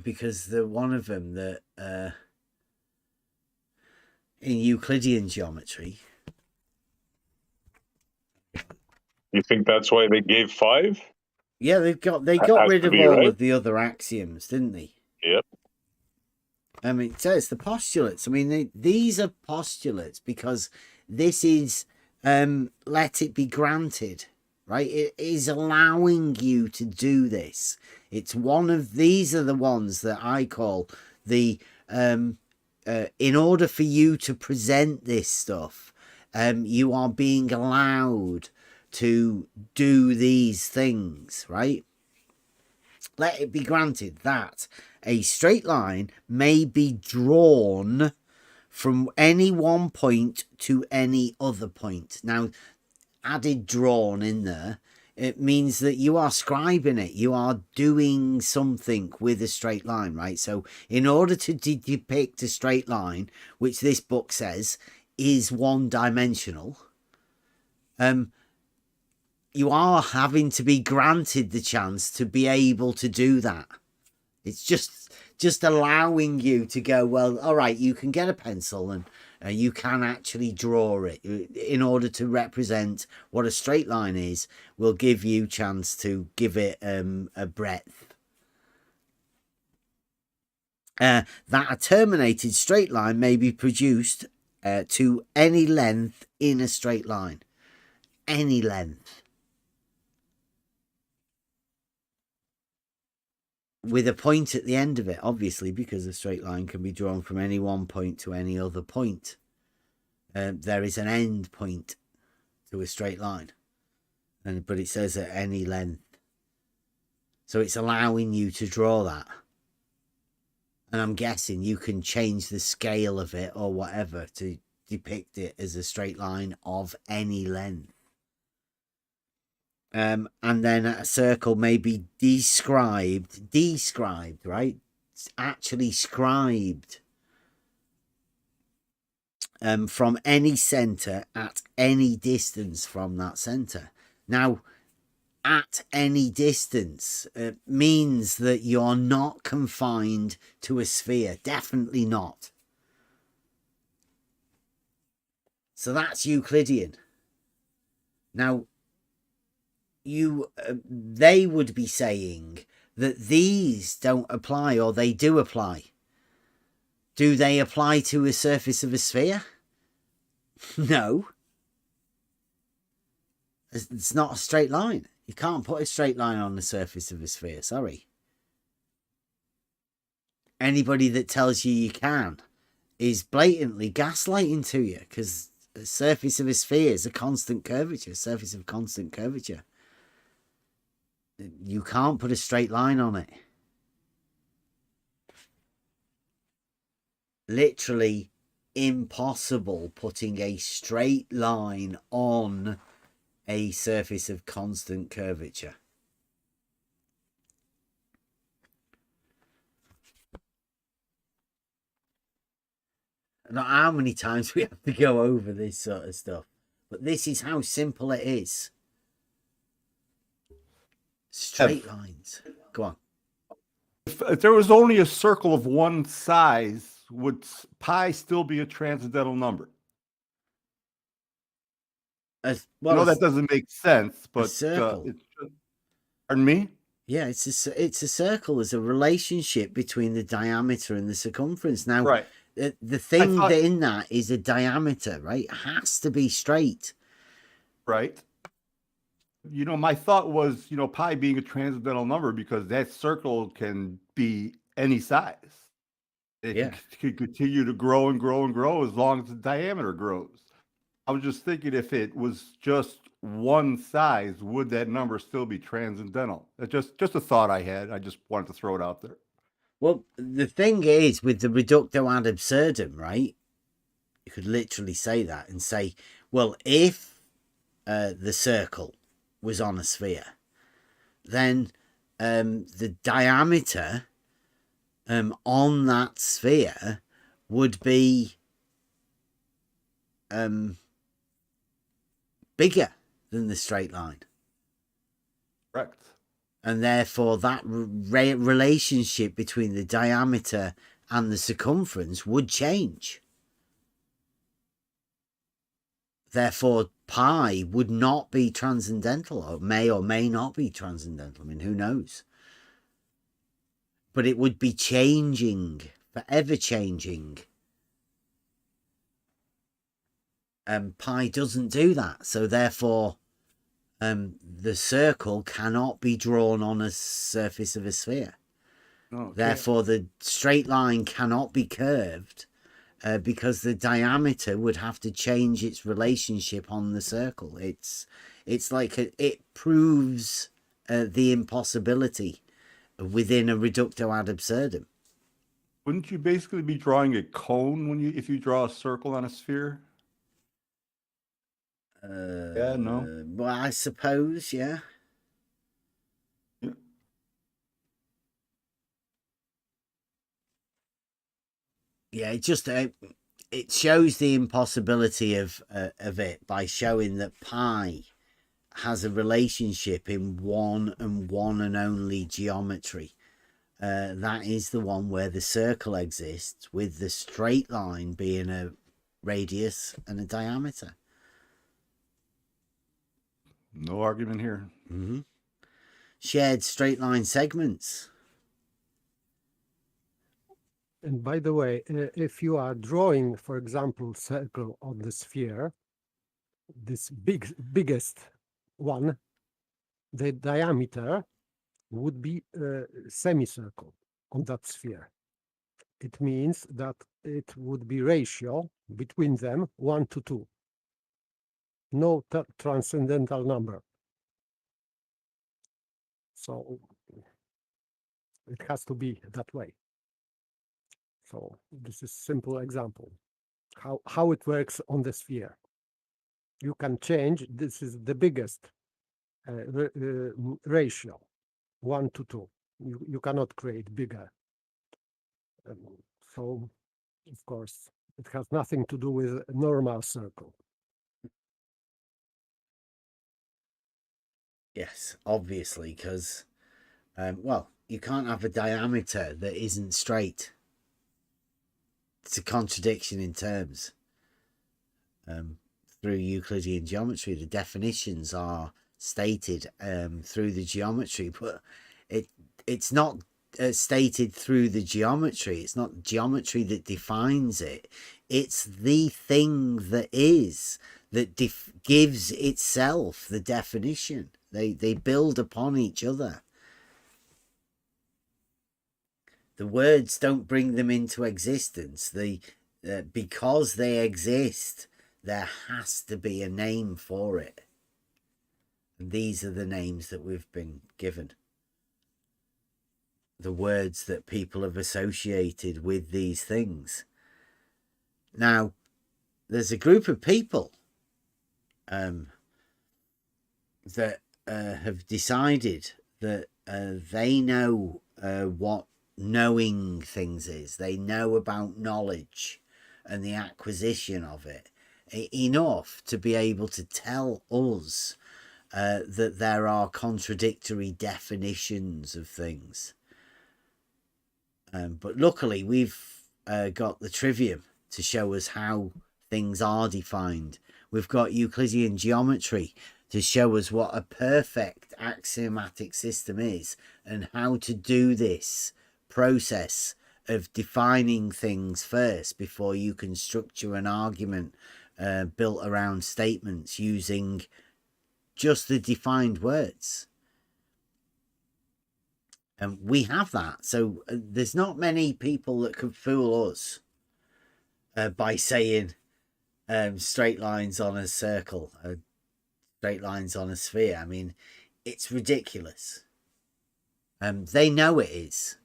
Because they're one of them that in Euclidean geometry. You think that's why they gave 5? Yeah, they got rid of all of the other axioms, didn't they? Yep. I mean, it says the postulates. I mean, these are postulates because this is let it be granted, right? It is allowing you to do this. It's these are the ones that I call the in order for you to present this stuff, you are being allowed to do these things, right? let it be granted that a straight line may be drawn from any one point to any other point. Now, added drawn in there, it means that you are scribing it. You are doing something with a straight line, right? So in order to depict a straight line, which this book says is one-dimensional, you are having to be granted the chance to be able to do that. It's just allowing you to go, well, all right, you can get a pencil and you can actually draw it in order to represent what a straight line is. Will give you chance to give it a breadth. That a terminated straight line may be produced to any length in a straight line. Any length. With a point at the end of it, obviously, because a straight line can be drawn from any one point to any other point. There is an end point to a straight line, but it says at any length. So it's allowing you to draw that. And I'm guessing you can change the scale of it or whatever to depict it as a straight line of any length. And then a circle may be described, right? It's actually scribed from any center at any distance from that center. Now, at any distance means that you're not confined to a sphere. Definitely not. So that's Euclidean. Now, they would be saying that these don't apply, or they do apply. Do they apply to a surface of a sphere? No. It's not a straight line. You can't put a straight line on the surface of a sphere, sorry. Anybody that tells you you can is blatantly gaslighting to you, because the surface of a sphere is a constant curvature, surface of constant curvature. You can't put a straight line on it. Literally impossible putting a straight line on a surface of constant curvature. I don't know how many times we have to go over this sort of stuff, but this is how simple it is. Straight lines. Go on. If there was only a circle of one size, would pi still be a transcendental number? Well, I know that doesn't make sense, but circle. Pardon me? Yeah, it's a circle. There's a relationship between the diameter and the circumference. Now, Right. The thing in that is a diameter, right? It has to be straight. Right. My thought was, pi being a transcendental number because that circle can be any size. It can continue to grow and grow and grow as long as the diameter grows. I was just thinking, if it was just one size, would that number still be transcendental? That's just a thought I had. I just wanted to throw it out there. Well, the thing is, with the Reductio ad absurdum, right? You could literally say that and say, well, if the circle was on a sphere, then the diameter on that sphere would be bigger than the straight line. Correct. And therefore that relationship between the diameter and the circumference would change. Therefore, pi would not be transcendental, or may not be transcendental. I mean, who knows? But it would be changing, forever changing. Pi doesn't do that. So therefore, the circle cannot be drawn on a surface of a sphere. Okay. Therefore, the straight line cannot be curved because the diameter would have to change its relationship on the circle. It's like it proves the impossibility within a reductio ad absurdum. Wouldn't you basically be drawing a cone when if you draw a circle on a sphere? Yeah, no. Well, I suppose, yeah. Yeah. Yeah, it just it shows the impossibility of it by showing that pi has a relationship in one and only geometry. That is the one where the circle exists, with the straight line being a radius and a diameter. No argument here. Mm-hmm. Shared straight line segments. And by the way, if you are drawing, for example, circle on the sphere, this biggest one, the diameter would be a semicircle on that sphere. It means that it would be ratio between them 1 to 2. No transcendental number. So it has to be that way. So this is simple example how it works on the sphere. You can change. This is the biggest ratio, 1 to 2. You cannot create bigger. So, of course, it has nothing to do with a normal circle. Yes, obviously, because, well, you can't have a diameter that isn't straight. It's a contradiction in terms. Through Euclidean geometry, the definitions are stated through the geometry, but it's not stated through the geometry. It's not geometry that defines it. It's the thing that is, that gives itself the definition. They build upon each other. The words don't bring them into existence. Because they exist, there has to be a name for it. And these are the names that we've been given. The words that people have associated with these things. Now, there's a group of people that have decided that they know what knowing things is. They know about knowledge and the acquisition of it enough to be able to tell us that there are contradictory definitions of things. But luckily we've got the Trivium to show us how things are defined. We've got Euclidean geometry to show us what a perfect axiomatic system is and how to do this process of defining things first before you can structure an argument built around statements using just the defined words. And we have that. So there's not many people that could fool us by saying straight lines on a circle, straight lines on a sphere. I mean, it's ridiculous. They know it is.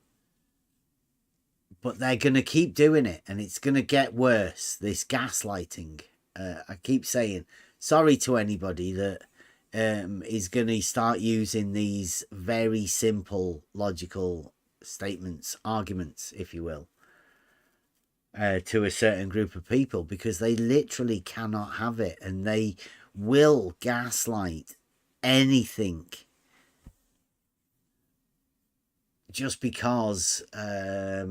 But they're going to keep doing it, and it's going to get worse, this gaslighting. I keep saying, sorry to anybody that is going to start using these very simple logical statements, arguments, if you will, to a certain group of people, because they literally cannot have it, and they will gaslight anything just because I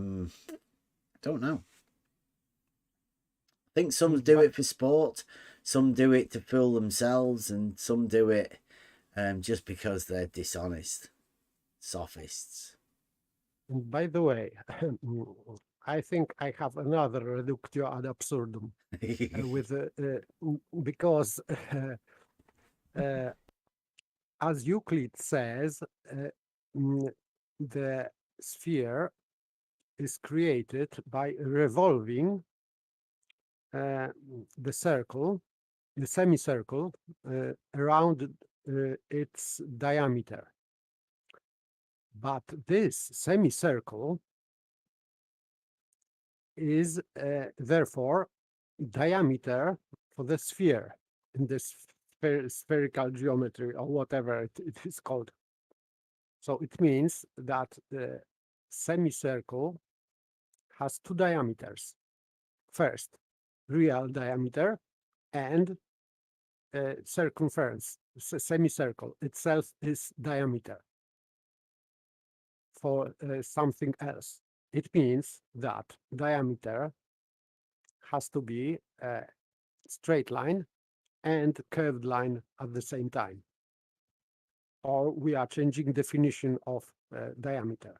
don't know. I think some do it for sport, some do it to fool themselves, and some do it just because they're dishonest sophists. And by the way, I think I have another reductio ad absurdum with because as Euclid says, the sphere is created by revolving the circle, the semicircle, around its diameter. But this semicircle is therefore diameter for the sphere in this spherical geometry or whatever it is called. So it means that the semicircle has two diameters. First, real diameter and circumference. Semicircle itself is diameter for something else. It means that diameter has to be a straight line and curved line at the same time. Or we are changing definition of diameter.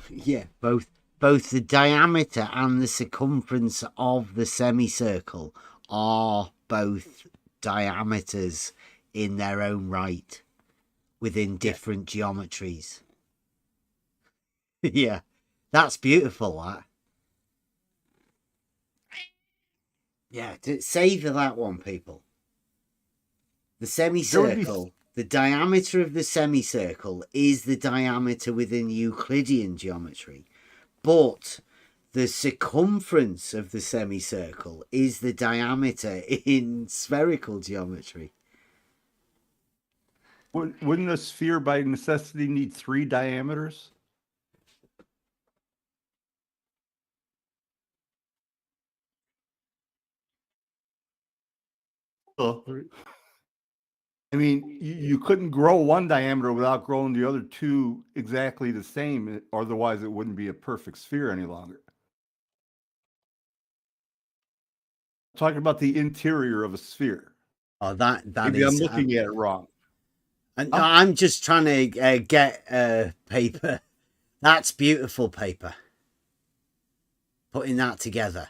Yeah, both the diameter and the circumference of the semicircle are both diameters in their own right within different geometries. Yeah, that's beautiful, that. Yeah, savour that one, people. The semicircle, the diameter of the semicircle is the diameter within Euclidean geometry, but the circumference of the semicircle is the diameter in spherical geometry. Wouldn't a sphere by necessity need 3 diameters? Oh. I mean, you couldn't grow one diameter without growing the other 2 exactly the same. Otherwise, it wouldn't be a perfect sphere any longer. Talking about the interior of a sphere. Oh, that Maybe is. I'm looking at it wrong. And I'm just trying to get paper. That's beautiful paper. Putting that together.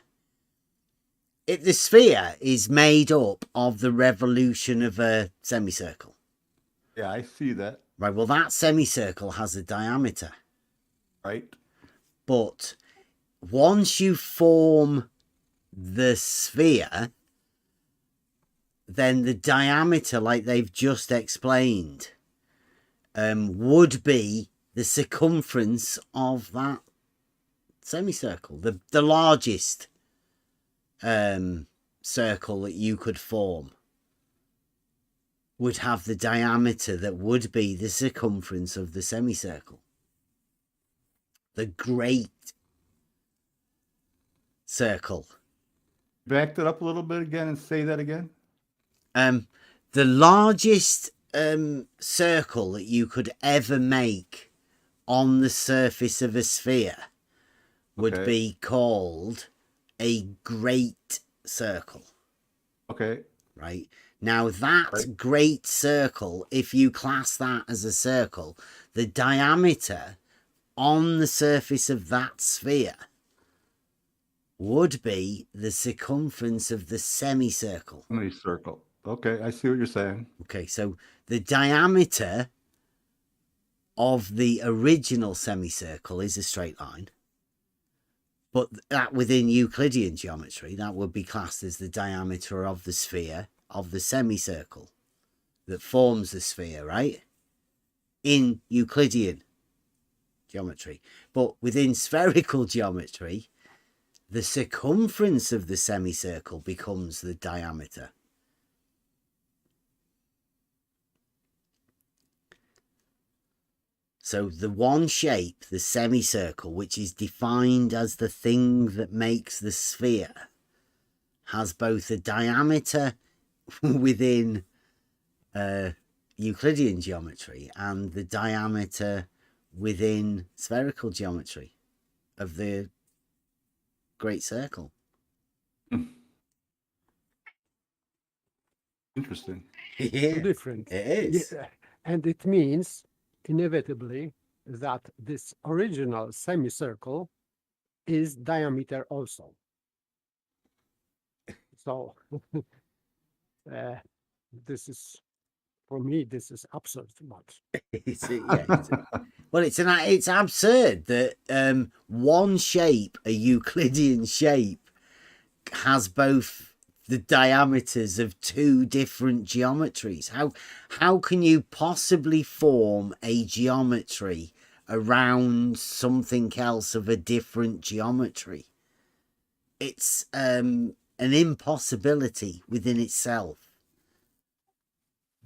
The sphere is made up of the revolution of a semicircle. Yeah, I see that. Right, well, that semicircle has a diameter. Right. But once you form the sphere, then the diameter, like they've just explained, would be the circumference of that semicircle, the largest circle that you could form would have the diameter that would be the circumference of the semicircle. The great circle. Back that up a little bit again and say that again. The largest circle that you could ever make on the surface of a sphere would be called a great circle. Okay. Right. Now that great circle, if you class that as a circle, the diameter on the surface of that sphere would be the circumference of the semicircle. Semicircle. Okay, I see what you're saying. Okay, so the diameter of the original semicircle is a straight line. But that within Euclidean geometry, that would be classed as the diameter of the sphere of the semicircle that forms the sphere, right? In Euclidean geometry. But within spherical geometry, the circumference of the semicircle becomes the diameter. So the one shape, the semicircle, which is defined as the thing that makes the sphere, has both a diameter within Euclidean geometry and the diameter within spherical geometry of the great circle. Interesting. Yeah, Different. it is. Yeah. And it means inevitably that this original semicircle is diameter also. So this is, for me, this is absurd much. Well, it's absurd that one shape, a Euclidean shape, has both the diameters of 2 different geometries. How can you possibly form a geometry around something else of a different geometry. It's an impossibility within itself.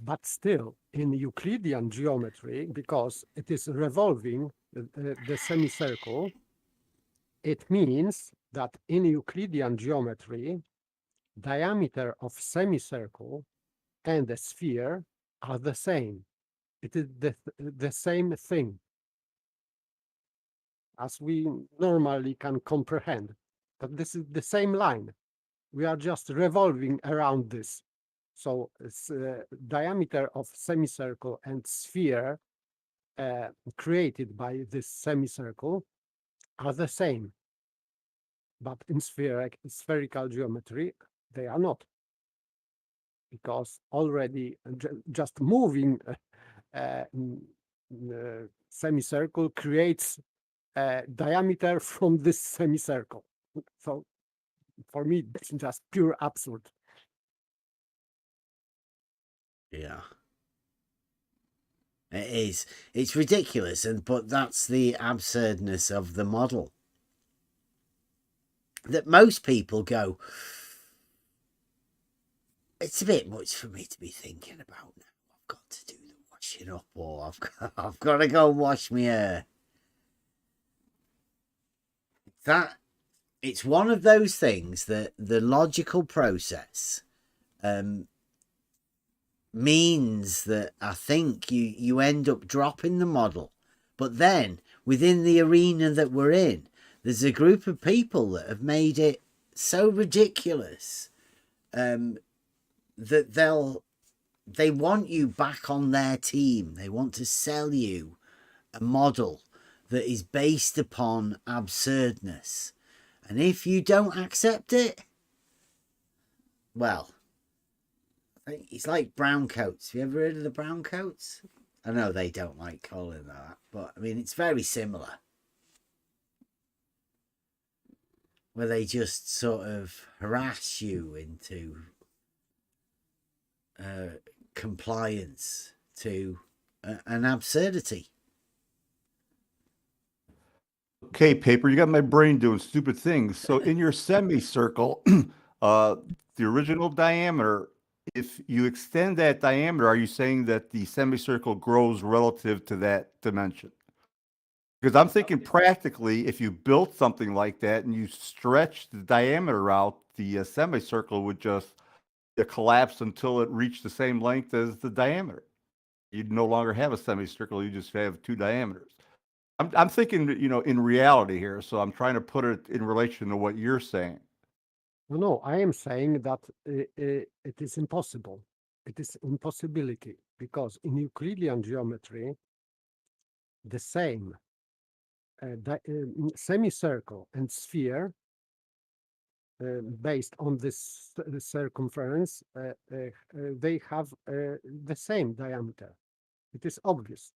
But still, in Euclidean geometry, because it is revolving the semicircle, it means that in Euclidean geometry, diameter of semicircle and the sphere are the same. It is the same thing as we normally can comprehend. But this is the same line. We are just revolving around this. So diameter of semicircle and sphere created by this semicircle are the same. But in spherical geometry, they are not. Because already just moving semicircle creates diameter from this semicircle. So for me, it's just pure absurd. Yeah. It is. It's ridiculous, but that's the absurdness of the model. That most people go, it's a bit much for me to be thinking about now. I've got to do the washing up, or I've got to go wash my hair. It's one of those things that the logical process means that I think you end up dropping the model. But then within the arena that we're in, there's a group of people that have made it so ridiculous that they want you back on their team. They want to sell you a model that is based upon absurdness. And if you don't accept it, well, it's like brown coats. Have you ever heard of the brown coats? I know they don't like calling that, but I mean, it's very similar. Where they just sort of harass you into compliance to an absurdity. Okay, paper, you got my brain doing stupid things. So in your semicircle, the original diameter, if you extend that diameter, are you saying that the semicircle grows relative to that dimension? Because I'm thinking practically, if you built something like that and you stretch the diameter out, the semicircle would just collapse until it reached the same length as the diameter. You'd no longer have a semicircle, you just have two diameters. I'm thinking, in reality here, so I'm trying to put it in relation to what you're saying. No, I am saying that it is impossible. It is impossibility because in Euclidean geometry, the same semicircle and sphere based on this circumference, they have the same diameter. It is obvious.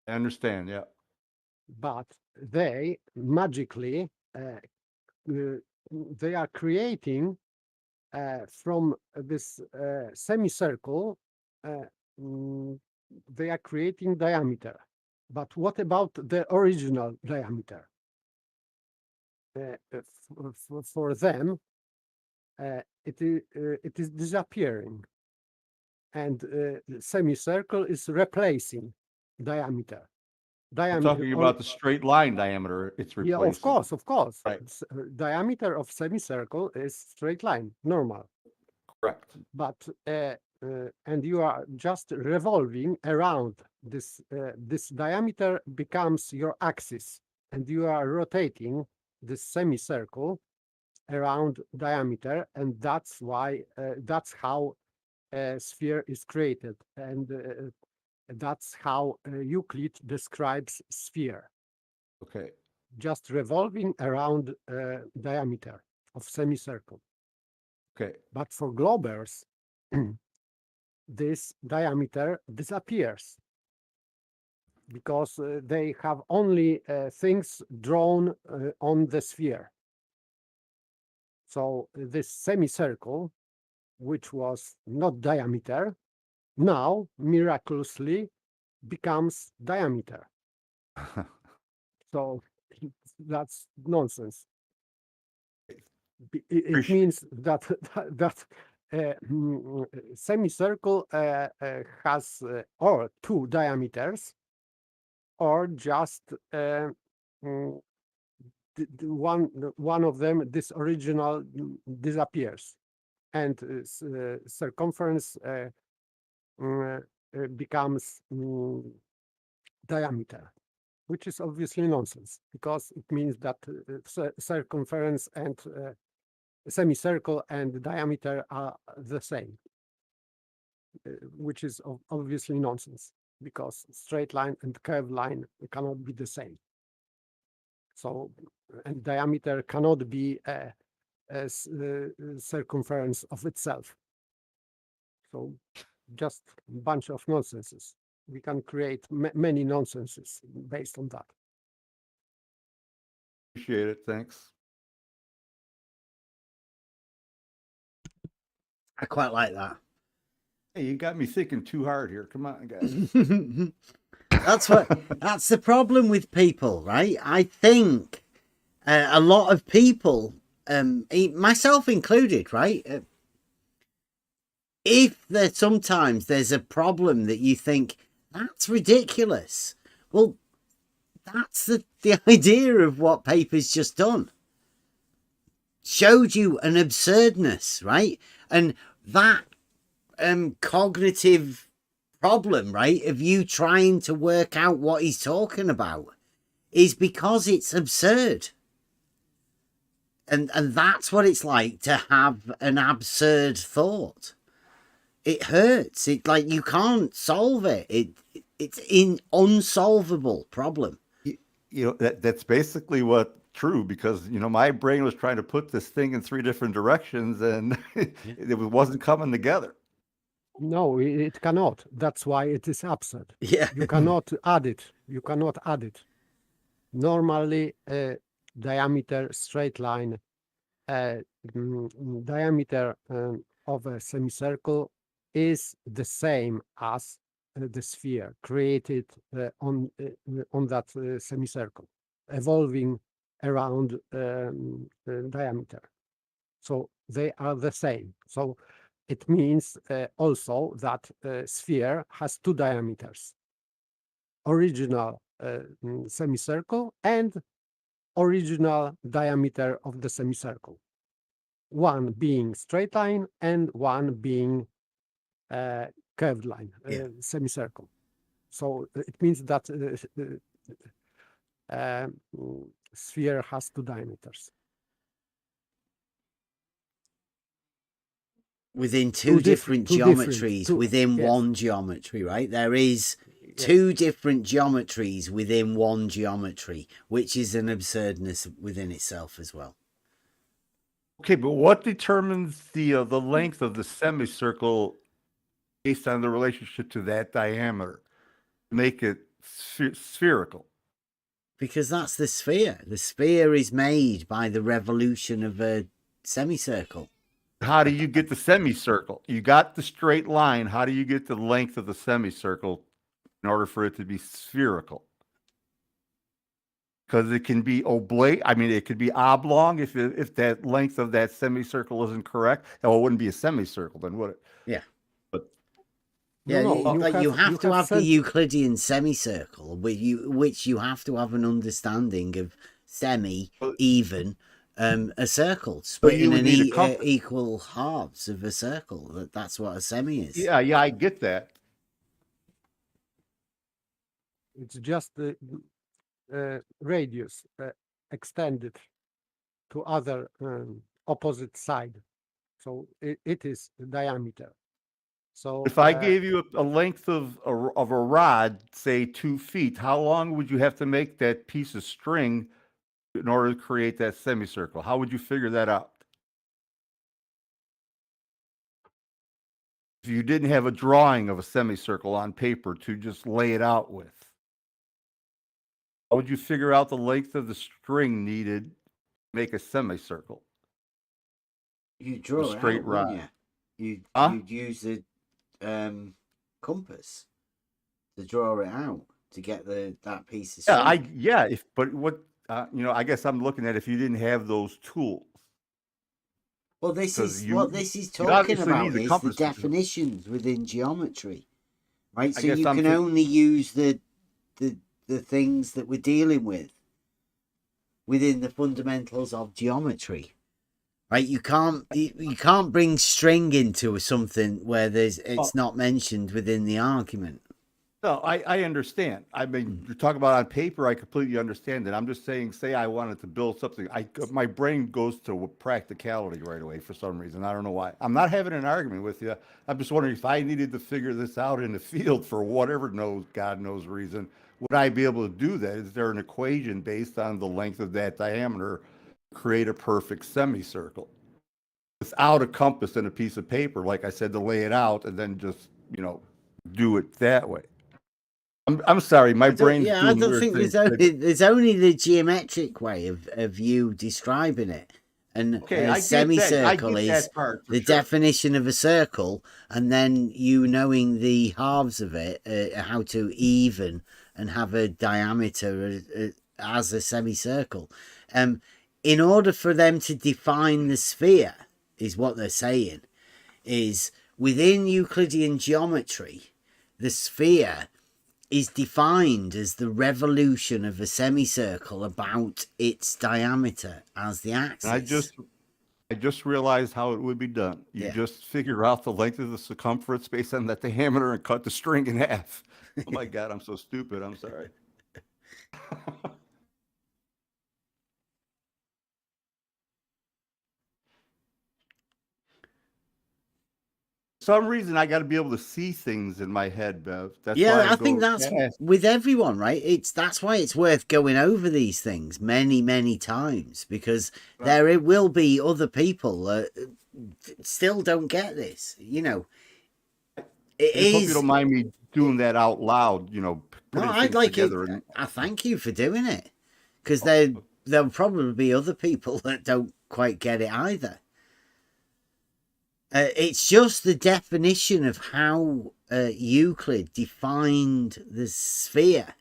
I understand, yeah. But they magically they are creating from this semicircle they are creating diameter. But what about the original diameter? For them it is disappearing, and the semicircle is replacing diameter. I'm talking about the straight line diameter it's replacing. Yeah, of course. Right. Diameter of semicircle is straight line, normal. Correct. But and you are just revolving around this. This diameter becomes your axis, and you are rotating this semicircle around diameter, and that's why that's how a sphere is created, and that's how Euclid describes sphere. Okay. Just revolving around diameter of semicircle. Okay. But for globers, this diameter disappears because they have only things drawn on the sphere. So this semicircle, which was not diameter, now miraculously becomes diameter. So that's nonsense. It Appreciate- means that semicircle has or two diameters, or just one of them, this original, disappears, and circumference becomes diameter, which is obviously nonsense, because it means that circumference and semicircle and diameter are the same, which is obviously nonsense, because straight line and curved line cannot be the same. So, and diameter cannot be a circumference of itself. So, just a bunch of nonsenses. We can create many nonsenses based on that. Appreciate it. Thanks. I quite like that. Hey, you got me thinking too hard here. Come on, guys. That's the problem with people, right? I think a lot of people, myself included, right? If sometimes there's a problem that you think that's ridiculous, well, that's the idea of what paper's just done. Showed you an absurdness, right? And that cognitive problem, right, of you trying to work out what he's talking about is because it's absurd. And that's what it's like to have an absurd thought. It hurts. It, like, you can't solve it. It's an unsolvable problem. You know, that's basically what true, because my brain was trying to put this thing in 3 different directions, and it wasn't coming together. No, it cannot. That's why it is absurd. Yeah. You cannot add it. You cannot add it. Normally, diameter straight line, diameter of a semicircle is the same as the sphere created on that semicircle, evolving around diameter. So they are the same. So it means also that sphere has 2 diameters: original semicircle and original diameter of the semicircle, one being straight line and one being curved line, semicircle. So it means that sphere has 2 diameters. Within two different geometries, within yes. one geometry, right? There is 2 different geometries within one geometry, which is an absurdness within itself as well. Okay, but what determines the length of the semicircle based on the relationship to that diameter? Make it spherical. Because that's the sphere. The sphere is made by the revolution of a semicircle. How do you get the semicircle? You got the straight line. How do you get the length of the semicircle in order for it to be spherical? Because it can be oblate. I mean, it could be oblong if that length of that semicircle isn't correct. Well, it wouldn't be a semicircle then, would it? Yeah. But yeah, you have to have the said... Euclidean semicircle, which you have to have an understanding of semi, even, a circle, splitting in equal halves of a circle. That's what a semi is. Yeah, I get that. It's just the radius extended to other opposite side. So it is the diameter. So if I gave you a length of a rod, say 2 feet, how long would you have to make that piece of string in order to create that semicircle? How would you figure that out? If you didn't have a drawing of a semicircle on paper to just lay it out with, how would you figure out the length of the string needed to make a semicircle? You draw a straight it out, rod. You'd use the compass to draw it out, to get that piece of Yeah, string. but what I guess I'm looking at if you didn't have those tools, Well, this because is what this is you talking obviously about need the is the compass. definitions within geometry, right? I So guess you I'm can only use the things that we're dealing with within the fundamentals of geometry, right? You can't bring string into something where it's not mentioned within the argument. No, I understand. I mean, you're talking about on paper, I completely understand it. I'm just saying, say I wanted to build something, my brain goes to practicality right away for some reason. I don't know why. I'm not having an argument with you. I'm just wondering if I needed to figure this out in the field for whatever God knows reason, would I be able to do that? Is there an equation based on the length of that diameter, create a perfect semicircle? Without a compass and a piece of paper, like I said, to lay it out and then just, do it that way. I'm sorry, my brain's I doing don't weird think things. there's only the geometric way of you describing it. And Okay, a I get that. I semicircle get is that part for the sure. definition of a circle, and then you knowing the halves of it, how to even and have a diameter as a semicircle. In order for them to define the sphere, is what they're saying, is within Euclidean geometry, the sphere is defined as the revolution of a semicircle about its diameter as the axis. And I just realized how it would be done. You just figure out the length of the circumference based on that diameter and cut the string in half. Oh my God, I'm so stupid. I'm sorry. Some reason I got to be able to see things in my head, Bev. That's why I think that's with everyone, right? That's why it's worth going over these things many times, because there will be other people that still don't get this. I hope you don't mind me doing that out loud. No, putting I'd things like together. it. I thank you for doing it, because there'll probably be other people that don't quite get it either. It's just the definition of how Euclid defined the sphere,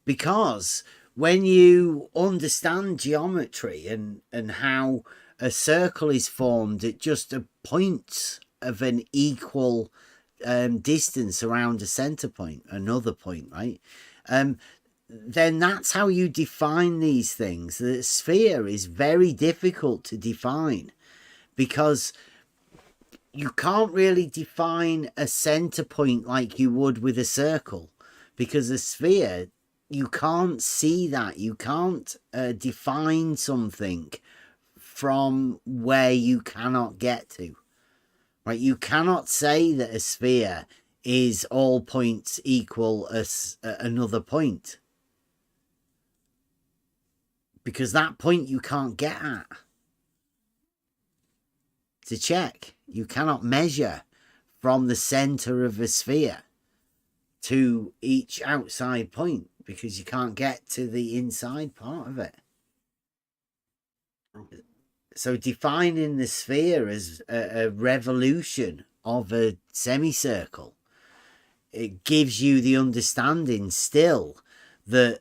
because when you understand geometry and how a circle is formed at just a point of an equal distance around a center point, another point, right? Then that's how you define these things. The sphere is very difficult to define, because you can't really define a center point like you would with a circle, because a sphere, you can't see that. You can't define something from where you cannot get to, right? You cannot say that a sphere is all points equal as another point, because that point you can't get at. To check, you cannot measure from the center of a sphere to each outside point, because you can't get to the inside part of it. So defining the sphere as a revolution of a semicircle, it gives you the understanding still that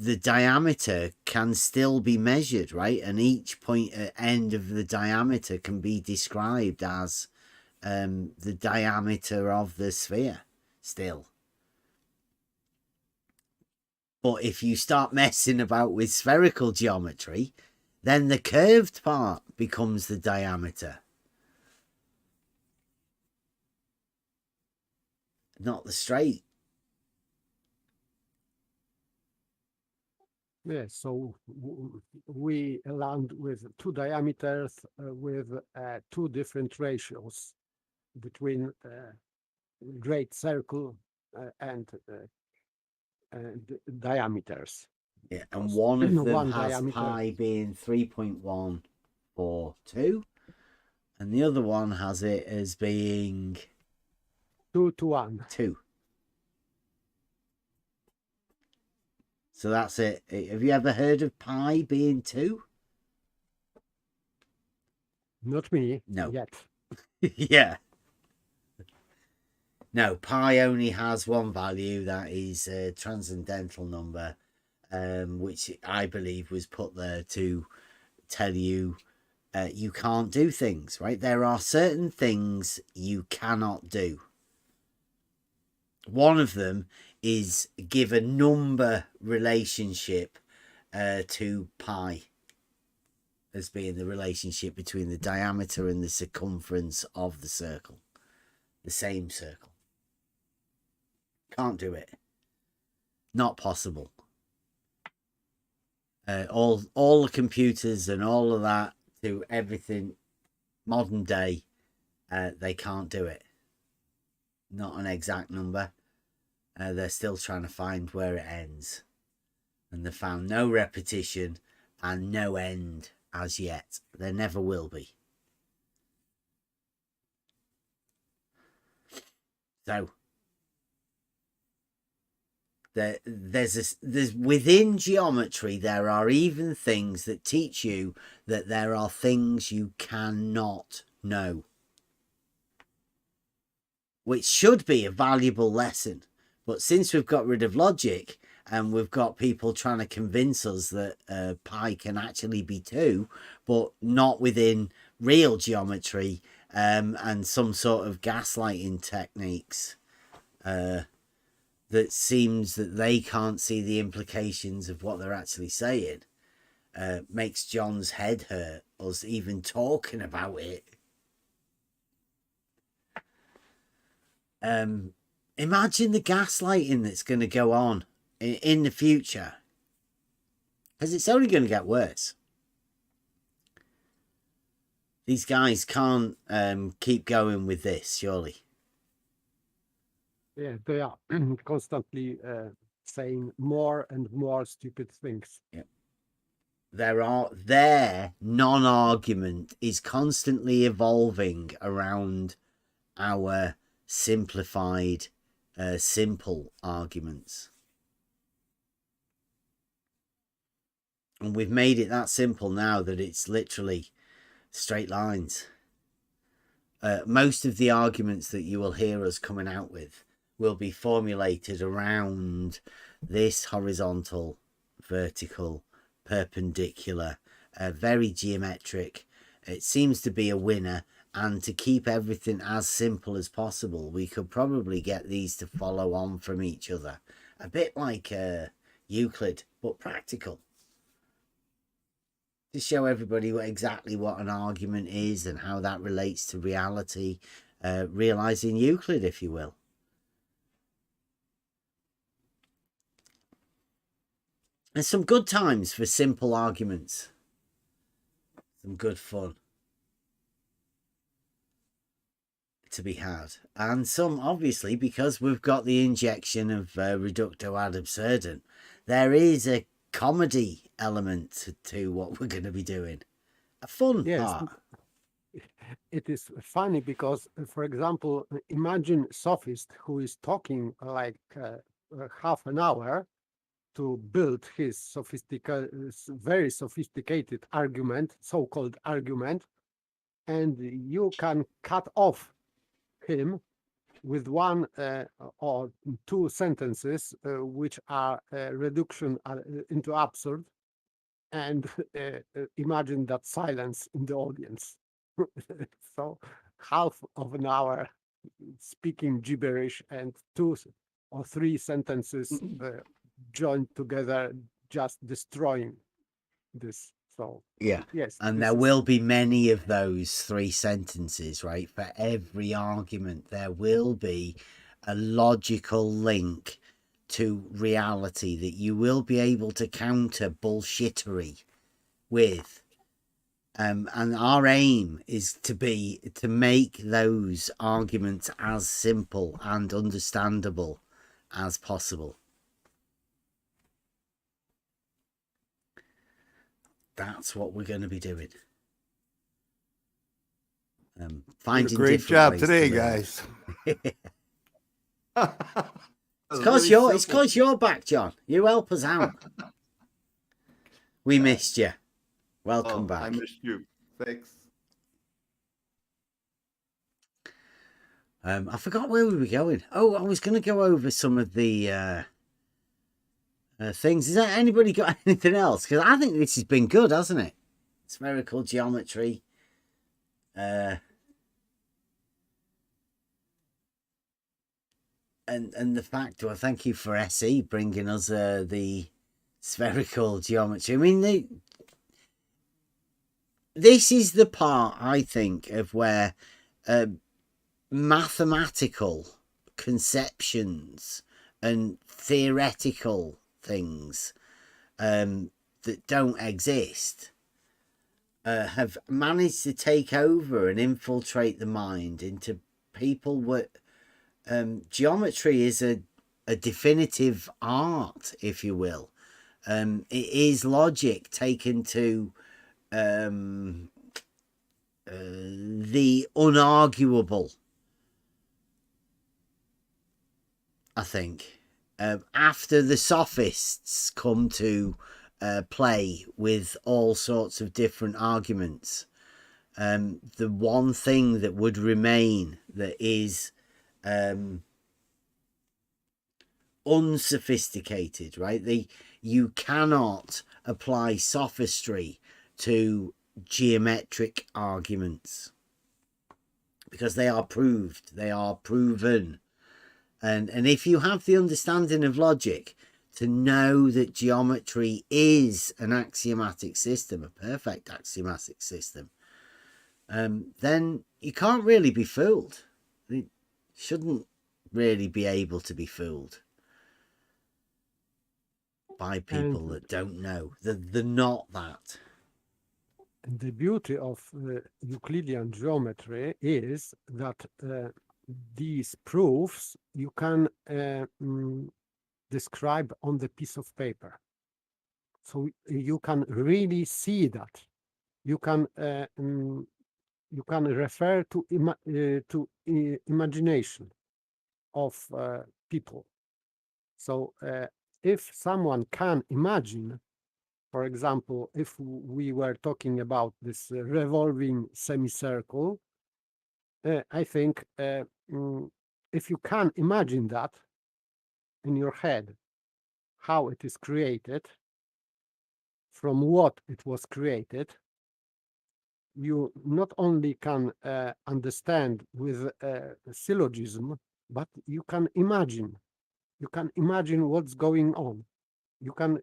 the diameter can still be measured, right? And each point at end of the diameter can be described as the diameter of the sphere still. But if you start messing about with spherical geometry, then the curved part becomes the diameter, not the straight. Yeah, so we land with two diameters with two different ratios between great circle and diameters. Yeah, and one of them one has diameter. pi being 3.142, and the other one has it as being 2 to 1. 2. So that's it. Have you ever heard of pi being 2? Not me. No. Yet. Yeah. No, pi only has one value, that is a transcendental number, which I believe was put there to tell you you can't do things, right? There are certain things you cannot do. One of them is give a number relationship to pi as being the relationship between the diameter and the circumference of the circle, the same circle. Can't do it. Not possible. All the computers and all of that, to everything modern day, they can't do it. Not an exact number. They're still trying to find where it ends, and they found no repetition and no end as yet. There never will be. So there's within geometry, there are even things that teach you that there are things you cannot know, which should be a valuable lesson. But since we've got rid of logic and we've got people trying to convince us that pi can actually be 2, but not within real geometry, and some sort of gaslighting techniques, that seems that they can't see the implications of what they're actually saying, makes John's head hurt, us even talking about it. Imagine the gaslighting that's going to go on in the future, because it's only going to get worse. These guys can't keep going with this, surely. Yeah, they are constantly saying more and more stupid things. Yeah. Their non-argument is constantly evolving around our simplified, simple arguments. And we've made it that simple now that it's literally straight lines. Most of the arguments that you will hear us coming out with will be formulated around this horizontal, vertical, perpendicular, very geometric. It seems to be a winner, and to keep everything as simple as possible, we could probably get these to follow on from each other. A bit like Euclid, but practical. To show everybody exactly what an argument is and how that relates to reality. Realising Euclid, if you will. And some good times for simple arguments. Some good fun to be had. And some, obviously, because we've got the injection of Reductio ad absurdum, there is a comedy element to what we're going to be doing. A fun part. It is funny because, for example, imagine a sophist who is talking like half an hour to build his very sophisticated argument, so-called argument, and you can cut off him with one or two sentences which are a reduction into absurd, and imagine that silence in the audience. So half of an hour speaking gibberish and 2 or 3 sentences joined together, just destroying this. So yeah, yes, and there will be many of those 3 sentences, right? For every argument there will be a logical link to reality that you will be able to counter bullshittery with. And our aim is to make those arguments as simple and understandable as possible. That's what we're going to be doing. Finding a great job today, guys. It's because you're back, John. You help us out. We missed you. Welcome back. I missed you. Thanks. I forgot where we were going. Oh, I was going to go over some of the things. Has anybody got anything else? Because I think this has been good, hasn't it? Spherical geometry. And the fact, well, thank you for SE bringing us the spherical geometry. I mean, this is the part, I think, of where mathematical conceptions and theoretical things that don't exist have managed to take over and infiltrate the mind into people what geometry is a definitive art, if you will. It is logic taken to the unarguable, I think. After the sophists come to play with all sorts of different arguments, the one thing that would remain that is unsophisticated, right? You cannot apply sophistry to geometric arguments because they are proved, they are proven. And if you have the understanding of logic to know that geometry is an axiomatic system, a perfect axiomatic system, then you can't really be fooled. You shouldn't really be able to be fooled by people that don't know. They're not that. The beauty of Euclidean geometry is that these proofs you can describe on the piece of paper. So you can really see that. You can refer to imagination of people. So if someone can imagine, for example, if we were talking about this revolving semicircle, I think if you can imagine that in your head, how it is created, from what it was created, you not only can understand with syllogism, but you can imagine. You can imagine what's going on. You can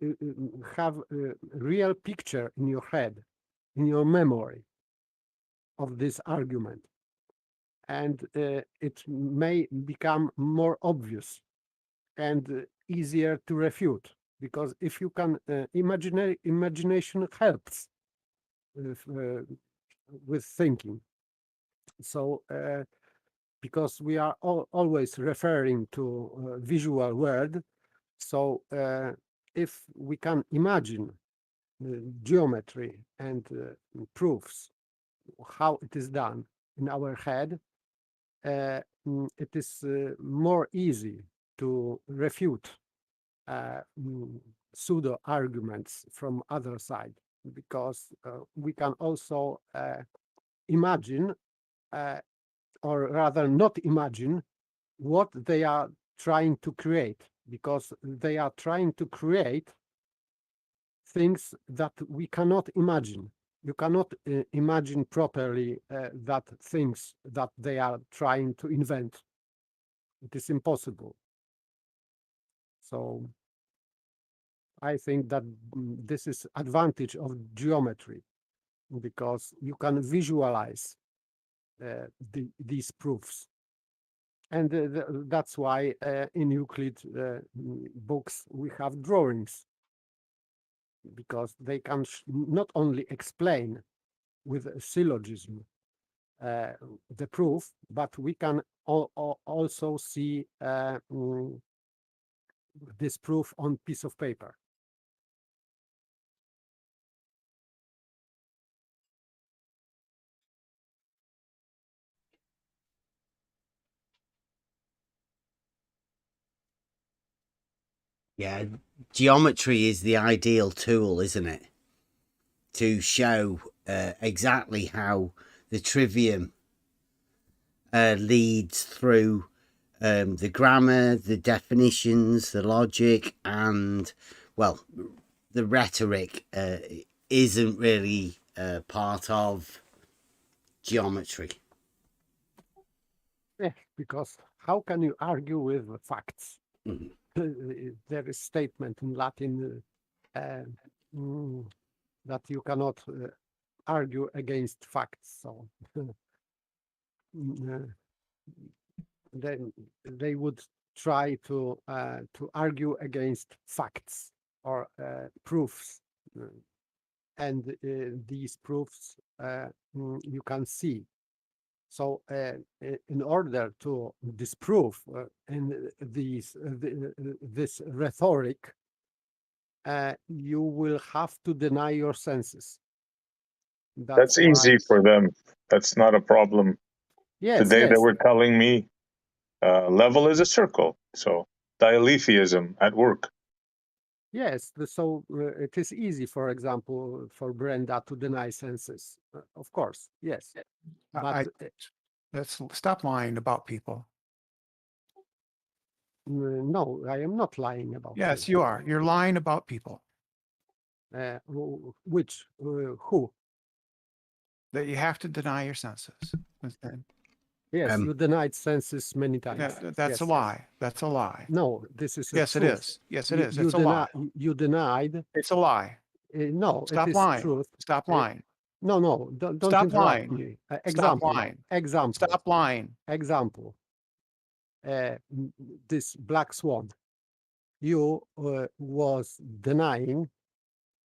have a real picture in your head, in your memory of this argument. And it may become more obvious and easier to refute, because if you can, imagination helps with thinking. So because we are always referring to visual world, so if we can imagine geometry and proofs how it is done in our head, it is more easy to refute pseudo arguments from other side, because we can also imagine, or rather not imagine, what they are trying to create, because they are trying to create things that we cannot imagine. You cannot imagine properly that things that they are trying to invent. It is impossible. So I think that this is advantage of geometry, because you can visualize these proofs. And that's why in Euclid books we have drawings, because they can not only explain with a syllogism the proof, but we can also see this proof on piece of paper. Yeah, geometry is the ideal tool, isn't it? To show exactly how the trivium leads through the grammar, the definitions, the logic, and, well, the rhetoric isn't really part of geometry. Yeah, because how can you argue with the facts? Mhm. There is statement in Latin that you cannot argue against facts. So then they would try to argue against facts or proofs, and these proofs you can see. So in order to disprove in this rhetoric, you will have to deny your senses. That's easy for them. That's not a problem. Yes, Today yes. they were telling me level is a circle. So dialetheism at work. Yes, so it is easy, for example, for Brenda to deny senses. Of course, yes. But let's stop lying about people. no, I am not lying about Yes, you. you are. You're lying about people. Which? Who? That you have to deny your senses. Yes, you denied senses many times. That's a lie. That's a lie. No, this is yes, truth. it is. Yes, it is. It's a lie. You denied. It's a lie. No, Stop it is lying. truth. Stop lying. No, don't Stop interrupt lying. me. Stop lying. Example. Stop lying. Example. This black swan. You was denying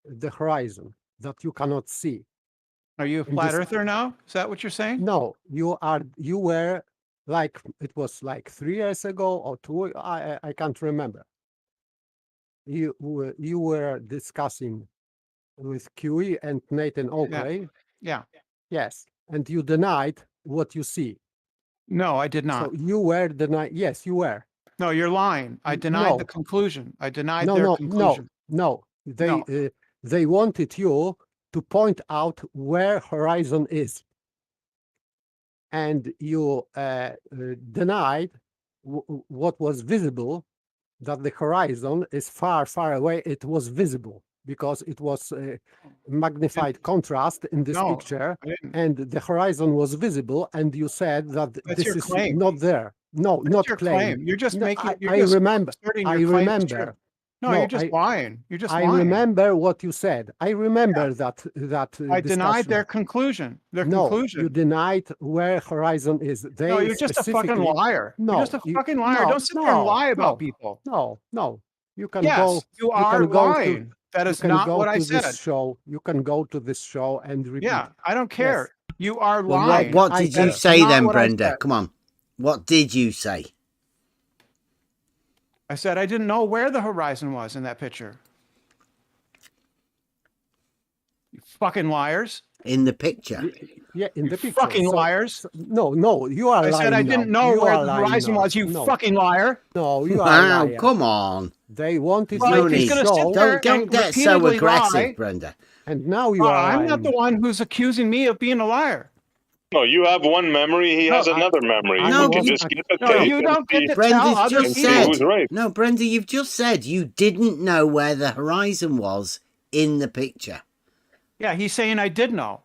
the horizon that you cannot see. Are you a flat earther now? Is that what you're saying? No, you were like, it was like 3 years ago or 2. I can't remember. You were discussing with QE and Nathan Oakley. Yeah. Yes, and you denied what you see. No, I did not. So you were denying. Yes, you were. No, you're lying. I denied the conclusion. I denied their conclusion. No. They wanted you to point out where horizon is, and you denied what was visible, that the horizon is far, far away. It was visible because it was magnified contrast in this picture, and the horizon was visible, and you said that this is claim. not there. No, That's not your claim. You're just making. I remember. I remember. No, you're just lying. You're just lying. I remember what you said. I remember that I denied their conclusion. No, you denied where horizon is. No, you're just a fucking liar. No, you're just a fucking liar. Don't sit there and lie about people. No. You can yes, go. You are lying. That is not what I said. You can go to this show and repeat. Yeah, I don't care. Yes. You are Well, lying. what did you say then, Brenda? Come on. What did you say? I said I didn't know where the horizon was in that picture. You fucking liars. In the picture? Yeah, in the picture. Fucking liars. No, you are lying. I said I didn't know where the horizon was, you fucking liar. No, you are lying. Come on. They wanted to show. Don't get so aggressive, Brenda. And now you are I'm lying. not the one who's accusing me of being a liar. No, you have one memory. He has another memory. No, you can just get the no, tape you don't get to Brenda's tell other just people. said. who's right. No, Brenda, you've just said you didn't know where the horizon was in the picture. Yeah, he's saying I did know.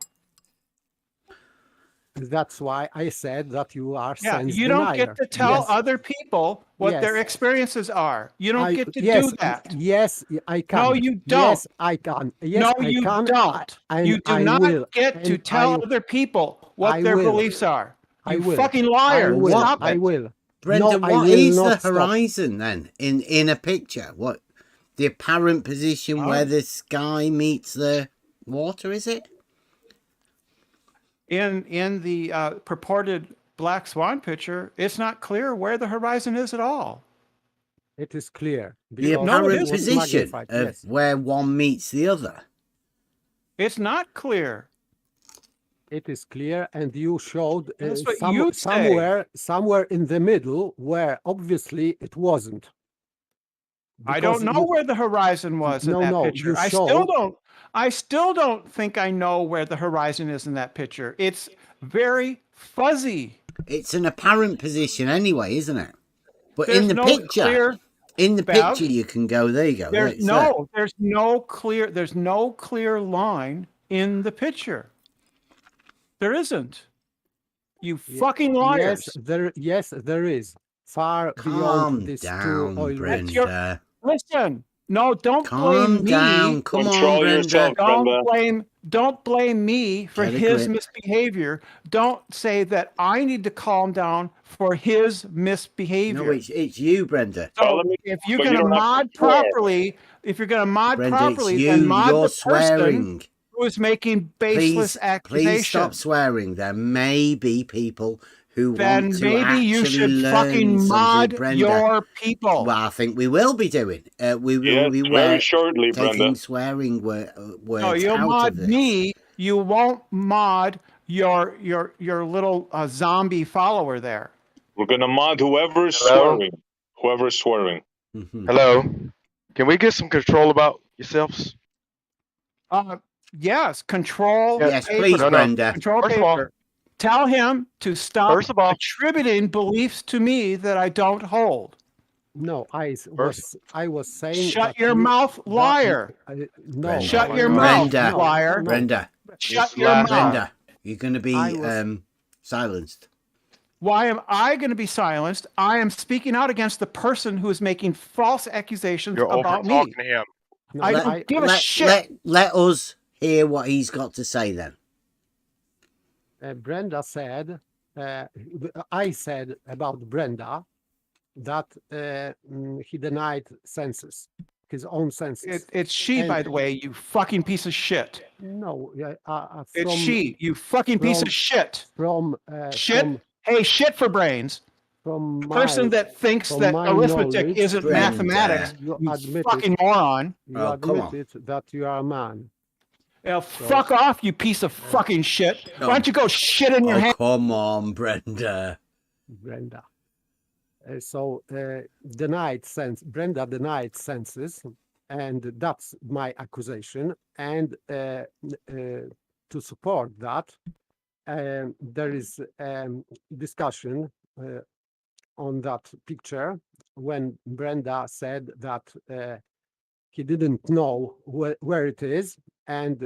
That's why I said that you are Yeah, sense you don't denier. get to tell Yes. other people what their Yes. experiences are. You don't get to yes, do that. Yes, I can. No, you don't. Yes, I can. Yes, No, I you can. don't. You do not will. get to And tell I- other people what I their will. beliefs are. I You will. fucking liar. I will. Stop I it. will. Brenda, No, I what will is the not stop. horizon then in a picture? What the apparent position where the sky meets the water, is it? In the purported black swan picture, it's not clear where the horizon is at all. It is clear. The because apparent it was position magnified, of yes. where one meets the other. It's not clear. It is clear, and you showed That's what you say. somewhere in the middle where obviously it wasn't. I don't Because know you- where the horizon was in No, that no, picture. you I showed- still don't think I know where the horizon is in that picture. It's very fuzzy. It's an apparent position anyway, isn't it? But There's in the no picture, clear, in the Bev, picture, you can go. There you go. there's It's there. there's no clear line in the picture. There isn't. You fucking liars. Yes, there is. Far Calm beyond these two down, oil rigs. Brenda. Listen, no, don't Calm blame down. me. Come on, Control Brenda. yourself. Brenda. Don't blame me for Get a his grip. misbehavior. Don't say that I need to calm down for his misbehavior. No, it's you, Brenda. So Well, let me- if you're but going you to don't have mod to swear. properly, if you're going to mod Brenda, properly, it's then you. mod You're the person swearing. who is making baseless accusations. Please stop swearing. There may be people who Then want to maybe actually you should learn fucking something, mod Brenda. your people. Well, I think we will be doing. We will Yes, be very shortly, taking Brenda. swearing words No, you'll out mod of this. me. You won't mod your little zombie follower there. We're gonna mod whoever's Hello? swearing. Whoever's swearing. Mhm. Hello. Can we get some control about yourselves? Yes, control Yes, paper. please, No, no. Brenda. Control First of all- paper. Tell him to stop First of all- attributing beliefs to me that I don't hold. No, I was saying. Shut that your you- mouth, that- liar. No. Brenda. Shut your no, mouth, Brenda. no, liar. no. Brenda. Shut This your last mouth. Brenda, you're going to be I was- silenced. Why am I going to be silenced? I am speaking out against the person who is making false accusations You're over about me. talking to him. No, I don't give a shit. Let us hear what he's got to say then. Brenda said, I said about Brenda that he denied senses, his own senses. It's she, And- by the way, you fucking piece of shit. No, It's she, you fucking piece from- of shit. From Shit. Hey, shit for brains. from The person that thinks from that my arithmetic knowledge, isn't Brenda, mathematics, you you admit fucking it. moron. You Oh, come on. admit it that you are a man. Now, fuck off, you piece of fucking shit. Why don't you go shit in your Oh, hand? come on, Brenda. Brenda. Brenda denied senses, and that's my accusation. And to support that, there is discussion on that picture when Brenda said that he didn't know where it is, and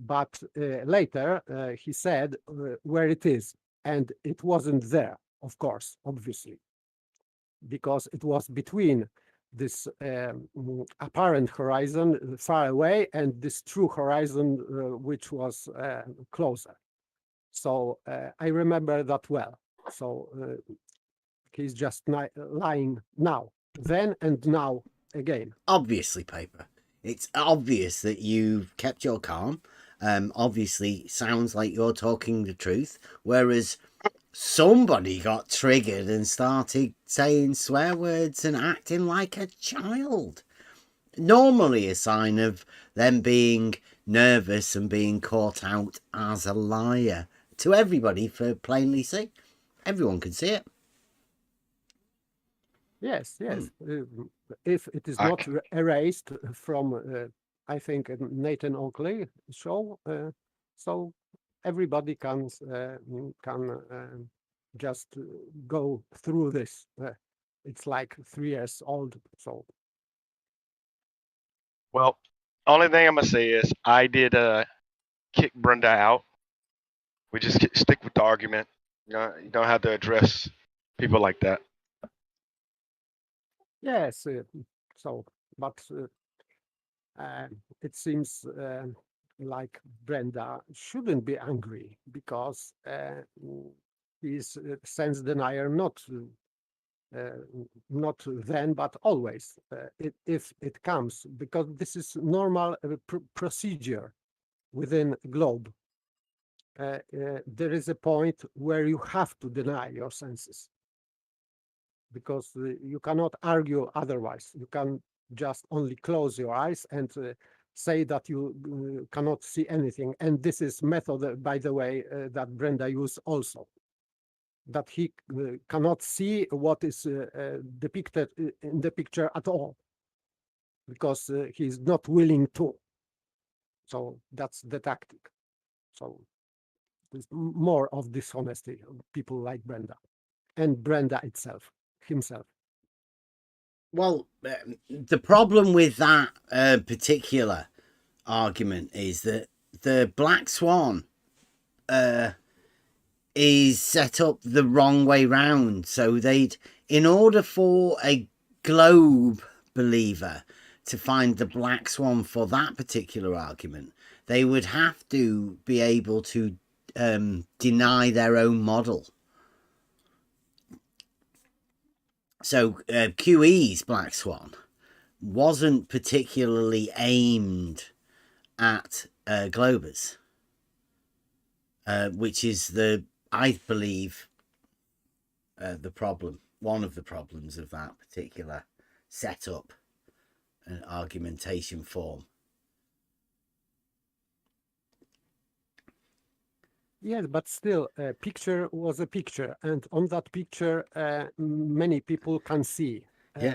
but later he said where it is, and it wasn't there, of course, obviously, because it was between this apparent horizon far away and this true horizon which was closer. So I remember that well. So he's just lying now, then and now again. Obviously, Paper. It's obvious that you've kept your calm. Obviously, sounds like you're talking the truth. Whereas somebody got triggered and started saying swear words and acting like a child. Normally a sign of them being nervous and being caught out as a liar to everybody for plainly see. Everyone can see it. Yes. If it is not erased from, I think, Nathan Oakley show, so everybody can just go through this. It's like 3 years old, so. Well, only thing I'm gonna say is I did kick Brenda out. We just stick with the argument. You don't have to address people like that. Yes, so, but it seems like Brenda shouldn't be angry because he's sense denier, not then, but always, if it comes, because this is normal procedure within globe. There is a point where you have to deny your senses, because you cannot argue otherwise. You can just only close your eyes and say that you cannot see anything. And this is method, by the way, that Brenda used also, that he cannot see what is depicted in the picture at all, because he's not willing to. So that's the tactic. So There's more of dishonesty, people like Brenda and Brenda himself. Well, the problem with that particular argument is that the black swan is set up the wrong way round. So in order for a globe believer to find the black swan for that particular argument, they would have to be able to deny their own model. So QE's black swan wasn't particularly aimed at globers, which is I believe the problem, one of the problems of that particular setup and argumentation form. Yes, but still, a picture was a picture, and on that picture, many people can see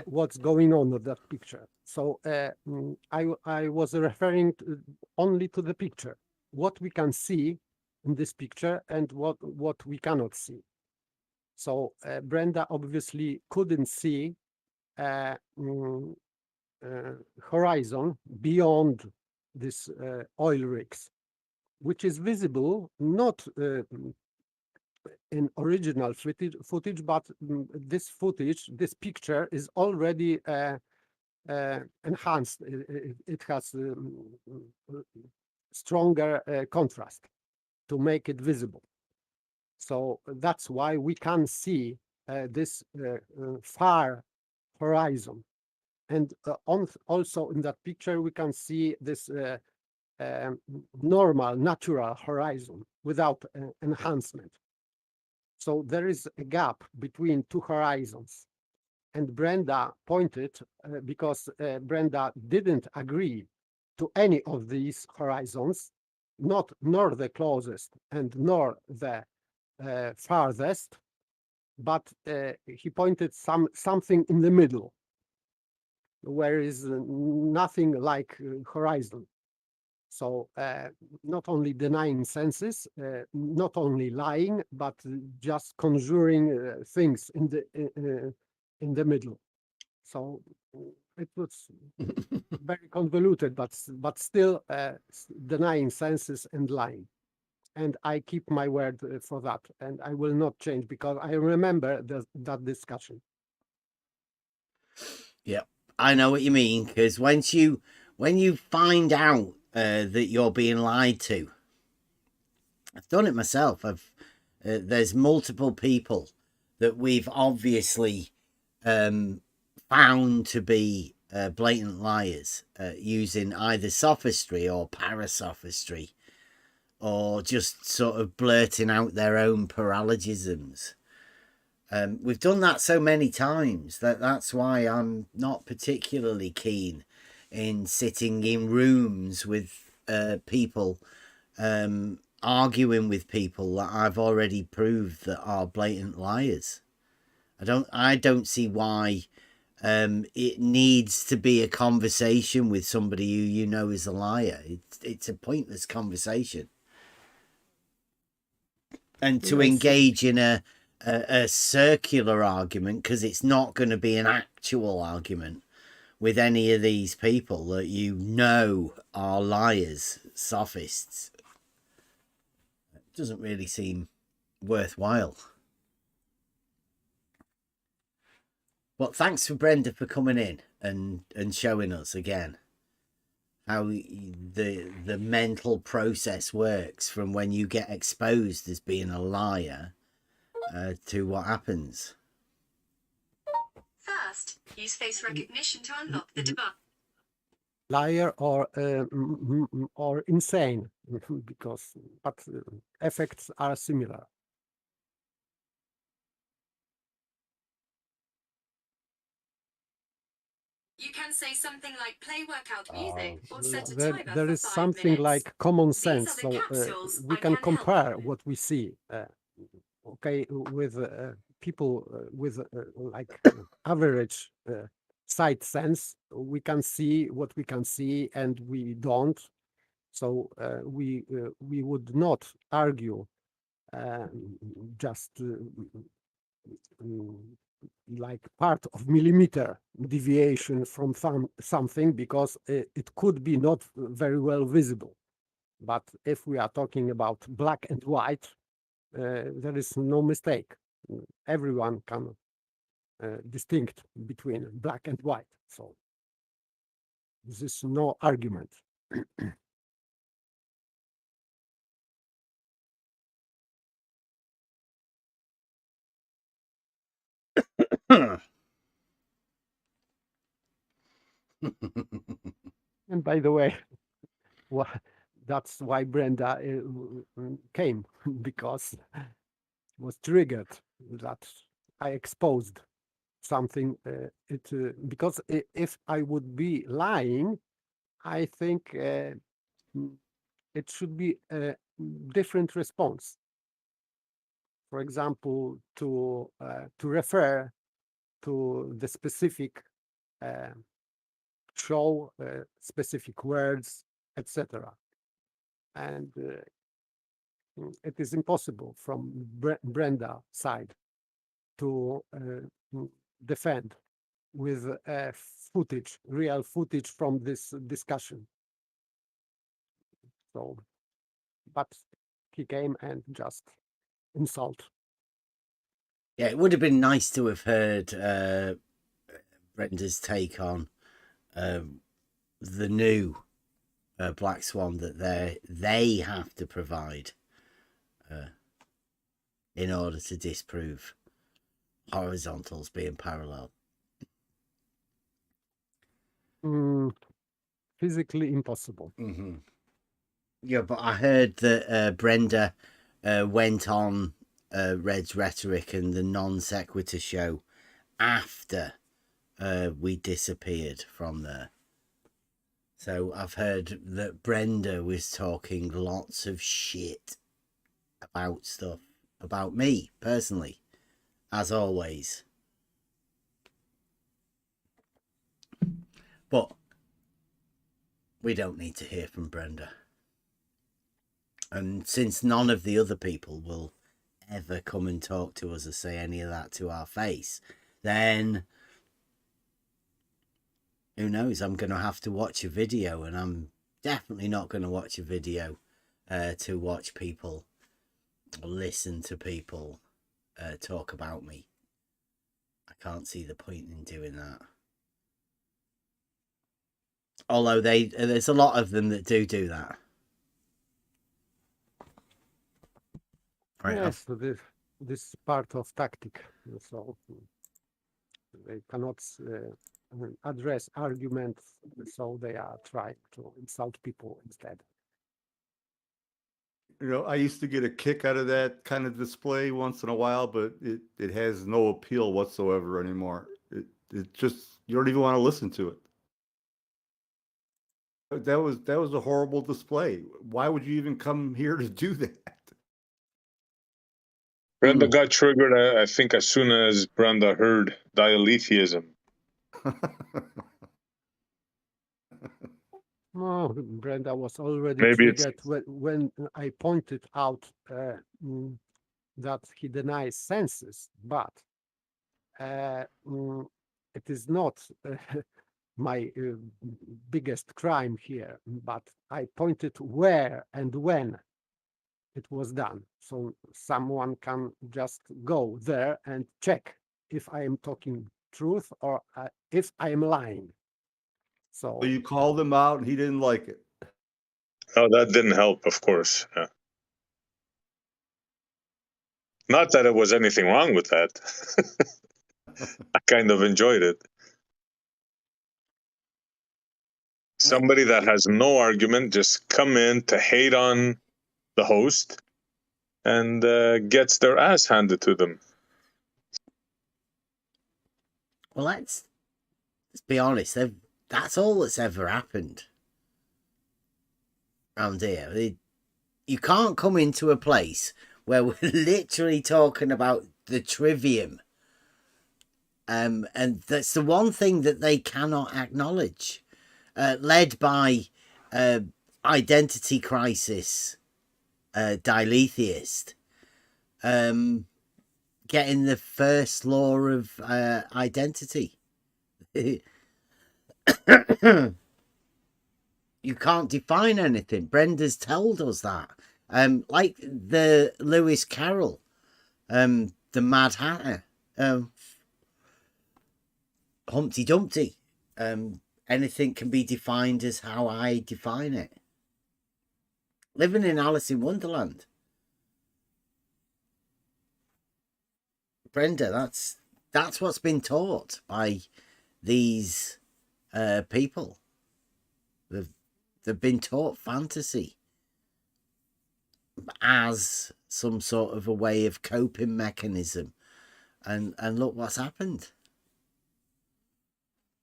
what's going on with that picture. So I was referring only to the picture, what we can see in this picture and what we cannot see. So Brenda obviously couldn't see horizon beyond this oil rigs, which is visible not in original footage, but this picture is already enhanced. It has stronger contrast to make it visible. So that's why we can see this far horizon. And also in that picture, we can see this normal, natural horizon without enhancement. So there is a gap between two horizons. And Brenda pointed, because Brenda didn't agree to any of these horizons, nor the closest and nor the farthest, but he pointed something in the middle, where is nothing like horizon. So not only denying senses, not only lying, but just conjuring things in the middle. So it was very convoluted, but still denying senses and lying. And I keep my word for that, and I will not change because I remember that discussion. Yeah, I know what you mean, because when you find out that you're being lied to, I've done it myself. There's multiple people that we've obviously found to be blatant liars using either sophistry or parasophistry, or just sort of blurting out their own paralogisms. We've done that so many times that's why I'm not particularly keen in sitting in rooms with people, arguing with people that I've already proved that are blatant liars. I don't see why it needs to be a conversation with somebody who you know is a liar. It's a pointless conversation. And to engage in a circular argument, because it's not going to be an actual argument with any of these people that you know are liars, sophists, it doesn't really seem worthwhile. But thanks for Brenda for coming in and showing us again how the mental process works from when you get exposed as being a liar to what happens. First, use face recognition to unlock the debug. Liar or insane, but effects are similar. You can say something like play workout music or set a timer There for is 5 something minutes. like common These sense, are the so capsules we I can can help compare with. what we see. Okay, with people with like average sight sense, we can see what we can see, and we don't. So we would not argue just like part of millimeter deviation from something, because it could be not very well visible. But if we are talking about black and white, there is no mistake. Everyone can distinct between black and white. So this is no argument. And by the way, that's why Brenda came, because it was triggered that I exposed something. Because if I would be lying, I think it should be a different response. For example, to refer to the specific show specific words, etc. And it is impossible from Brenda side to defend with footage, real footage from this discussion. So, but he came and just insult. Yeah, it would have been nice to have heard Brenda's take on the new Black Swan that they have to provide in order to disprove horizontals being parallel. Physically impossible. Mm-hmm. Yeah, but I heard that Brenda went on Red's Rhetoric and the non sequitur show after we disappeared from there. So I've heard that Brenda was talking lots of shit about stuff, about me personally, as always. But we don't need to hear from Brenda. And since none of the other people will ever come and talk to us or say any of that to our face, then who knows? I'm going to have to watch a video, and I'm definitely not going to watch a video to watch people or listen to people talk about me. I can't see the point in doing that. Although there's a lot of them that do that. Right. Yes, this is part of tactic. So they cannot address arguments, so they are trying to insult people instead. You know, I used to get a kick out of that kind of display once in a while, but it has no appeal whatsoever anymore. It just, you don't even want to listen to it. That was a horrible display. Why would you even come here to do that? Brenda got triggered, I think, as soon as Brenda heard dialetheism. No, Brenda was already Maybe triggered when I pointed out that he denies senses, but it is not my biggest crime here, but I pointed where and when it was done. So someone can just go there and check if I am talking truth or if I am lying. So you called him out and he didn't like it. Oh, that didn't help, of course. Yeah. Not that it was anything wrong with that. I kind of enjoyed it. Somebody that has no argument just come in to hate on the host and gets their ass handed to them. Well, let's be honest. That's all that's ever happened around here. You can't come into a place where we're literally talking about the Trivium. And that's the one thing that they cannot acknowledge. Led by identity crisis dialetheist. getting the first law of identity. You can't define anything. Brenda's told us that. Like the Lewis Carroll, the Mad Hatter, Humpty Dumpty. Anything can be defined as how I define it. Living in Alice in Wonderland. Brenda, that's what's been taught by these people. They've been taught fantasy as some sort of a way of coping mechanism, and look what's happened.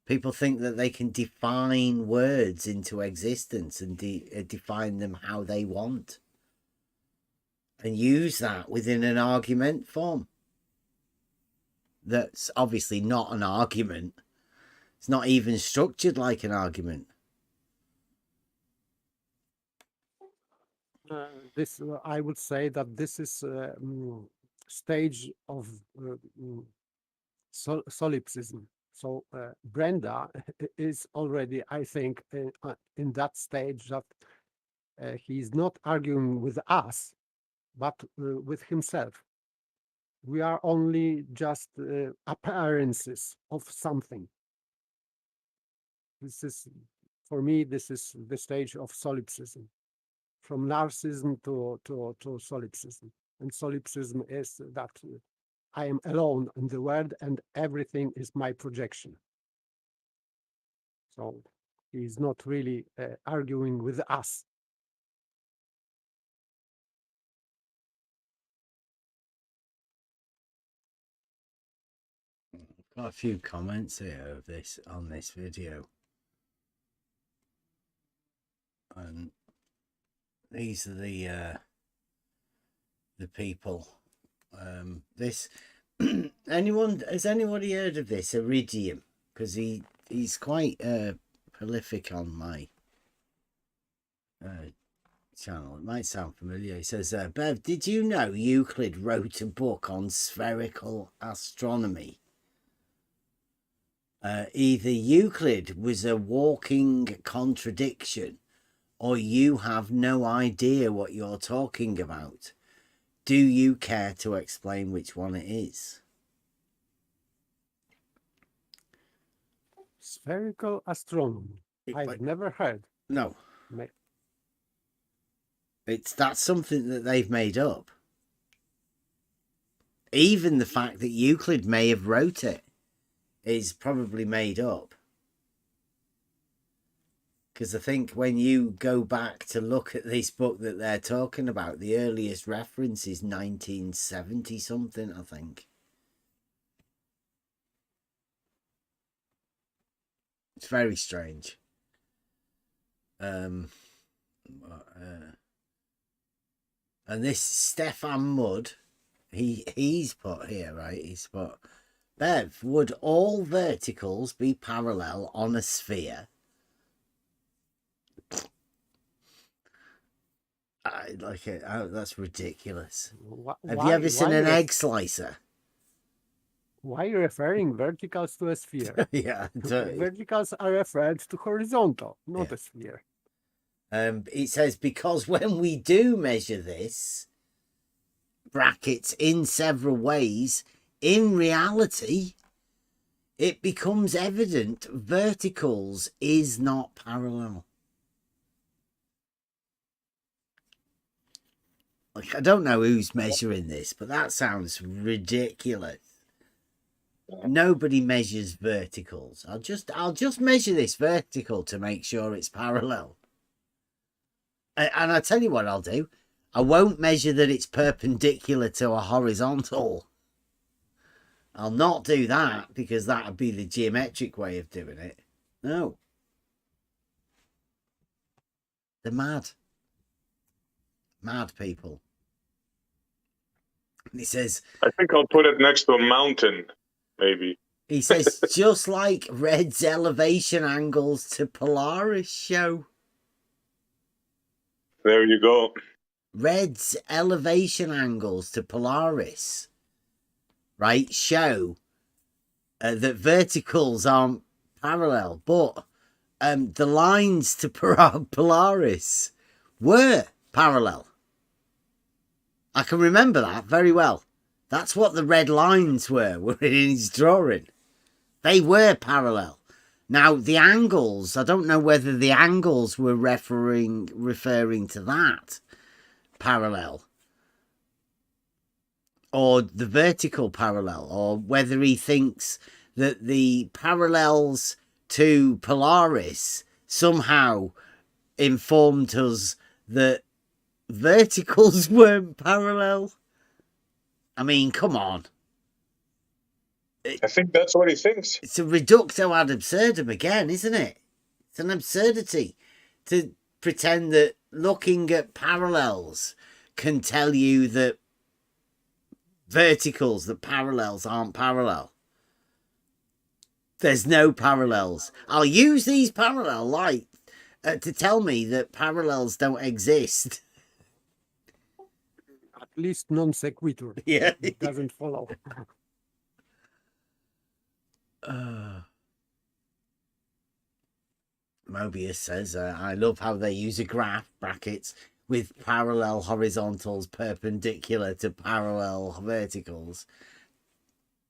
People think that they can define words into existence and define them how they want, and use that within an argument form. That's obviously not an argument. It's not even structured like an argument. This I would say that this is stage of solipsism. So Brenda is already, I think, in that stage that he's not arguing with us, but with himself. We are only just appearances of something. This is, for me, this is the stage of solipsism, from narcissism to solipsism. And solipsism is that I am alone in the world and everything is my projection. So he's not really arguing with us. Got a few comments here of this on this video, and these are the people. This has anybody heard of this Iridium? Because he's quite prolific on my channel. It might sound familiar. He says, Bev, did you know Euclid wrote a book on spherical astronomy? Either Euclid was a walking contradiction, or you have no idea what you're talking about. Do you care to explain which one it is? Spherical astronomy. I've never heard. No. That's something that they've made up. Even the fact that Euclid may have wrote it is probably made up. Because I think when you go back to look at this book that they're talking about, the earliest reference is 1970 something, I think. It's very strange. And this Stefan Mudd, he's put here, right? He's put, Bev, would all verticals be parallel on a sphere? I like it. Oh, that's ridiculous. Have you ever seen an egg slicer? Why are you referring verticals to a sphere? Yeah. Verticals are referred to horizontal, not a sphere. It says, because when we do measure this, brackets, in several ways, in reality, it becomes evident verticals is not parallel. Like, I don't know who's measuring this, but that sounds ridiculous. Nobody measures verticals. I'll just measure this vertical to make sure it's parallel. And I tell you what I'll do. I won't measure that it's perpendicular to a horizontal. I'll not do that because that would be the geometric way of doing it. No. They're mad. Mad people. And he says, I think I'll put it next to a mountain, maybe. He says, just like Red's elevation angles to Polaris show. There you go. Red's elevation angles to Polaris, right, show that verticals aren't parallel, but the lines to Polaris were parallel. I can remember that very well. That's what the red lines were in his drawing. They were parallel. Now, the angles, I don't know whether the angles were referring to that parallel or the vertical parallel, or whether he thinks that the parallels to Polaris somehow informed us that verticals weren't parallel. I mean, come on. I think that's what he thinks. It's a reductio ad absurdum again, isn't it? It's an absurdity to pretend that looking at parallels can tell you that verticals, that parallels aren't parallel. There's no parallels. I'll use these parallel lights to tell me that parallels don't exist. At least non sequitur. Yeah. It doesn't follow. Mobius says, I love how they use a graph, brackets, with parallel horizontals perpendicular to parallel verticals,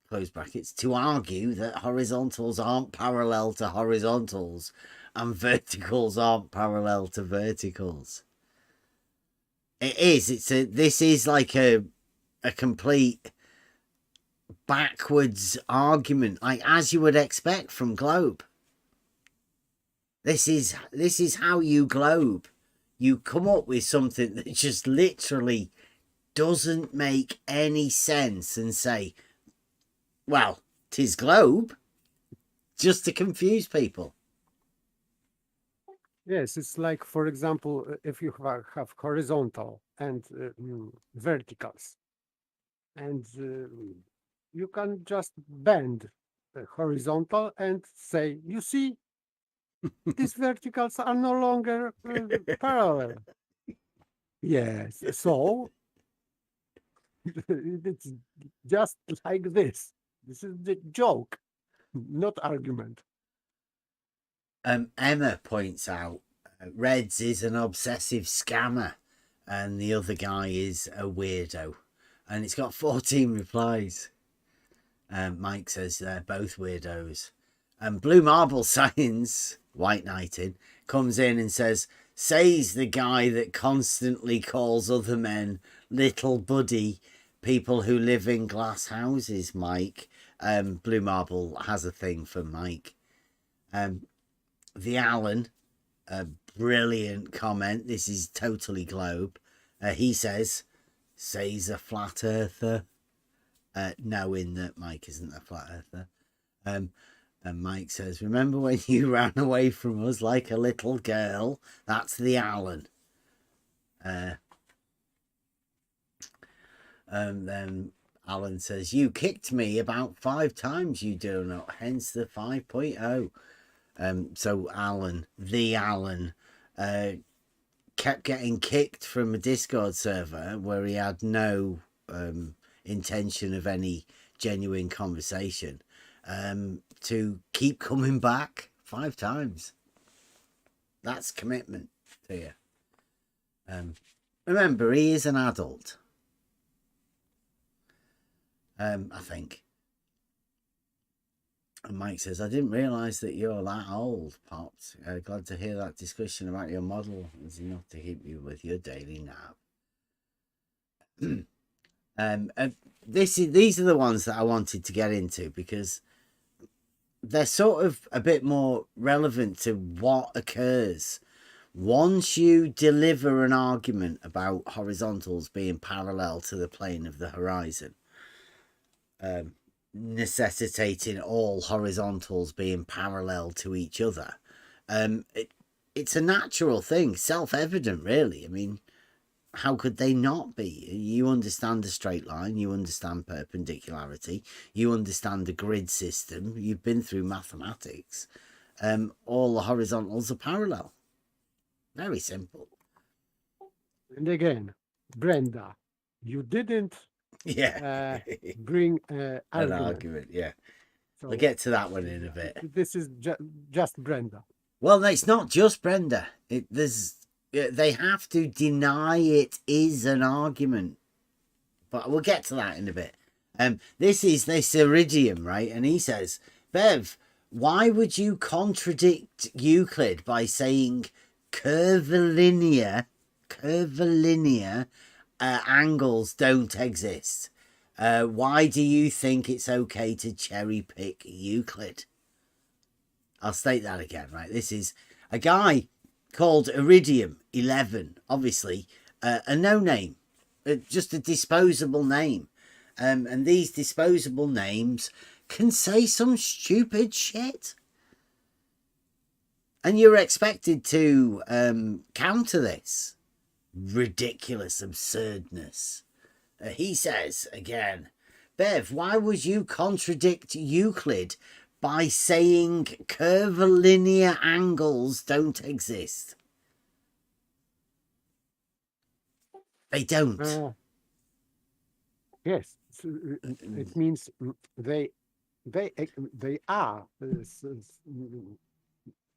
close brackets, to argue that horizontals aren't parallel to horizontals and verticals aren't parallel to verticals. It is. This is like a complete backwards argument, like as you would expect from Globe. This is how you globe. You come up with something that just literally doesn't make any sense and say, well, 'tis Globe, just to confuse people. Yes, it's like, for example, if you have horizontal and verticals, and you can just bend the horizontal and say, you see, these verticals are no longer parallel. Yes, so it's just like this. This is the joke, not argument. Emma points out Reds is an obsessive scammer and the other guy is a weirdo, and it's got 14 replies. Mike says they're both weirdos. And Blue Marble Science, White Knighting, comes in and says the guy that constantly calls other men little buddy, people who live in glass houses, Mike. Blue Marble has a thing for Mike. The Alan, a brilliant comment. This is totally Globe. He says a flat earther, knowing that Mike isn't a flat earther. And Mike says, remember when you ran away from us like a little girl? That's the Alan. Then Alan says, you kicked me about 5 times, you donut, hence the 5.0. So Alan, the Alan, kept getting kicked from a Discord server where he had no intention of any genuine conversation, to keep coming back 5 times. That's commitment to you. Remember, he is an adult. I think. And Mike says, I didn't realise that you're that old, Pops. Glad to hear that discussion about your model is enough to keep you with your daily nap. These are the ones that I wanted to get into because they're sort of a bit more relevant to what occurs once you deliver an argument about horizontals being parallel to the plane of the horizon, necessitating all horizontals being parallel to each other. It's a natural thing, self-evident, really. I mean, how could they not be? You understand a straight line, you understand perpendicularity, you understand the grid system, you've been through mathematics. All the horizontals are parallel. Very simple. And again, Brenda, you didn't Yeah. bring An argument. argument, yeah. So I'll get to that one in a bit. this is just Brenda. Well, it's not just Brenda. They have to deny it is an argument. But we'll get to that in a bit. This is this Iridium, right? And he says, Bev, why would you contradict Euclid by saying curvilinear angles don't exist? Why do you think it's okay to cherry pick Euclid? I'll state that again, right? This is a guy called Iridium 11, obviously a no name, just a disposable name. And these disposable names can say some stupid shit. And you're expected to counter this ridiculous absurdness. He says again, Bev, why would you contradict Euclid by saying curvilinear angles don't exist? They don't. Yes, it means they are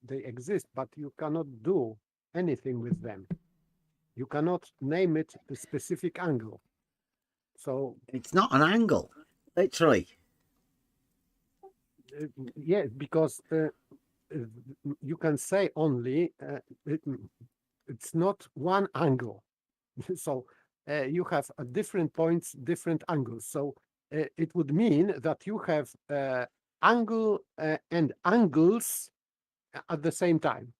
they exist, but you cannot do anything with them. You cannot name it a specific angle. So it's not an angle, literally. Yes, because you can say only it's not one angle. So you have at different points, different angles. So it would mean that you have angle and angles at the same time.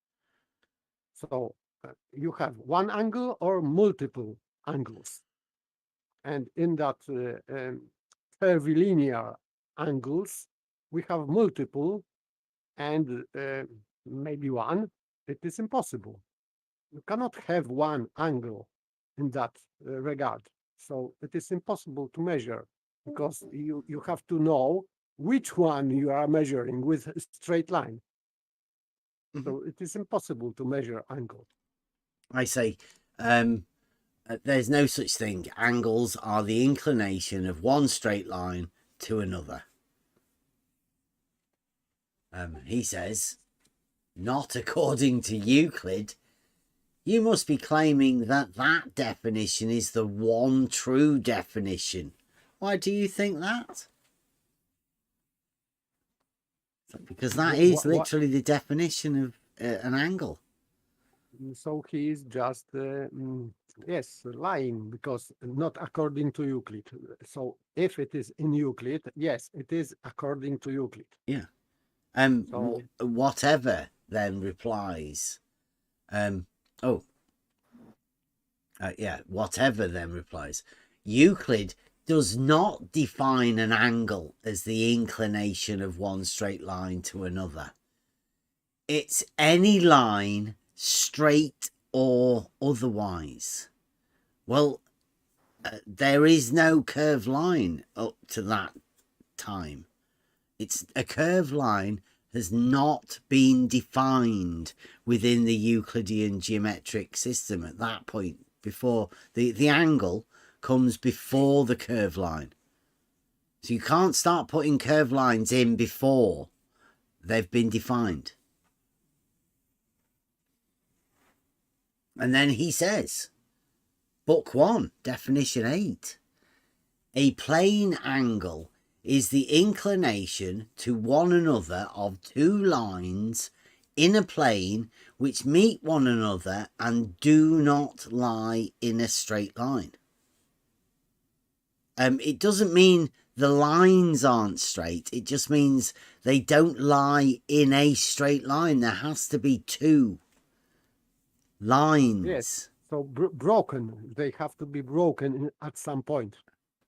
So you have one angle or multiple angles. And in that curvilinear angles, we have multiple and maybe one. It is impossible. You cannot have one angle in that regard. So it is impossible to measure because you have to know which one you are measuring with a straight line. So it is impossible to measure angle. I say there's no such thing. Angles are the inclination of one straight line to another. He says, not according to Euclid. You must be claiming that that definition is the one true definition. Why do you think that? Because that is literally the definition of an angle. So he is just, yes, lying because not according to Euclid. So if it is in Euclid, yes, it is according to Euclid. Yeah. Whatever then replies. Whatever then replies. Euclid does not define an angle as the inclination of one straight line to another. It's any line, straight or otherwise. Well, there is no curved line up to that time. It's a curved line has not been defined within the Euclidean geometric system at that point. Before the angle comes before the curved line. So you can't start putting curved lines in before they've been defined. And then he says, Book 1, Definition 8. A plane angle is the inclination to one another of two lines in a plane which meet one another and do not lie in a straight line. It doesn't mean the lines aren't straight. It just means they don't lie in a straight line. There has to be two lines. Yes. So broken. They have to be broken at some point.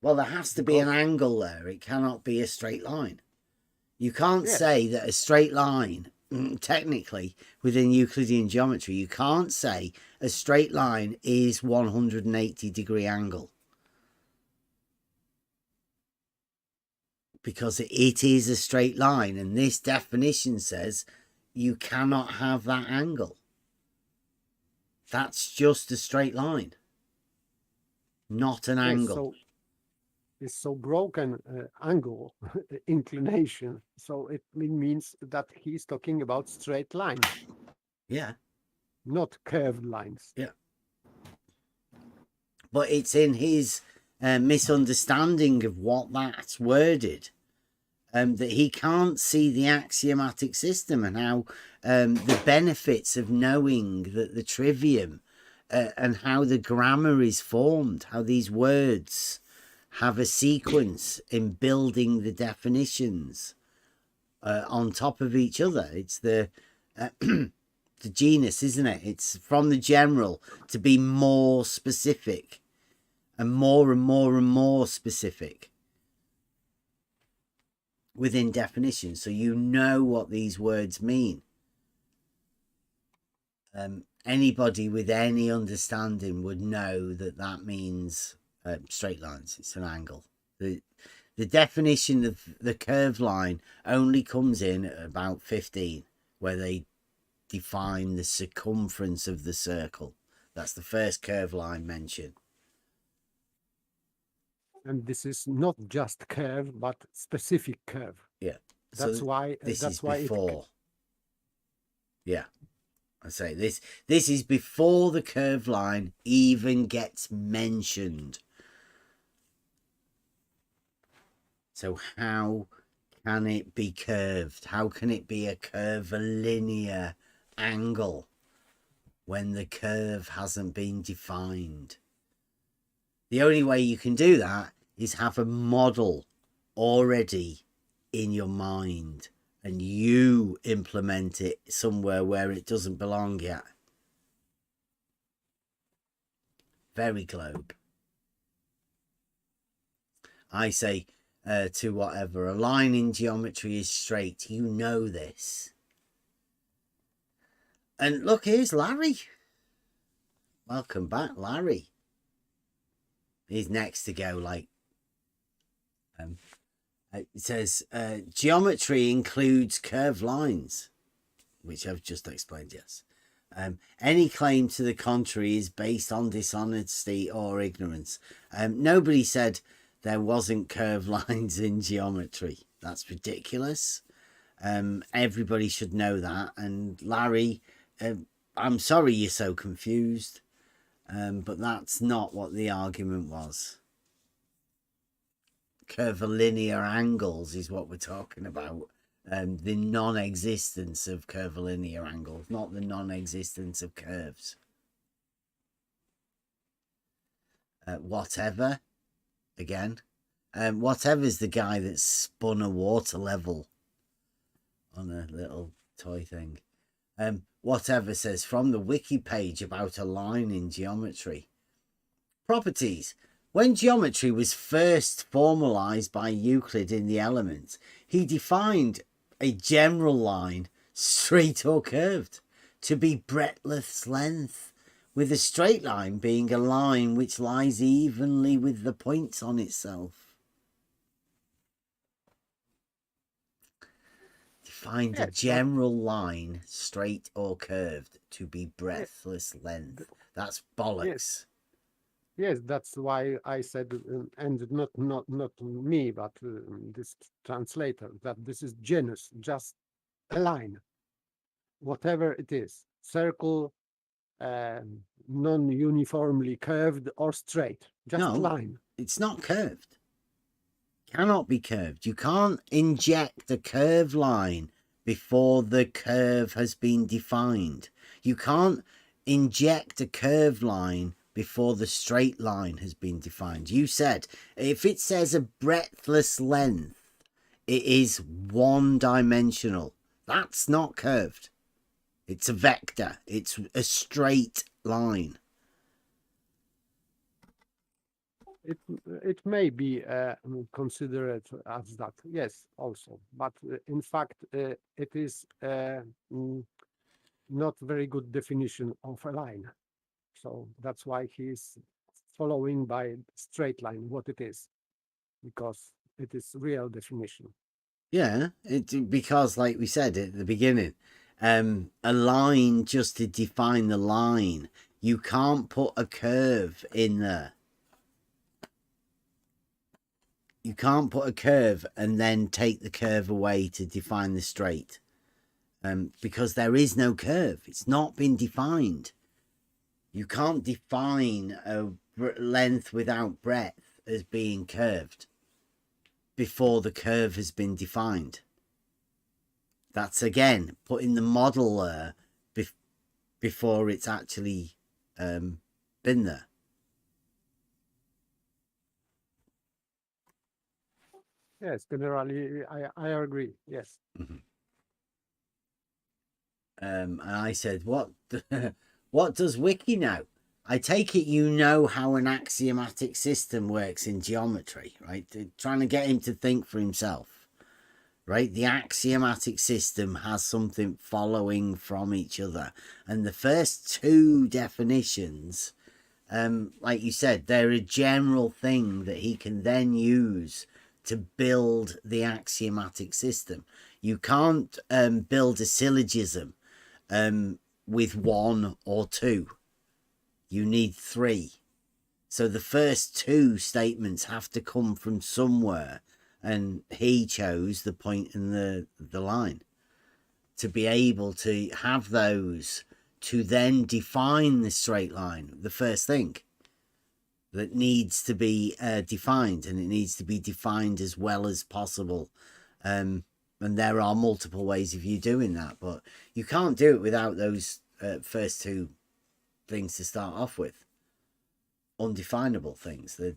Well, there has to be an angle there. It cannot be a straight line. You can't say that a straight line, technically, within Euclidean geometry, you can't say a straight line is 180-degree angle. Because it is a straight line, and this definition says you cannot have that angle. That's just a straight line. not an Yes, angle. so it's so broken angle inclination. So it means that he's talking about straight lines, Yeah, not curved lines. yeah. But it's in his misunderstanding of what that's worded that he can't see the axiomatic system and how the benefits of knowing that the trivium and how the grammar is formed, how these words have a sequence in building the definitions on top of each other. It's the the genus, isn't it? It's from the general to be more specific and more and more and more specific within definition, so you know what these words mean. Anybody with any understanding would know that that means straight lines. It's an angle. The definition of the curved line only comes in at about 15, where they define the circumference of the circle. That's the first curved line mentioned. And this is not just curve, but specific curve. Yeah. That's so why. this That's is why before. Yeah. I say this is before the curved line even gets mentioned. So how can it be curved? How can it be a curvilinear angle when the curve hasn't been defined? The only way you can do that is have a model already in your mind and you implement it somewhere where it doesn't belong yet. Very globe. I say to whatever, a line in geometry is straight. You know this. And look, here's Larry. Welcome back, Larry. He's next to go, like, it says, geometry includes curved lines, which I've just explained, yes. Any claim to the contrary is based on dishonesty or ignorance. Nobody said there wasn't curved lines in geometry. That's ridiculous. Everybody should know that. And Larry, I'm sorry you're so confused, but that's not what the argument was. Curvilinear angles is what we're talking about. The non-existence of curvilinear angles, not the non-existence of curves. Whatever, again. Whatever's the guy that spun a water level on a little toy thing. Whatever says, from the wiki page about a line in geometry. Properties. When geometry was first formalized by Euclid in the Elements, he defined a general line, straight or curved, to be breadth length, with a straight line being a line which lies evenly with the points on itself. Defined a general line, straight or curved, to be breadthless length. That's bollocks. Yes, that's why I said, and not me, but this translator, that this is genus, just a line, whatever it is, circle, non-uniformly curved or straight, just line. It's not curved. Cannot be curved. You can't inject a curved line before the curve has been defined. You can't inject a curved line before the straight line has been defined. You said if it says a breadthless length, it is one-dimensional. That's not curved. It's a vector. It's a straight line. It may be considered as that, yes, also, but in fact it is not very good definition of a line. So that's why he's following by straight line what it is, because it is real definition. Yeah, because like we said at the beginning, a line just to define the line. You can't put a curve in there. you can't put a curve and then take the curve away to define the straight, because there is no curve. It's not been defined. You can't define a length without breadth as being curved before the curve has been defined. That's again putting the model there before it's actually been there. Yes, generally, I agree. Yes. And I said, what does Wiki know? I take it you know how an axiomatic system works in geometry, right? Trying to get him to think for himself, right? The axiomatic system has something following from each other. And the first two definitions, like you said, they're a general thing that he can then use to build the axiomatic system. You can't build a syllogism with one or two. You need three. So the first two statements have to come from somewhere, and he chose the point and the line to be able to have those to then define the straight line. The first thing that needs to be defined, and it needs to be defined as well as possible. And there are multiple ways of you doing that, but you can't do it without those first two things to start off with. Undefinable things, the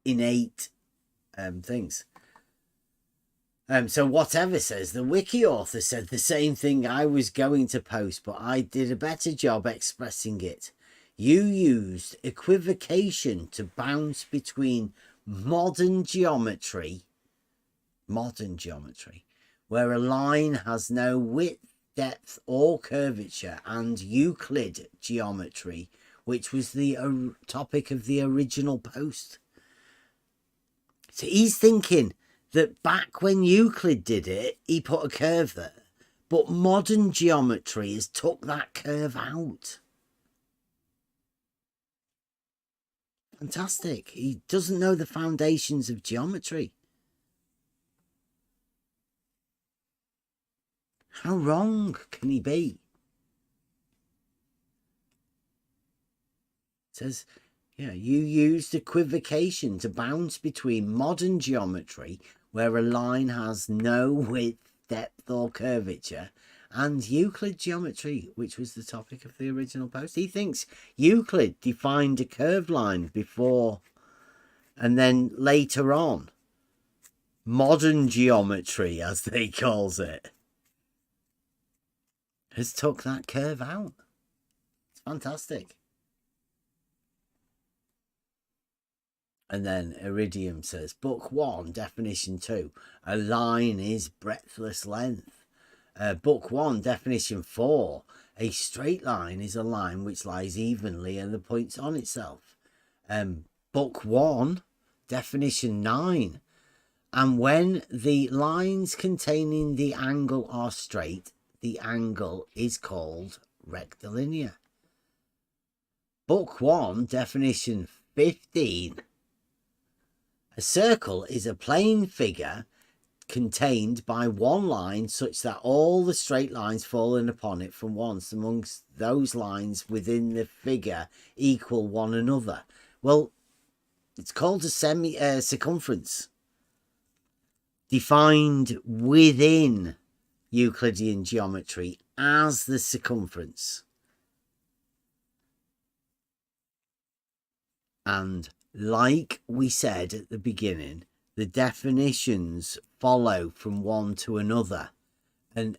innate things. So whatever says, the wiki author said the same thing I was going to post, but I did a better job expressing it. You used equivocation to bounce between modern geometry, where a line has no width, depth or curvature, and Euclid geometry, which was the topic of the original post. So he's thinking that back when Euclid did it, he put a curve there, but modern geometry has took that curve out. Fantastic. He doesn't know the foundations of geometry. How wrong can he be? It says, yeah, you used equivocation to bounce between modern geometry, where a line has no width, depth or curvature, and Euclid geometry, which was the topic of the original post. He thinks Euclid defined a curved line before, and then later on, modern geometry, as they calls it, has took that curve out. It's fantastic. And then Iridium says, Book 1, Definition 2, a line is breadthless length. Book 1, Definition 4, a straight line is a line which lies evenly and the points on itself. Book 1, Definition 9, and when the lines containing the angle are straight, the angle is called rectilinear. Book 1, Definition 15, a circle is a plane figure contained by one line such that all the straight lines falling upon it from once amongst those lines within the figure equal one another. Well, it's called a circumference, defined within Euclidean geometry as the circumference. And like we said at the beginning, the definitions follow from one to another, and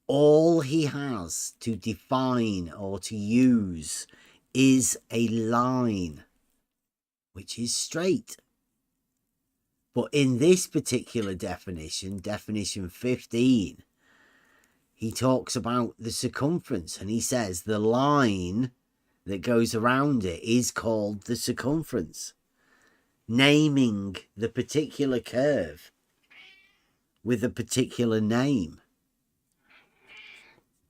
all he has to define or to use is a line which is straight. But in this particular definition, definition 15, he talks about the circumference, and he says the line that goes around it is called the circumference, naming the particular curve with a particular name,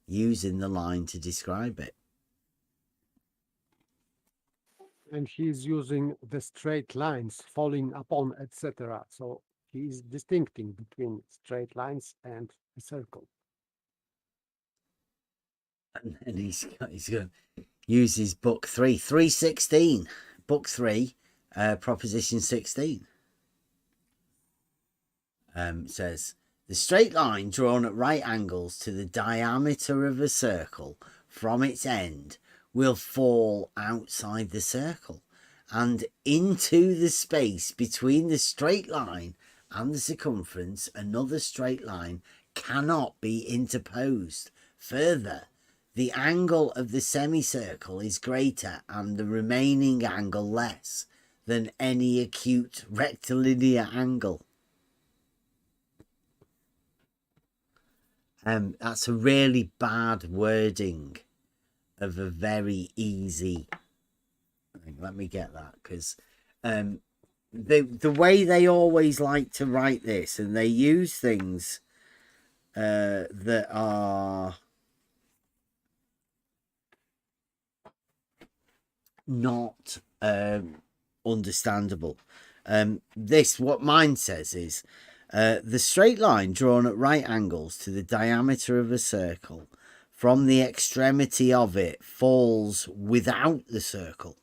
using the line to describe it. And he's using the straight lines falling upon, etc. So he's distincting between straight lines and a circle. And then he's going to use his book 316, book 3, proposition 16. Says, the straight line drawn at right angles to the diameter of a circle from its end will fall outside the circle and into the space between the straight line and the circumference. Another straight line cannot be interposed. Further, the angle of the semicircle is greater and the remaining angle less than any acute rectilinear angle. That's a really bad wording of a very easy thing. Let me get that, because the way they always like to write this, and they use things that are not understandable. What mine says is, the straight line drawn at right angles to the diameter of a circle from the extremity of it falls without the circle.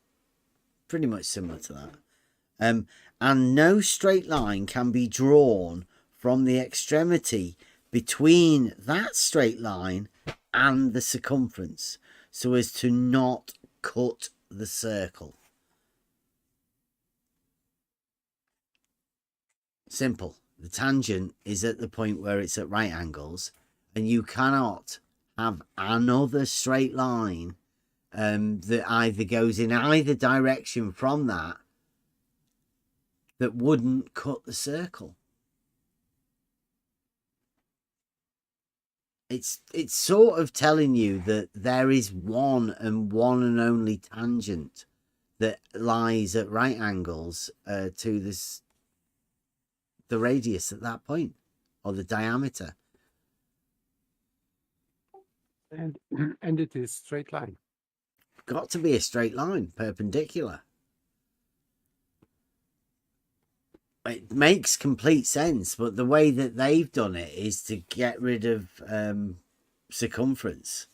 Pretty much similar to that. And no straight line can be drawn from the extremity between that straight line and the circumference so as to not cut the circle. Simple. The tangent is at the point where it's at right angles, and you cannot have another straight line that either goes in either direction from that wouldn't cut the circle. It's sort of telling you that there is one and only tangent that lies at right angles to this, the radius at that point, or the diameter. And it is straight line. Got to be a straight line, perpendicular. It makes complete sense, but the way that they've done it is to get rid of circumference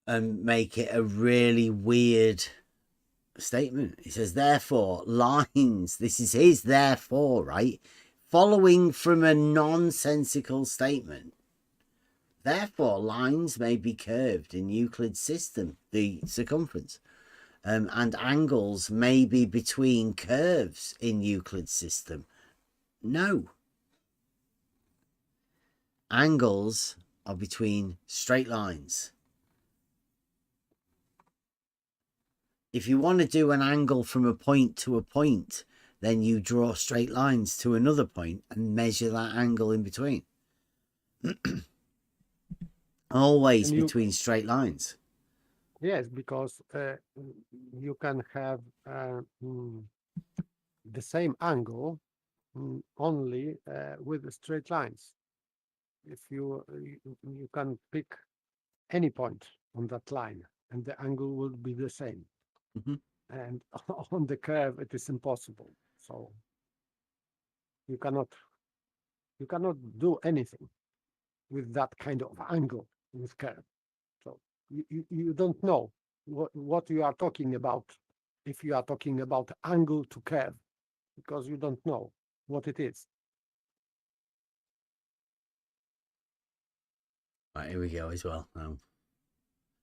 and make it a really weird statement. It says, therefore, lines, this is his therefore, right? Following from a nonsensical statement. Therefore, lines may be curved in Euclid's system, the circumference. And angles may be between curves in Euclid's system. No. Angles are between straight lines. If you want to do an angle from a point to a point, then you draw straight lines to another point and measure that angle in between. Always between straight lines. Yes, because you can have the same angle only with straight lines. If you can pick any point on that line, and the angle will be the same. Mm-hmm. And on the curve, it is impossible. So you cannot do anything with that kind of angle with curve. So you don't know what you are talking about if you are talking about angle to curve, because you don't know what it is. Right, here we go as well.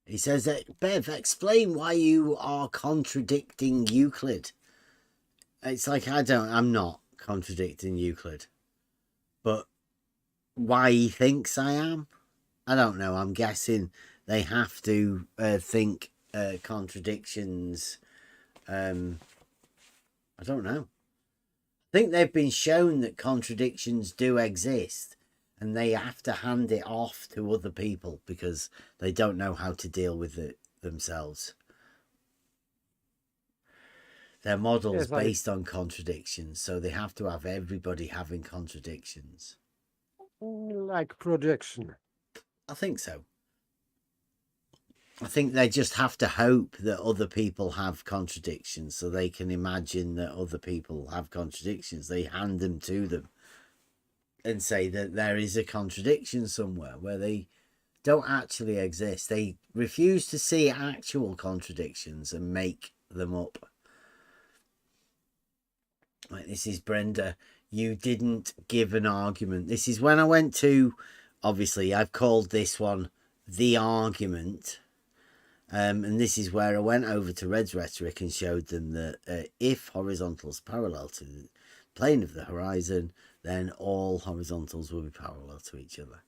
He says that, Bev, explain why you are contradicting Euclid. It's like, I'm not contradicting Euclid. But why he thinks I am? I don't know. I'm guessing they have to think contradictions. I don't know. I think they've been shown that contradictions do exist, and they have to hand it off to other people because they don't know how to deal with it themselves. Their model's based on contradictions, so they have to have everybody having contradictions. Like projection. I think so. I think they just have to hope that other people have contradictions, so they can imagine that other people have contradictions. They hand them to them and say that there is a contradiction somewhere where they don't actually exist. They refuse to see actual contradictions and make them up. Right, this is Brenda. You didn't give an argument. This is when I went to, obviously, I've called this one The Argument. And this is where I went over to Red's rhetoric and showed them that if horizontals parallel to the plane of the horizon, then all horizontals will be parallel to each other.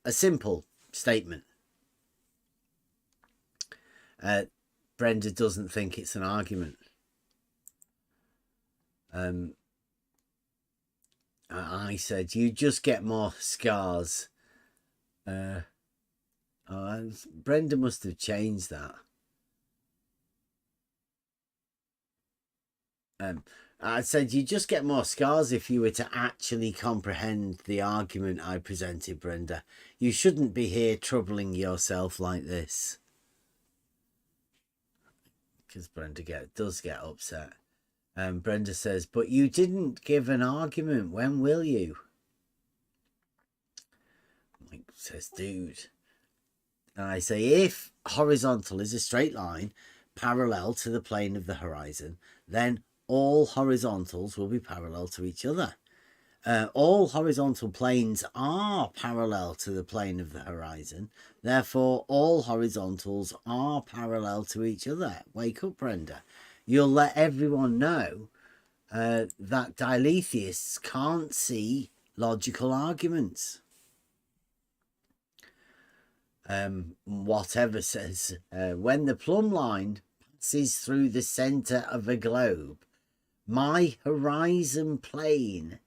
A simple statement. Brenda doesn't think it's an argument. I said, you just get more scars. Brenda must have changed that. I said, you just get more scars if you were to actually comprehend the argument I presented, Brenda. You shouldn't be here troubling yourself like this. Because Brenda does get upset. Brenda says, but you didn't give an argument. When will you? Mike says, dude. And I say, if horizontal is a straight line parallel to the plane of the horizon, then all horizontals will be parallel to each other. All horizontal planes are parallel to the plane of the horizon. Therefore, all horizontals are parallel to each other. Wake up, Brenda. You'll let everyone know that diletheists can't see logical arguments. Whatever says, when the plumb line passes through the center of a globe, my horizon plane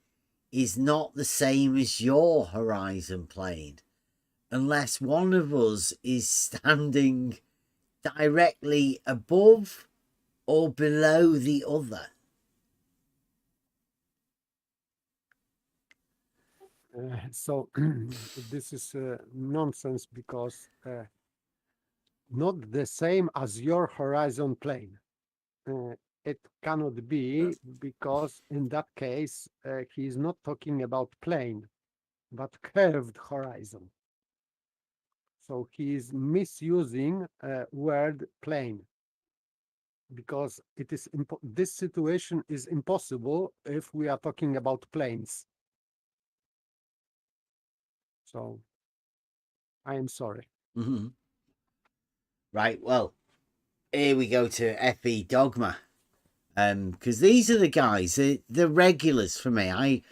is not the same as your horizon plane, unless one of us is standing directly above or below the other. So this is nonsense, because not the same as your horizon plane. It cannot be, because in that case he is not talking about plane but curved horizon. So he is misusing word plane, because it is this situation is impossible if we are talking about planes. So I am sorry. Mm-hmm. Right, well, here we go to FE Dogma. Because these are the guys, the regulars for me. I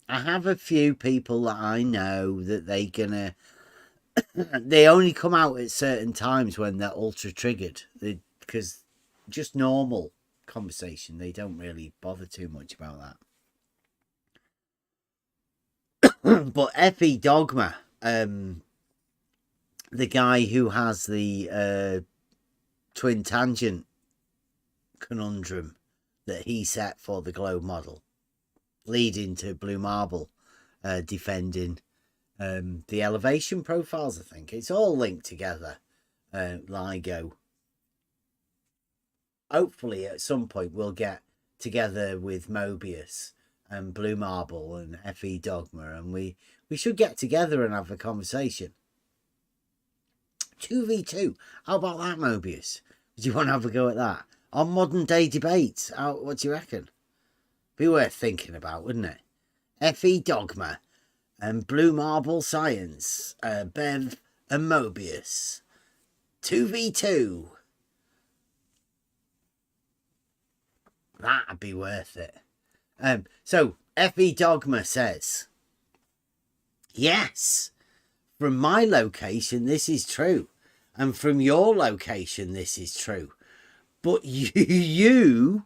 have a few people that I know that they only come out at certain times when they're ultra triggered. Because just normal conversation, they don't really bother too much about that. But FE Dogma, the guy who has the twin tangent conundrum that he set for the globe model, leading to Blue Marble defending the elevation profiles. I think it's all linked together. LIGO. Hopefully at some point we'll get together with Mobius and Blue Marble and FE Dogma, and we should get together and have a conversation. 2v2. How about that, Mobius? Do you want to have a go at that? On modern day debates, what do you reckon? Be worth thinking about, wouldn't it? FE Dogma and Blue Marble Science, Bev and Mobius. 2v2. That'd be worth it. So FE Dogma says, yes, from my location this is true, and from your location this is true. But you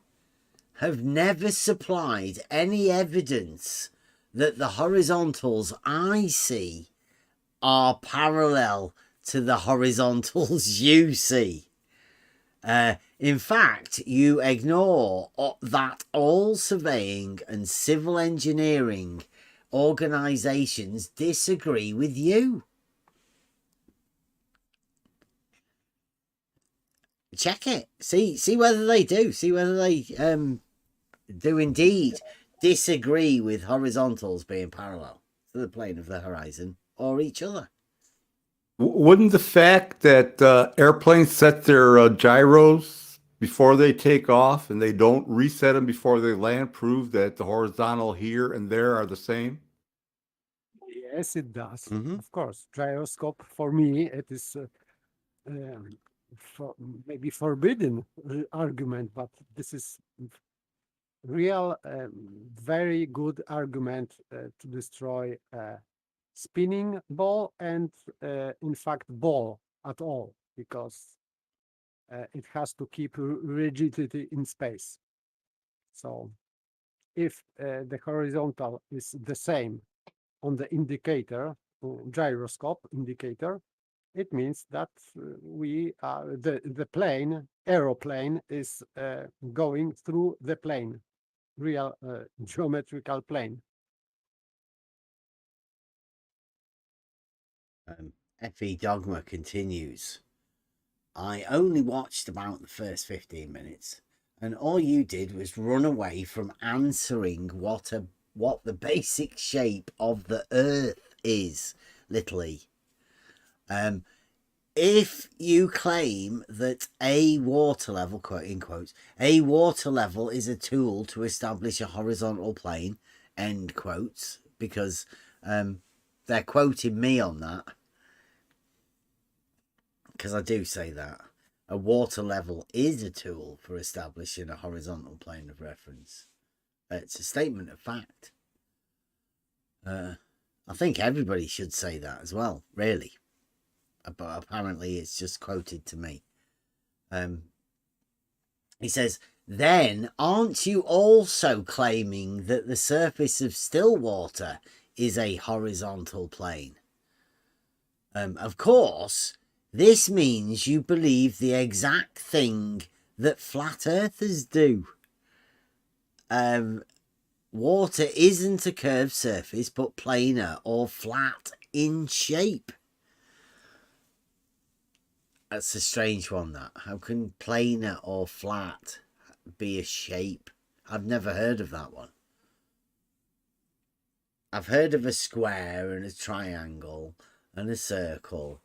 have never supplied any evidence that the horizontals I see are parallel to the horizontals you see. In fact, you ignore that all surveying and civil engineering organizations disagree with you. check it. See whether they do. See whether they do indeed disagree with horizontals being parallel to the plane of the horizon or each other. Wouldn't the fact that airplanes set their gyros before they take off and they don't reset them before they land prove that the horizontal here and there are the same? Yes, it does. Mhm. Of course, gyroscope for me it is maybe forbidden argument, but this is real very good argument to destroy spinning ball and in fact ball at all, because it has to keep rigidity in space. So if the horizontal is the same on the indicator, gyroscope indicator, it means that we are the plane, aeroplane is going through the plane, real geometrical plane. FE Dogma continues. I only watched about the first 15 minutes, and all you did was run away from answering what the basic shape of the Earth is, little e. If you claim that a water level, quote in quotes, a water level is a tool to establish a horizontal plane, end quotes, because they're quoting me on that, because I do say that a water level is a tool for establishing a horizontal plane of reference. It's a statement of fact. I think everybody should say that as well, really. But apparently it's just quoted to me. He says, then aren't you also claiming that the surface of still water is a horizontal plane? Of course, this means you believe the exact thing that flat earthers do. Water isn't a curved surface, but planar or flat in shape. That's a strange one, that. How can planar or flat be a shape? I've never heard of that one. I've heard of a square and a triangle and a circle,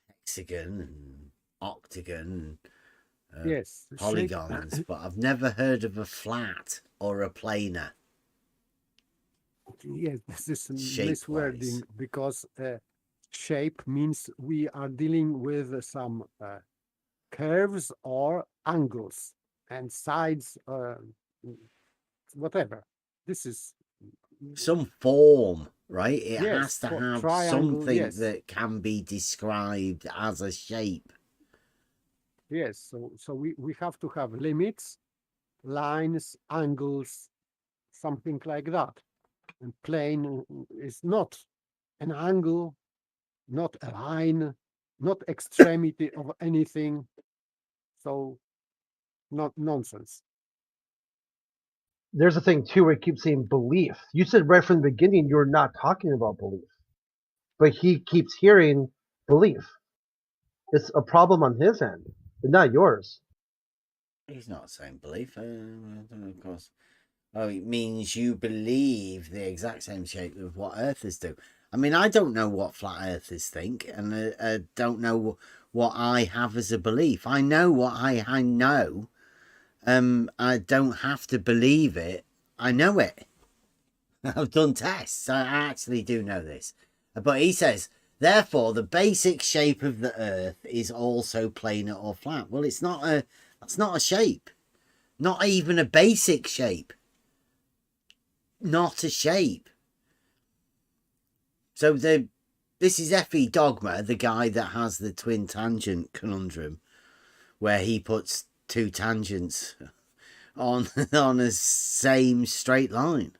hexagon and octagon and Yes, polygons, but I've never heard of a flat or a planar. Yes, this is Shape-wise. miswording, because shape means we are dealing with some curves or angles and sides, whatever. This is Some form, right? It yes, has to have triangle, something yes. that can be described as a shape. Yes, so we have to have limits, lines, angles, something like that. And plane is not an angle, not a line, not extremity of anything. So not nonsense. There's a thing too where he keeps saying belief. You said right from the beginning you're not talking about belief, but he keeps hearing belief. It's a problem on his end, but not yours. He's not saying belief, of course. Oh, it means you believe the exact same shape of what Earthers do. I mean, I don't know what flat Earthers think, and I don't know what I have as a belief. I know what I know. I don't have to believe it. I know it. I've done tests. I actually do know this. But he says, therefore, the basic shape of the Earth is also planar or flat. Well, it's not a. That's not a shape. Not even a basic shape. Not a shape. So this is FE Dogma, the guy that has the twin tangent conundrum, where he puts two tangents on a same straight line.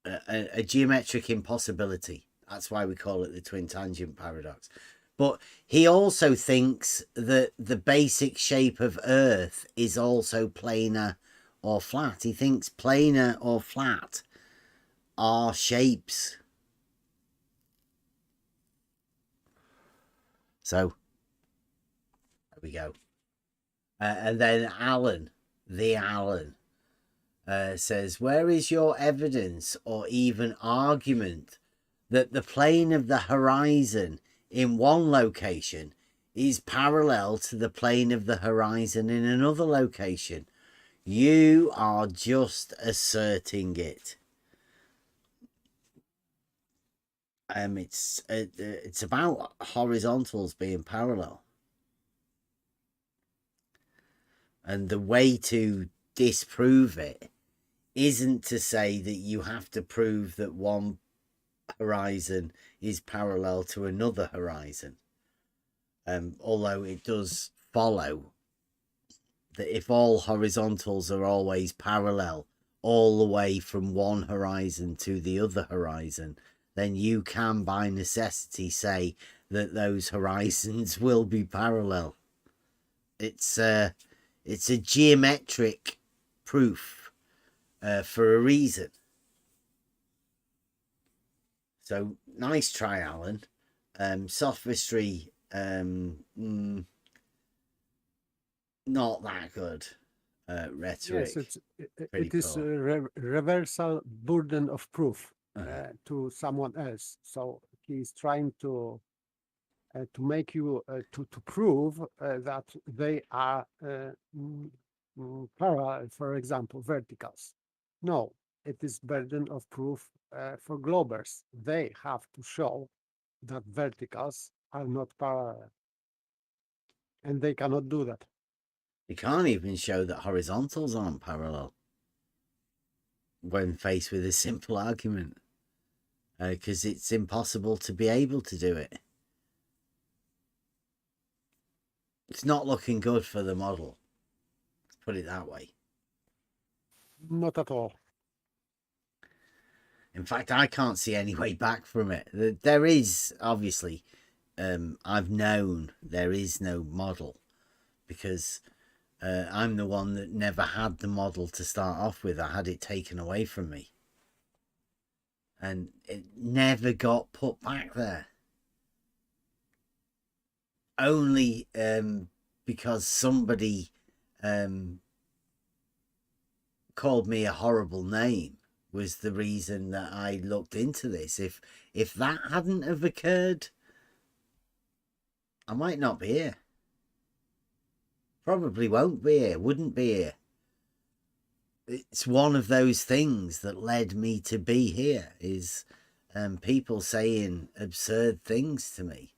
A geometric impossibility. That's why we call it the twin tangent paradox. But he also thinks that the basic shape of Earth is also planar or flat. He thinks planar or flat are shapes. So we go. And then Alan, says, where is your evidence or even argument that the plane of the horizon in one location is parallel to the plane of the horizon in another location? You are just asserting it. It's about horizontals being parallel. And the way to disprove it isn't to say that you have to prove that one horizon is parallel to another horizon. Although it does follow that if all horizontals are always parallel all the way from one horizon to the other horizon, then you can by necessity say that those horizons will be parallel. It's a geometric proof for a reason. So nice try, Alan. Sophistry, not that good. Rhetoric. Yes, it is a reversal burden of proof to someone else. So he is trying to make you to prove that they are parallel, for example, verticals. No, it is burden of proof for globbers. They have to show that verticals are not parallel, and they cannot do that. You can't even show that horizontals aren't parallel when faced with a simple argument, because it's impossible to be able to do it. It's not looking good for the model. Let's put it that way. Not at all. In fact, I can't see any way back from it. There is, obviously, I've known there is no model because I'm the one that never had the model to start off with. I had it taken away from me. And it never got put back there. Only because somebody called me a horrible name was the reason that I looked into this. If that hadn't have occurred, I might not be here. Probably won't be here, wouldn't be here. It's one of those things that led me to be here, is people saying absurd things to me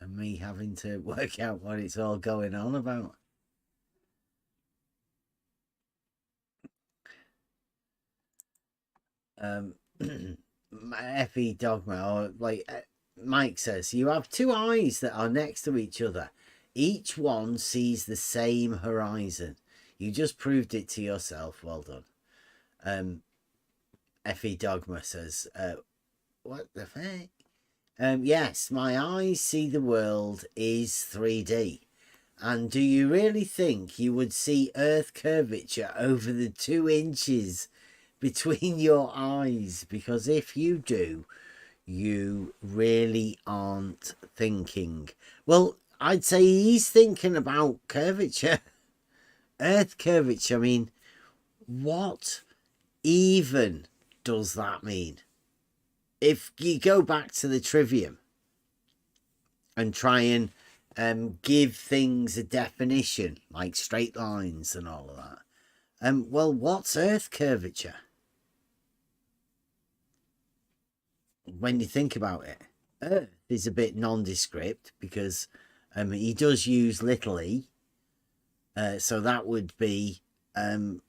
and me having to work out what it's all going on about. Effie Dogma, or like Mike says, you have two eyes that are next to each other. Each one sees the same horizon. You just proved it to yourself. Well done. Effie Dogma says, what the fuck? Yes, my eyes see the world is 3D. And do you really think you would see Earth curvature over the 2 inches between your eyes? Because if you do, you really aren't thinking. Well, I'd say he's thinking about curvature. Earth curvature. I mean, what even does that mean? If you go back to the Trivium and try and give things a definition, like straight lines and all of that, well, what's Earth curvature? When you think about it, Earth is a bit nondescript because he does use little e, so that would be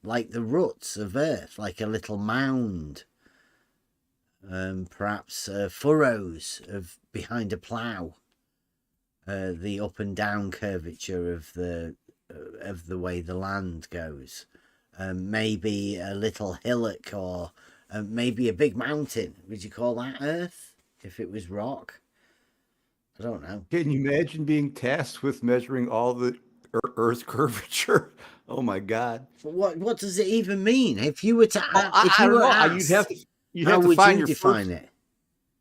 like the roots of Earth, like a little mound, perhaps furrows of behind a plough, the up and down curvature of the way the land goes, maybe a little hillock, or maybe a big mountain. Would you call that Earth if it was rock? I don't know. Can you imagine being tasked with measuring all the Earth's curvature? Oh my God! But what does it even mean? If you were to, I don't know. You'd have to how would find you your define first, it?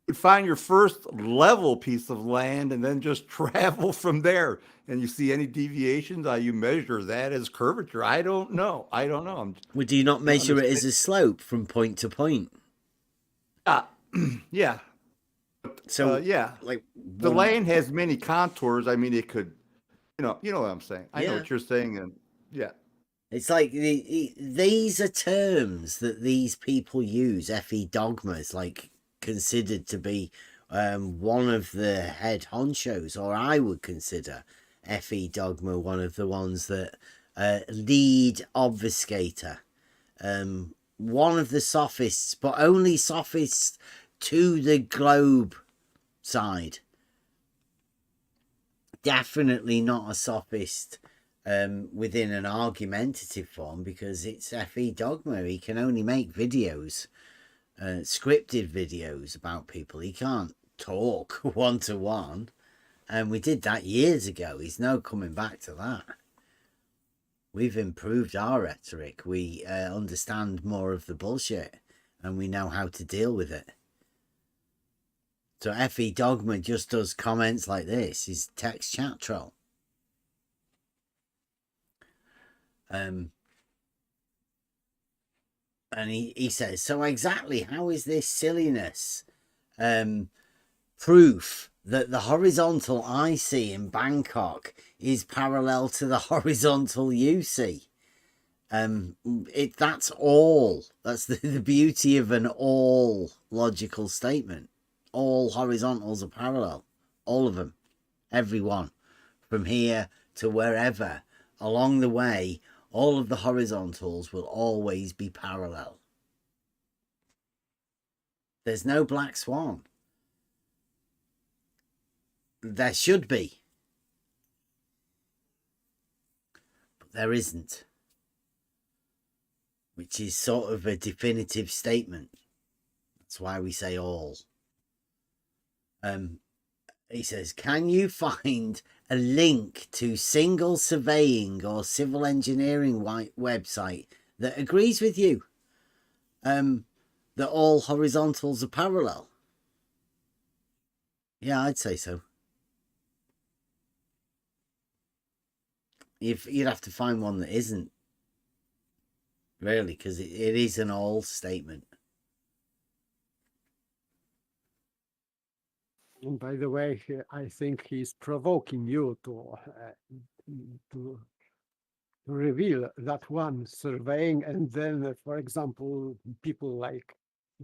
would find your first level piece of land and then just travel from there. And you see any deviations, you measure that as curvature. I don't know. I'm Well, do you not measure it understand. as a slope from point to point? Yeah. So, Yeah. like, The one, lane has many contours. I mean, it could, you know what I'm saying. I know Yeah. what you're saying. And yeah. it's like these are terms that these people use. FE dogmas, like considered to be one of the head honchos, or I would consider FE dogma one of the ones that lead obfuscator. One of the sophists, but only sophists to the globe side. Definitely not a sophist within an argumentative form, because it's FE dogma. He can only make videos, scripted videos about people. He can't talk one to one. And we did that years ago. He's no coming back to that. We've improved our rhetoric. We understand more of the bullshit, and we know how to deal with it. So FE Dogma just does comments like this. He's text chat troll. And he says, so exactly how is this silliness proof that the horizontal I see in Bangkok is parallel to the horizontal you see? That's all. That's the beauty of an all logical statement. All horizontals are parallel. All of them. Every one. From here to wherever. Along the way, all of the horizontals will always be parallel. There's no black swan. There should be. But there isn't. Which is sort of a definitive statement. That's why we say all. He says, can you find a link to single surveying or civil engineering website that agrees with you that all horizontals are parallel? Yeah, I'd say so. You'd have to find one that isn't, really, because it is an all statement. And by the way, I think he's provoking you to reveal that one surveying, and then, for example, people like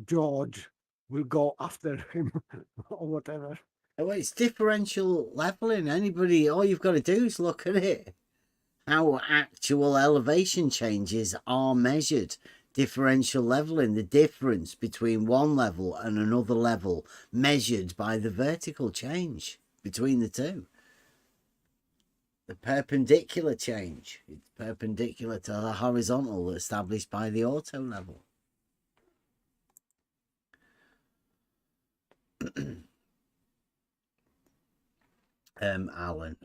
George will go after him or whatever. Oh, it's differential leveling. Anybody, all you've got to do is look at it. How actual elevation changes are measured. Differential leveling, the difference between one level and another level, measured by the vertical change between the two. The perpendicular change. It's perpendicular to the horizontal established by the auto level. Alan,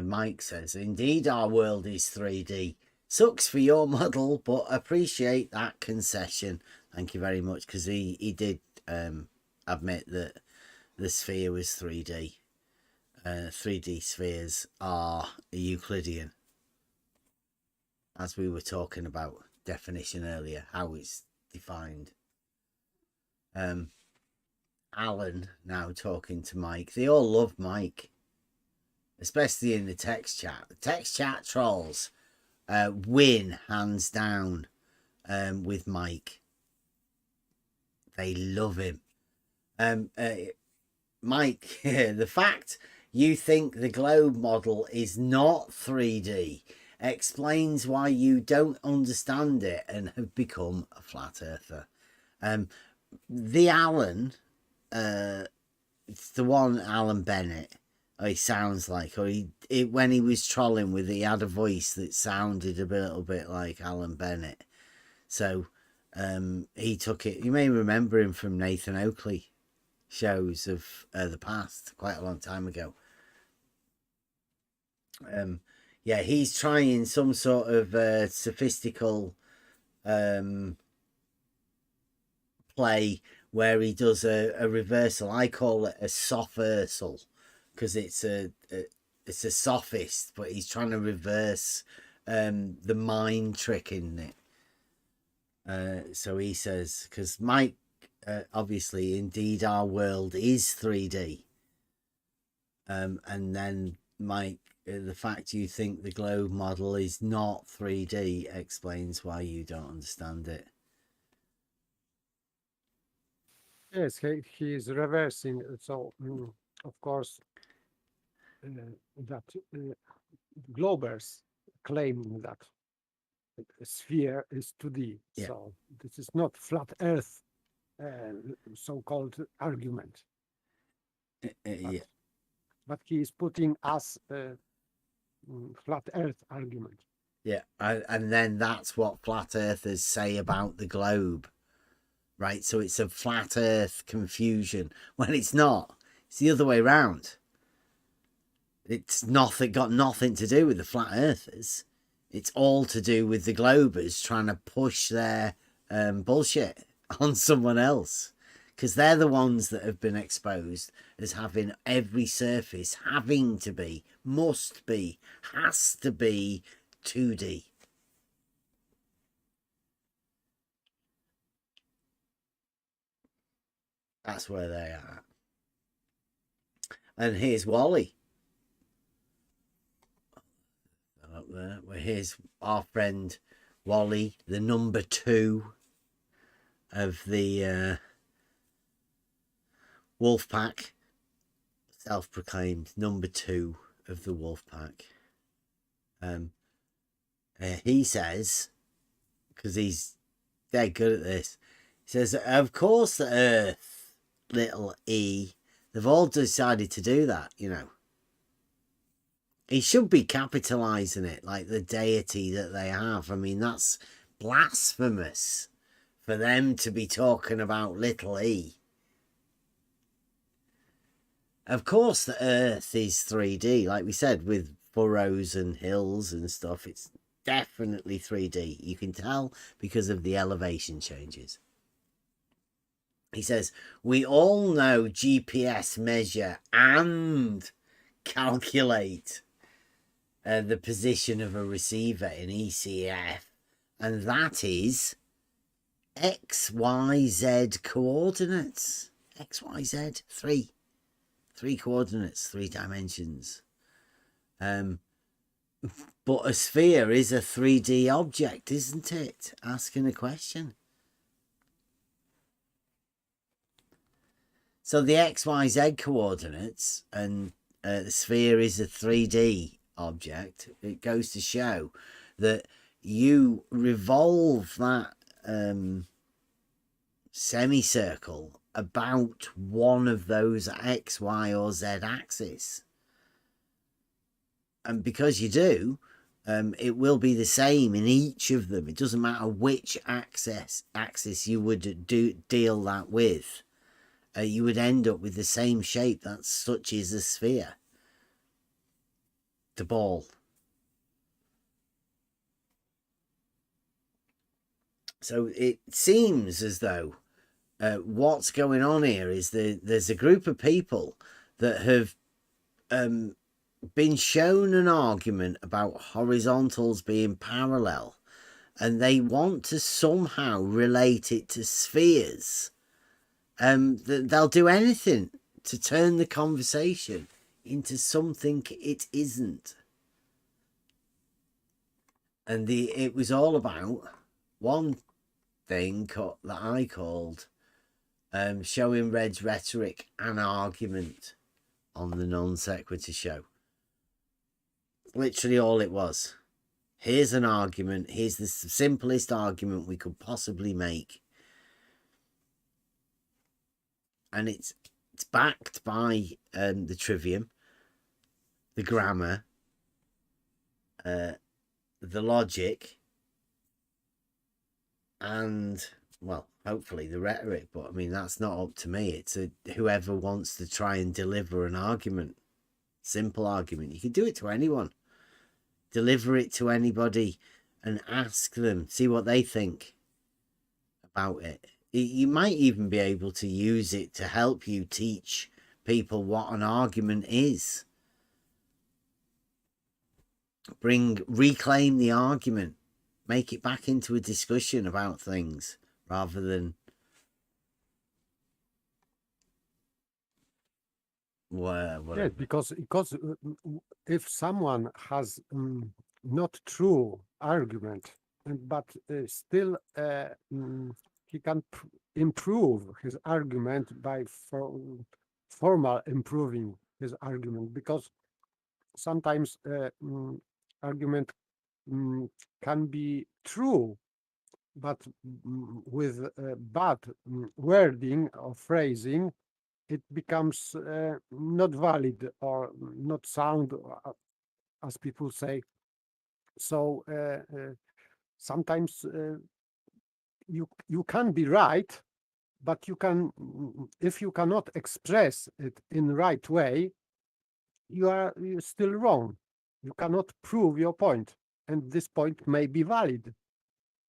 Mike says, indeed our world is 3D. Sucks for your model, but appreciate that concession. Thank you very much, because he did admit that the sphere was 3D. 3D spheres are Euclidean, as we were talking about definition earlier, how it's defined. Alan now talking to Mike. They all love Mike, especially in the text chat. The text chat trolls win hands down with Mike. They love him. Mike, the fact you think the globe model is not 3D explains why you don't understand it and have become a flat earther. The Alan, it's the one Alan Bennett, he sounds like, or when he was trolling with, he had a voice that sounded a little bit like Alan Bennett. So he took it. You may remember him from Nathan Oakley shows of the past, quite a long time ago. Yeah, he's trying some sort of sophistical play where he does a reversal. I call it a sophersal because it's a sophist, but he's trying to reverse the mind trick in it. So he says, because Mike, obviously, indeed, our world is 3D. And then Mike, the fact you think the globe model is not 3D explains why you don't understand it. Yes, he is reversing. So, of course, that globers claim that the sphere is 2D. Yeah. So this is not flat Earth, so-called argument. Yeah. But he is putting us flat Earth argument. Yeah, and then that's what flat earthers say about the globe, right? So it's a flat earth confusion when it's not. It's the other way around. It's got nothing to do with the flat earthers. It's all to do with the globers trying to push their bullshit on someone else, because they're the ones that have been exposed as having every surface having to be, must be, has to be 2D. That's where they are. And here's Wally. Up there. Well, here's our friend Wally, the number 2 of the wolf pack. Self-proclaimed number 2 of the wolf pack. He says, because he's dead good at this, he says, of course the Earth, little e, they've all decided to do that, you know. He should be capitalizing it like the deity that they have. I mean, that's blasphemous for them to be talking about little e. Of course the Earth is 3D, like we said, with furrows and hills and stuff. It's definitely 3D. You can tell because of the elevation changes. He says, we all know GPS measure and calculate the position of a receiver in ECF, and that is XYZ coordinates. XYZ, three coordinates, 3 dimensions. But a sphere is a 3D object, isn't it? Asking a question. So the XYZ coordinates and the sphere is a 3D object. It goes to show that you revolve that semicircle about one of those X, Y, or Z axis. And because you do, it will be the same in each of them. It doesn't matter which axis you would deal that with. You would end up with the same shape. That's such is a sphere. The ball. So it seems as though what's going on here is there's a group of people that have been shown an argument about horizontals being parallel, and they want to somehow relate it to spheres. They'll do anything to turn the conversation into something it isn't. And it was all about one thing that I called showing Red's rhetoric an argument on the non sequitur show. Literally all it was. Here's an argument. Here's the simplest argument we could possibly make. And it's backed by the Trivium, the grammar, the logic, and, well, hopefully the rhetoric. But, I mean, that's not up to me. It's whoever wants to try and deliver an argument, simple argument. You can do it to anyone. Deliver it to anybody and ask them, see what they think about it. You might even be able to use it to help you teach people what an argument is. Reclaim the argument, make it back into a discussion about things rather than whatever. Yes, because if someone has not true argument, but still he can improve his argument by formal improving his argument, because sometimes argument can be true, but with bad wording or phrasing, it becomes not valid or not sound, as people say. So sometimes you can be right, but you can, if you cannot express it in the right way, you're still wrong. You cannot prove your point, and this point may be valid.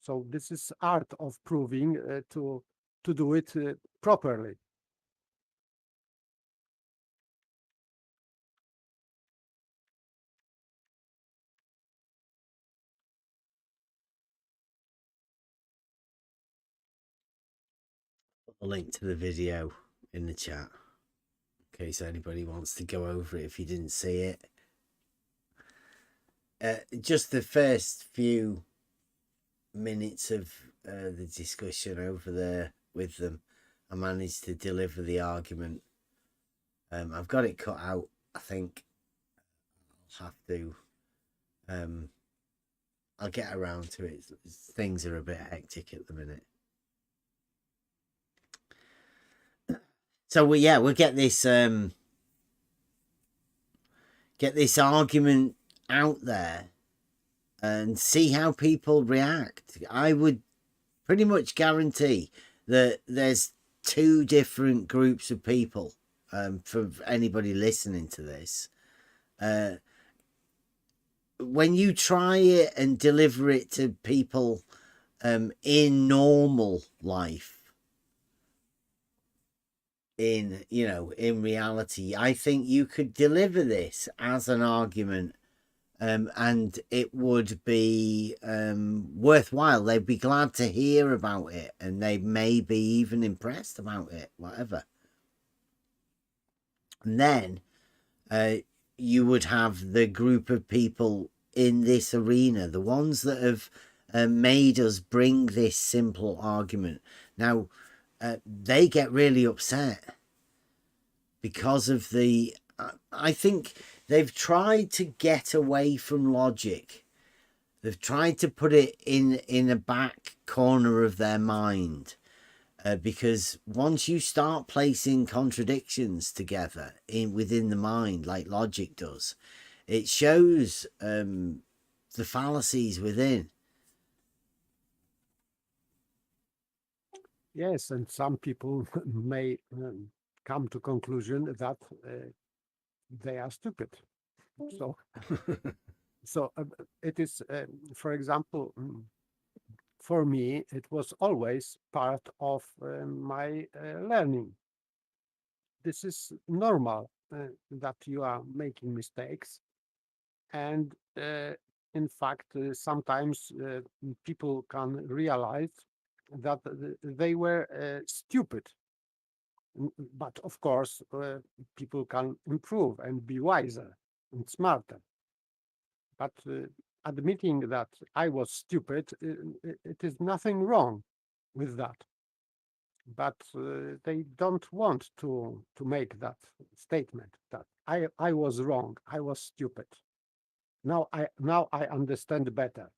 So this is art of proving to do it properly. Put a link to the video in the chat in case anybody wants to go over it if you didn't see it. Just the first few minutes of the discussion over there with them, I managed to deliver the argument. I've got it cut out. I think I'll have to. I'll get around to it. Things are a bit hectic at the minute. So we'll get this argument out there and see how people react. I would pretty much guarantee that there's two different groups of people for anybody listening to this. When you try it and deliver it to people in normal life, in reality, I think you could deliver this as an argument, and it would be worthwhile. They'd be glad to hear about it, and they may be even impressed about it, whatever. And then you would have the group of people in this arena, the ones that have made us bring this simple argument. Now, they get really upset because of the... I think they've tried to get away from logic. They've tried to put it in a back corner of their mind. Because once you start placing contradictions together within the mind, like logic does, it shows the fallacies within. Yes, and some people may come to conclusion that they are stupid. So, it is, for example, for me, it was always part of my learning. This is normal that you are making mistakes, and in fact, sometimes people can realize that they were stupid. But of course, people can improve and be wiser and smarter. But admitting that I was stupid, it is nothing wrong with that. But they don't want to make that statement that I was wrong, I was stupid. Now I understand better.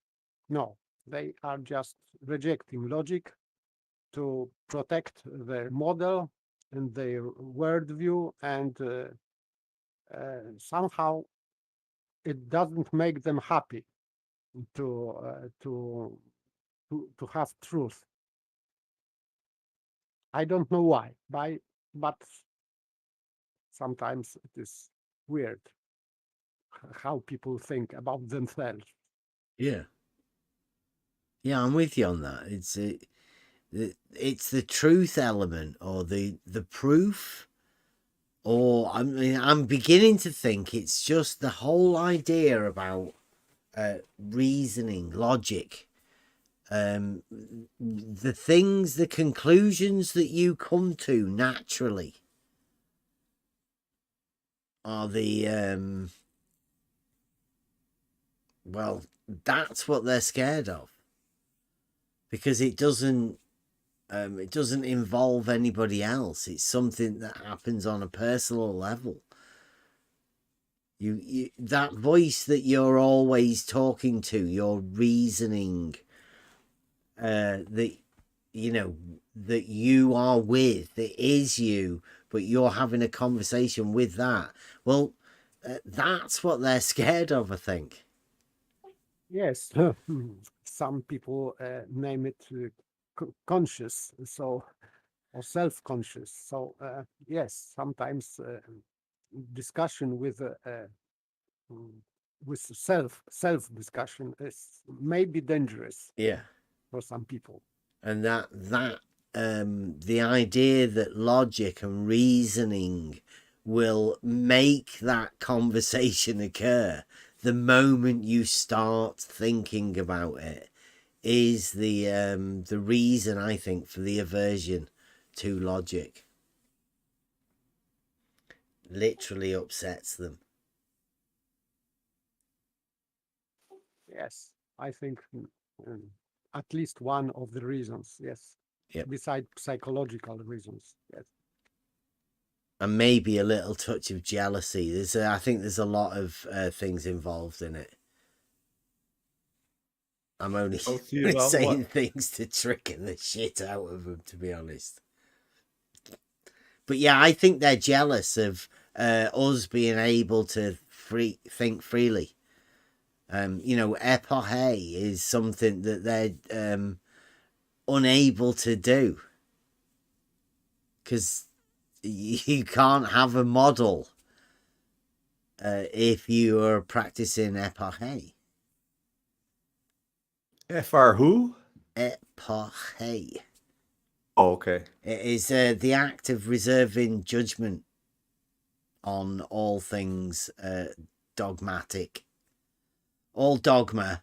No, they are just rejecting logic to protect their model and their worldview, and somehow it doesn't make them happy to have truth. I don't know why, but sometimes it is weird how people think about themselves. Yeah, I'm with you on that. It's the truth element or the proof. Or I mean, I'm beginning to think it's just the whole idea about reasoning, logic, the things, the conclusions that you come to naturally are the well, that's what they're scared of, because it doesn't involve anybody else. It's something that happens on a personal level. You that voice that you're always talking to, your reasoning, that you know that you are with, it is you, but you're having a conversation with that. Well, that's what they're scared of, I think. Yes, some people name it conscious, so or self-conscious. So yes, sometimes discussion with self discussion is maybe dangerous. Yeah, for some people. And that the idea that logic and reasoning will make that conversation occur the moment you start thinking about it is the reason, I think, for the aversion to logic. Literally upsets them. Yes, I think at least one of the reasons, yes. Yep. Besides psychological reasons, yes. And maybe a little touch of jealousy. I think there's a lot of things involved in it. I'm only saying things to trigger the shit out of them, to be honest. But yeah, I think they're jealous of us being able to think freely. Epoche is something that they're unable to do, because you can't have a model if you are practicing epoche. FR who? Epoche. Oh, okay. It is the act of reserving judgment on all things dogmatic. All dogma,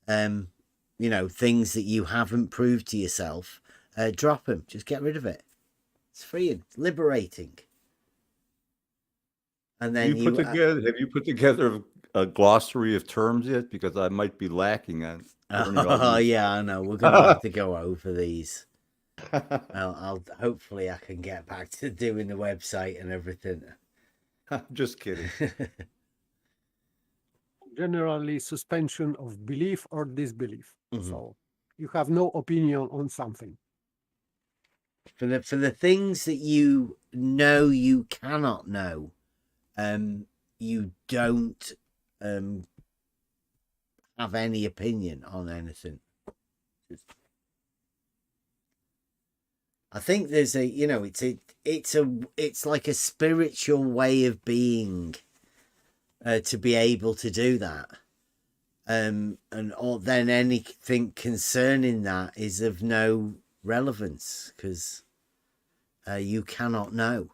things that you haven't proved to yourself, drop them. Just get rid of it. It's freeing, it's liberating. And then have you put together a glossary of terms yet? Because I might be lacking on. Oh yeah, I know. We're gonna have to go over these. I'll hopefully I can get back to doing the website and everything. Just kidding. Generally, suspension of belief or disbelief. Mm-hmm. So you have no opinion on something. For the things that you know you cannot know, you don't have any opinion on anything. I think there's it's like a spiritual way of being to be able to do that. Then anything concerning that is of no relevance, because you cannot know.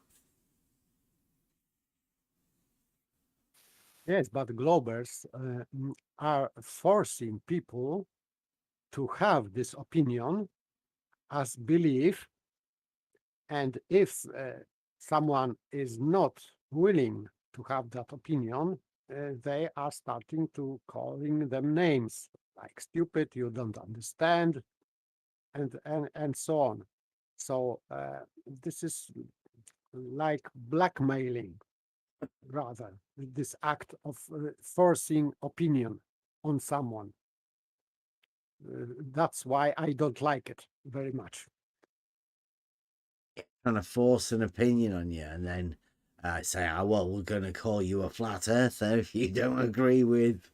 Yes, but Globers are forcing people to have this opinion as belief, and if someone is not willing to have that opinion, they are starting to calling them names like stupid, you don't understand, and so on. So this is like blackmailing, rather, this act of forcing opinion on someone. That's why I don't like it very much. Trying to force an opinion on you, and then say, well, we're going to call you a flat earther if you don't agree with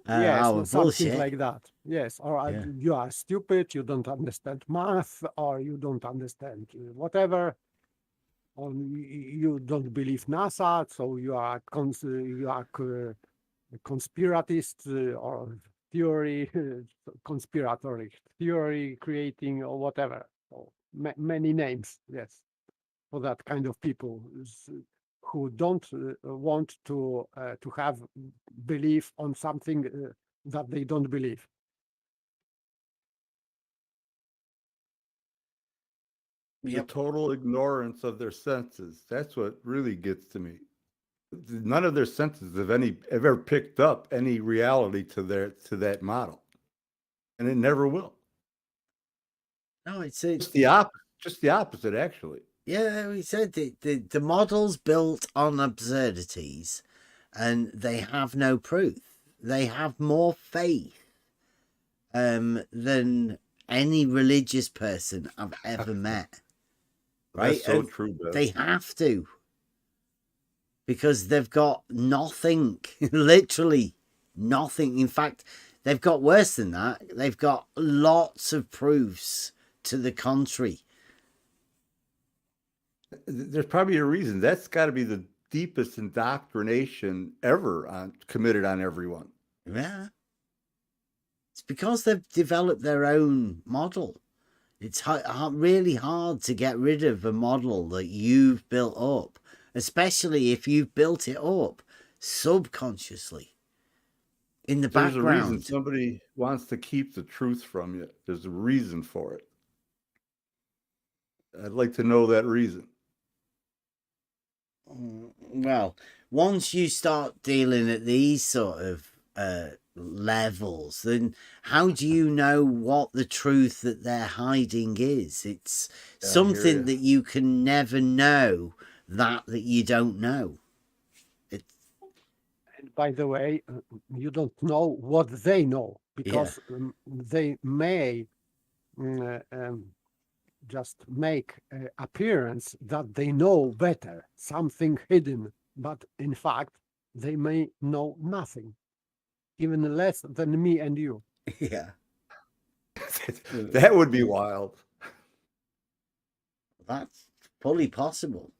our something bullshit. Like that. Yes, or you are stupid, you don't understand math, or you don't understand whatever, or you don't believe NASA, so you are conspiratist or theory, conspiratory theory creating or whatever. So many names, yes, for that kind of people who don't want to have belief on something that they don't believe. The total ignorance of their senses. That's what really gets to me. None of their senses have ever picked up any reality to that model, and it never will. No, it's Just the opposite. Just the opposite, actually. Yeah, we said the model's built on absurdities, and they have no proof. They have more faith than any religious person I've ever met. Right? That's so true, Bev. They have to, because they've got nothing, literally nothing. In fact, they've got worse than that. They've got lots of proofs to the contrary. There's probably a reason. That's got to be the deepest indoctrination ever committed on everyone. Yeah. It's because they've developed their own model. It's really hard to get rid of a model that you've built up, especially if you've built it up subconsciously in the background. There's a reason somebody wants to keep the truth from you. There's a reason for it. I'd like to know that reason. Well, once you start dealing at these sort of levels, then how do you know what the truth that they're hiding is? It's something that you can never know that you don't know. And by the way, you don't know what they know, because they may just make appearance that they know better, something hidden, but in fact they may know nothing, even less than me and you. Yeah. That would be wild. That's fully possible.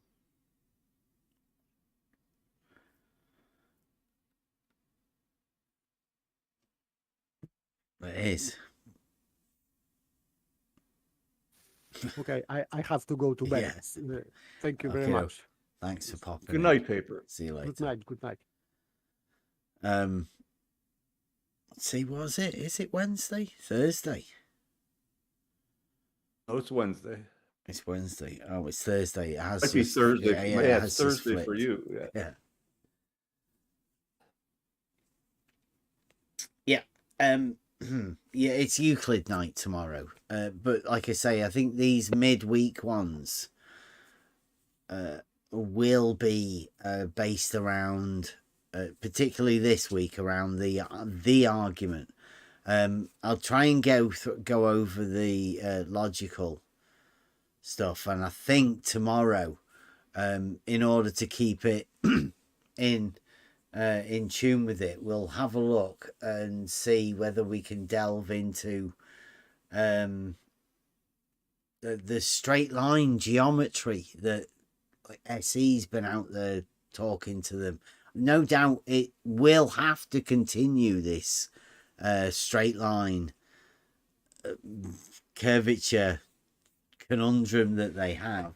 It is. Okay, I have to go to bed. Yes. Thank you very much. Thanks for popping. Good night, Paper. See you later. Good night. Good night. Let's see, what was it? Is it Wednesday? Thursday? Oh, it's Wednesday. It's Wednesday. Oh, it's Thursday. It has Might be Thursday. Yeah, it's Thursday for you. Yeah. Yeah, it's Euclid night tomorrow. But like I say, I think these midweek ones will be based around, particularly this week, around the argument. I'll try and go over the logical stuff, and I think tomorrow, in order to keep it in tune with it, we'll have a look and see whether we can delve into the straight line geometry that SE's been out there talking to them. No doubt it will have to continue this straight line curvature conundrum that they have.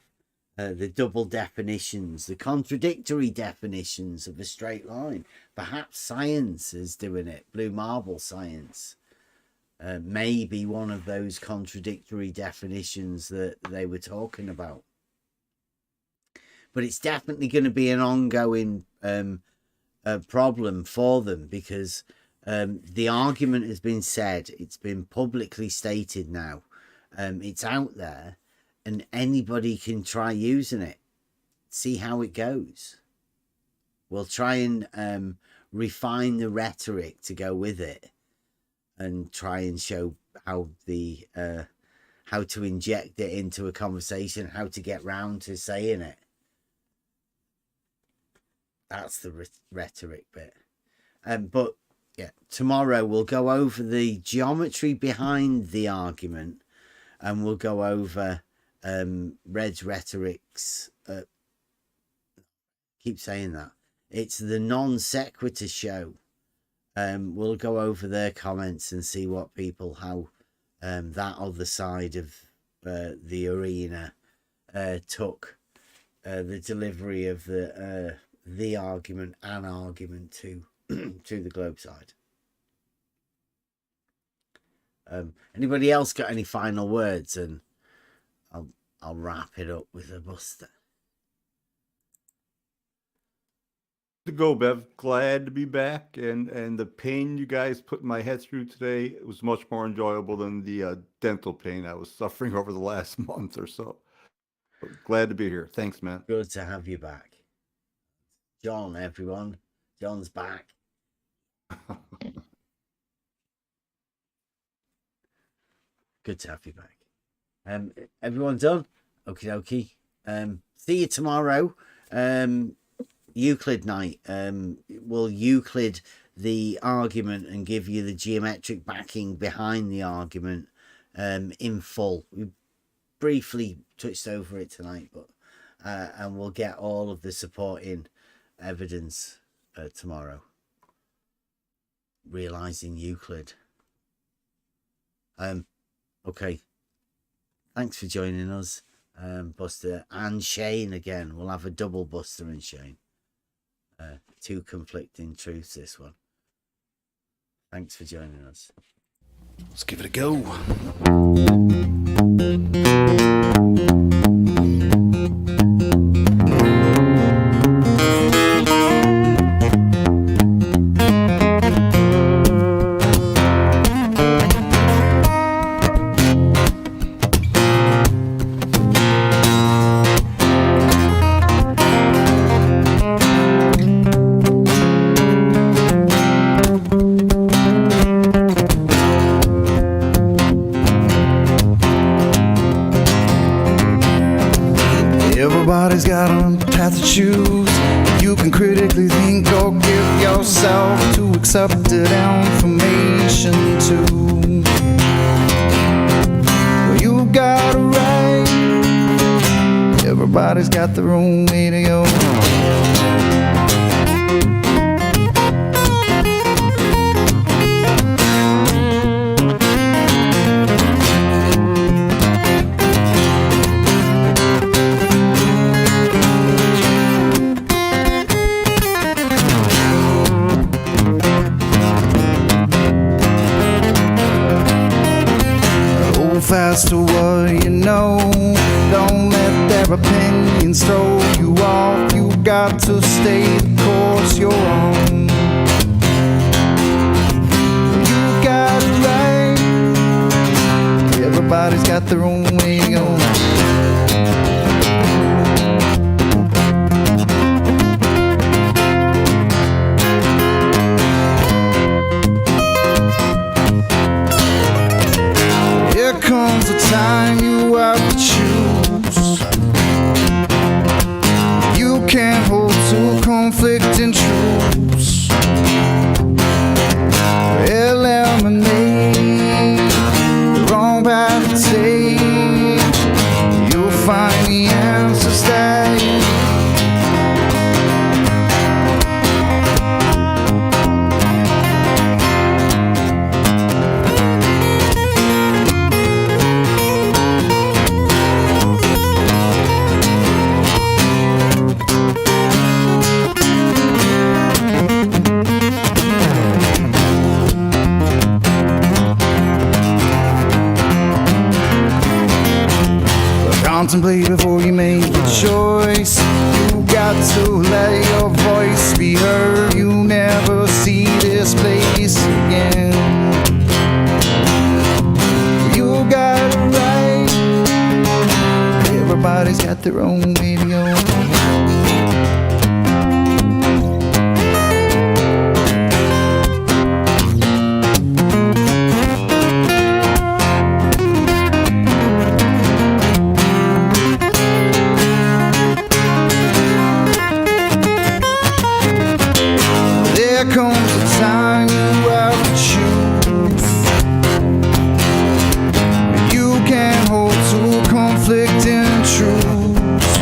The double definitions, the contradictory definitions of a straight line. Perhaps science is doing it. Blue marble science may be one of those contradictory definitions that they were talking about. But it's definitely going to be an ongoing problem for them, because the argument has been said. It's been publicly stated now. It's out there. And anybody can try using it, see how it goes. We'll try and refine the rhetoric to go with it, and try and show how how to inject it into a conversation, how to get round to saying it. That's the rhetoric bit. But yeah, tomorrow we'll go over the geometry behind the argument, and we'll go over Red's rhetorics. Keep saying that. It's the non sequitur show. We'll go over their comments and see what people, how that other side the arena took the delivery of the argument, an argument to to the globe side. Anybody else got any final words? And I'll wrap it up with a buster. To go, Bev. Glad to be back, and the pain you guys put my head through today was much more enjoyable than the dental pain I was suffering over the last month or so. But glad to be here. Thanks, man. Good to have you back, John. Everyone, John's back. Good to have you back. Everyone done? Okie dokie. See you tomorrow. Euclid night. We'll Euclid the argument and give you the geometric backing behind the argument in full. We briefly touched over it tonight, but and we'll get all of the supporting evidence tomorrow. Realising Euclid. Okay. Thanks for joining us, Buster and Shane again. We'll have a double Buster and Shane. Two conflicting truths, this one. Thanks for joining us. Let's give it a go. Everybody's got a path to choose. You can critically think or give yourself to accepted information too. Well, you got it right. Everybody's got their own way to go. Fast to what you know. Don't let their opinions throw you off. You got to stay the course you're on. You got it right. Everybody's got their own way to go. Comes a time you have to choose. You can't hold two conflicting truths. Eliminate the wrong path to take. You'll find the answers that contemplate before you make a choice. You got to let your voice be heard. You never see this place again. You got it right. Everybody's got their own way to go. Comes a time you have to choose. You can't hold two conflicting truths.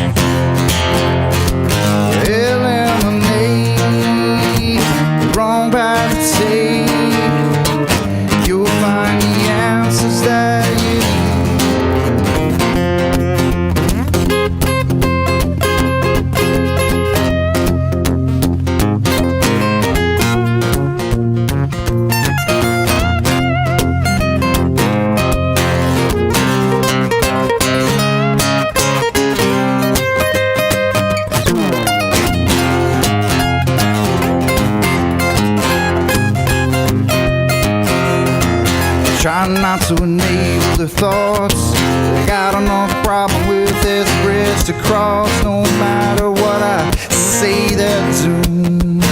trying not to enable their thoughts. I got enough problem with this bridge to cross. No matter what I say, they're doomed.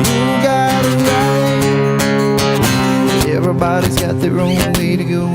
You got it right. Everybody's got their own way to go.